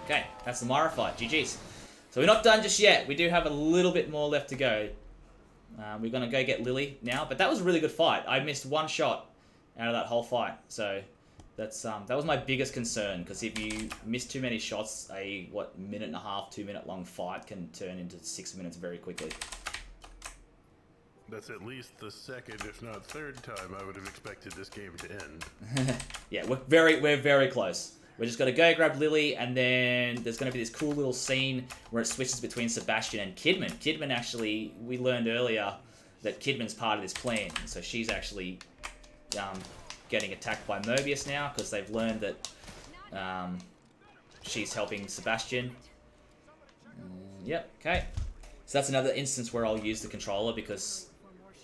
Okay, that's the Myra fight. GG's. So we're not done just yet. We do have a little bit more left to go. We're going to go get Lily now, but that was a really good fight. I missed one shot out of that whole fight, so that's that was my biggest concern, because if you miss too many shots, a minute and a half, 2 minute long fight can turn into 6 minutes very quickly. That's at least the second, if not third time I would have expected this game to end. Yeah, we're very close. We're just gonna go grab Lily, and then there's gonna be this cool little scene where it switches between Sebastian and Kidman. Kidman actually, we learned earlier that Kidman's part of this plan, so she's actually getting attacked by Mobius now, because they've learned that she's helping Sebastian. Yep, okay. So that's another instance where I'll use the controller, because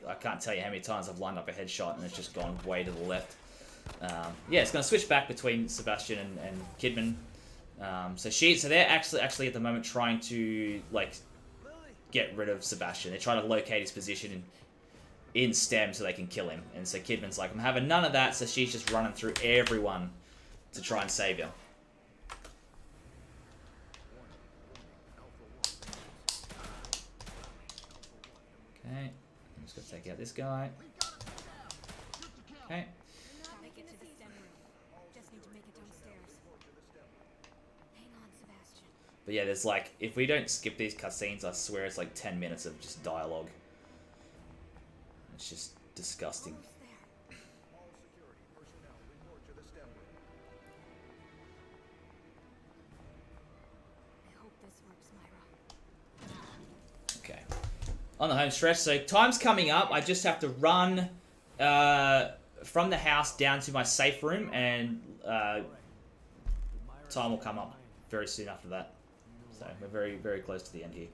I can't tell you how many times I've lined up a headshot and it's just gone way to the left. Yeah, it's going to switch back between Sebastian and Kidman. So they're actually at the moment trying to get rid of Sebastian. They're trying to locate his position in STEM so they can kill him. And so Kidman's like, I'm having none of that, so she's just running through everyone to try and save you. Okay, I'm just going to take out this guy. Okay. Make it to the STEM room. Just need to make it downstairs. Hang on, Sebastian. But yeah, there's if we don't skip these cutscenes, I swear it's 10 minutes of just dialogue. It's just disgusting. All security personnel report to the STEM room. I hope this works, Myra. Okay. On the home stretch, so time's coming up. I just have to run from the house down to my safe room, and time will come up very soon after that. So we're very close to the end here.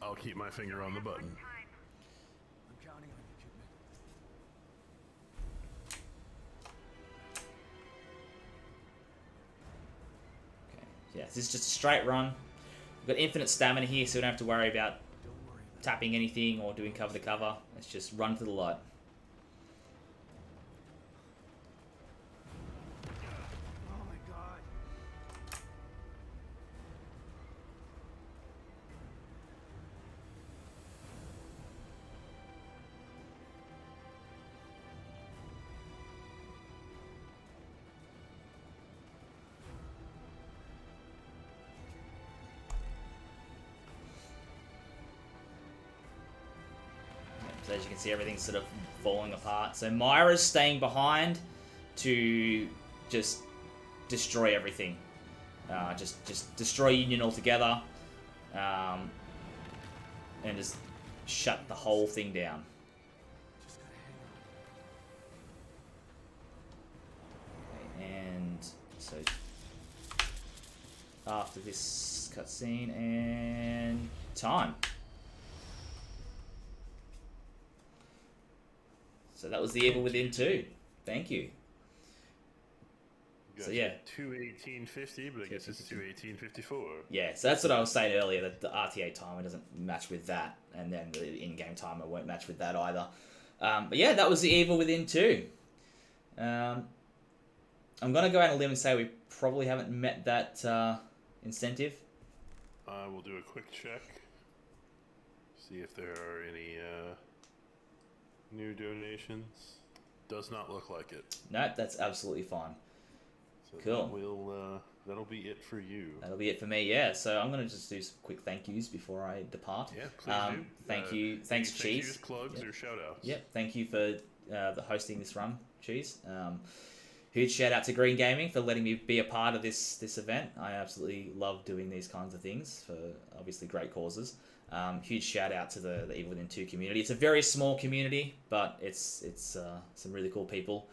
I'll keep my finger on the button. I'm counting on you, Kidman. Okay. Yeah, this is just a straight run. We've got infinite stamina here, so we don't have to worry about tapping anything or doing cover to cover. Let's just run to the light. Oh my god. So as you can see, everything's sort of falling apart. So Myra's staying behind to just destroy everything. Just destroy Union altogether. And just shut the whole thing down. Just gotta hang on. Okay, and so after this cutscene, and time. So that was the Evil Within 2. Thank you. So yeah, 2:18:50, but I guess it's 2:18:54. yeah. So that's what I was saying earlier, that the RTA timer doesn't match with that, and then the in-game timer won't match with that either. But yeah, that was the Evil Within 2. I'm gonna go out on a limb and say we probably haven't met that incentive. We'll do a quick check. See if there are any new donations. does not look like it. No, that's absolutely fine. So Cool. That'll be it for you. That'll be it for me, yeah. So I'm going to just do some quick thank yous before I depart. Yeah, please do. Thank you. Thanks, Cheese. Yous, plugs, or shout-outs. Yep, thank you for the hosting this run, Cheese. Huge shout out to Green Gaming for letting me be a part of this event. I absolutely love doing these kinds of things for obviously great causes. Huge shout out to the Evil Within 2 community. It's a very small community, but it's some really cool people.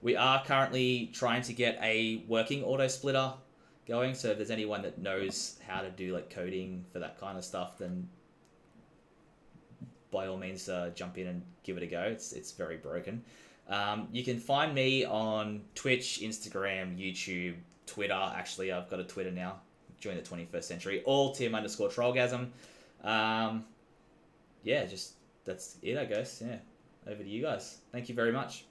We are currently trying to get a working auto splitter going, so if there's anyone that knows how to do like coding for that kind of stuff, then by all means jump in and give it a go. It's very broken. You can find me on Twitch, Instagram, YouTube, Twitter. Actually, I've got a Twitter now. Join the 21st century. All Tim_Trollgasm. Yeah, just that's it, I guess. Yeah, over to you guys. Thank you very much.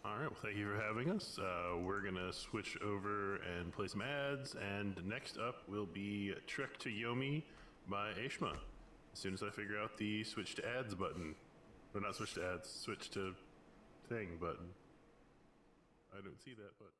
All right, well, thank you for having us. We're going to switch over and play some ads, and next up will be Trek to Yomi by Aishma. As soon as I figure out the switch to ads button. Or not switch to ads, switch to thing button. I don't see that button.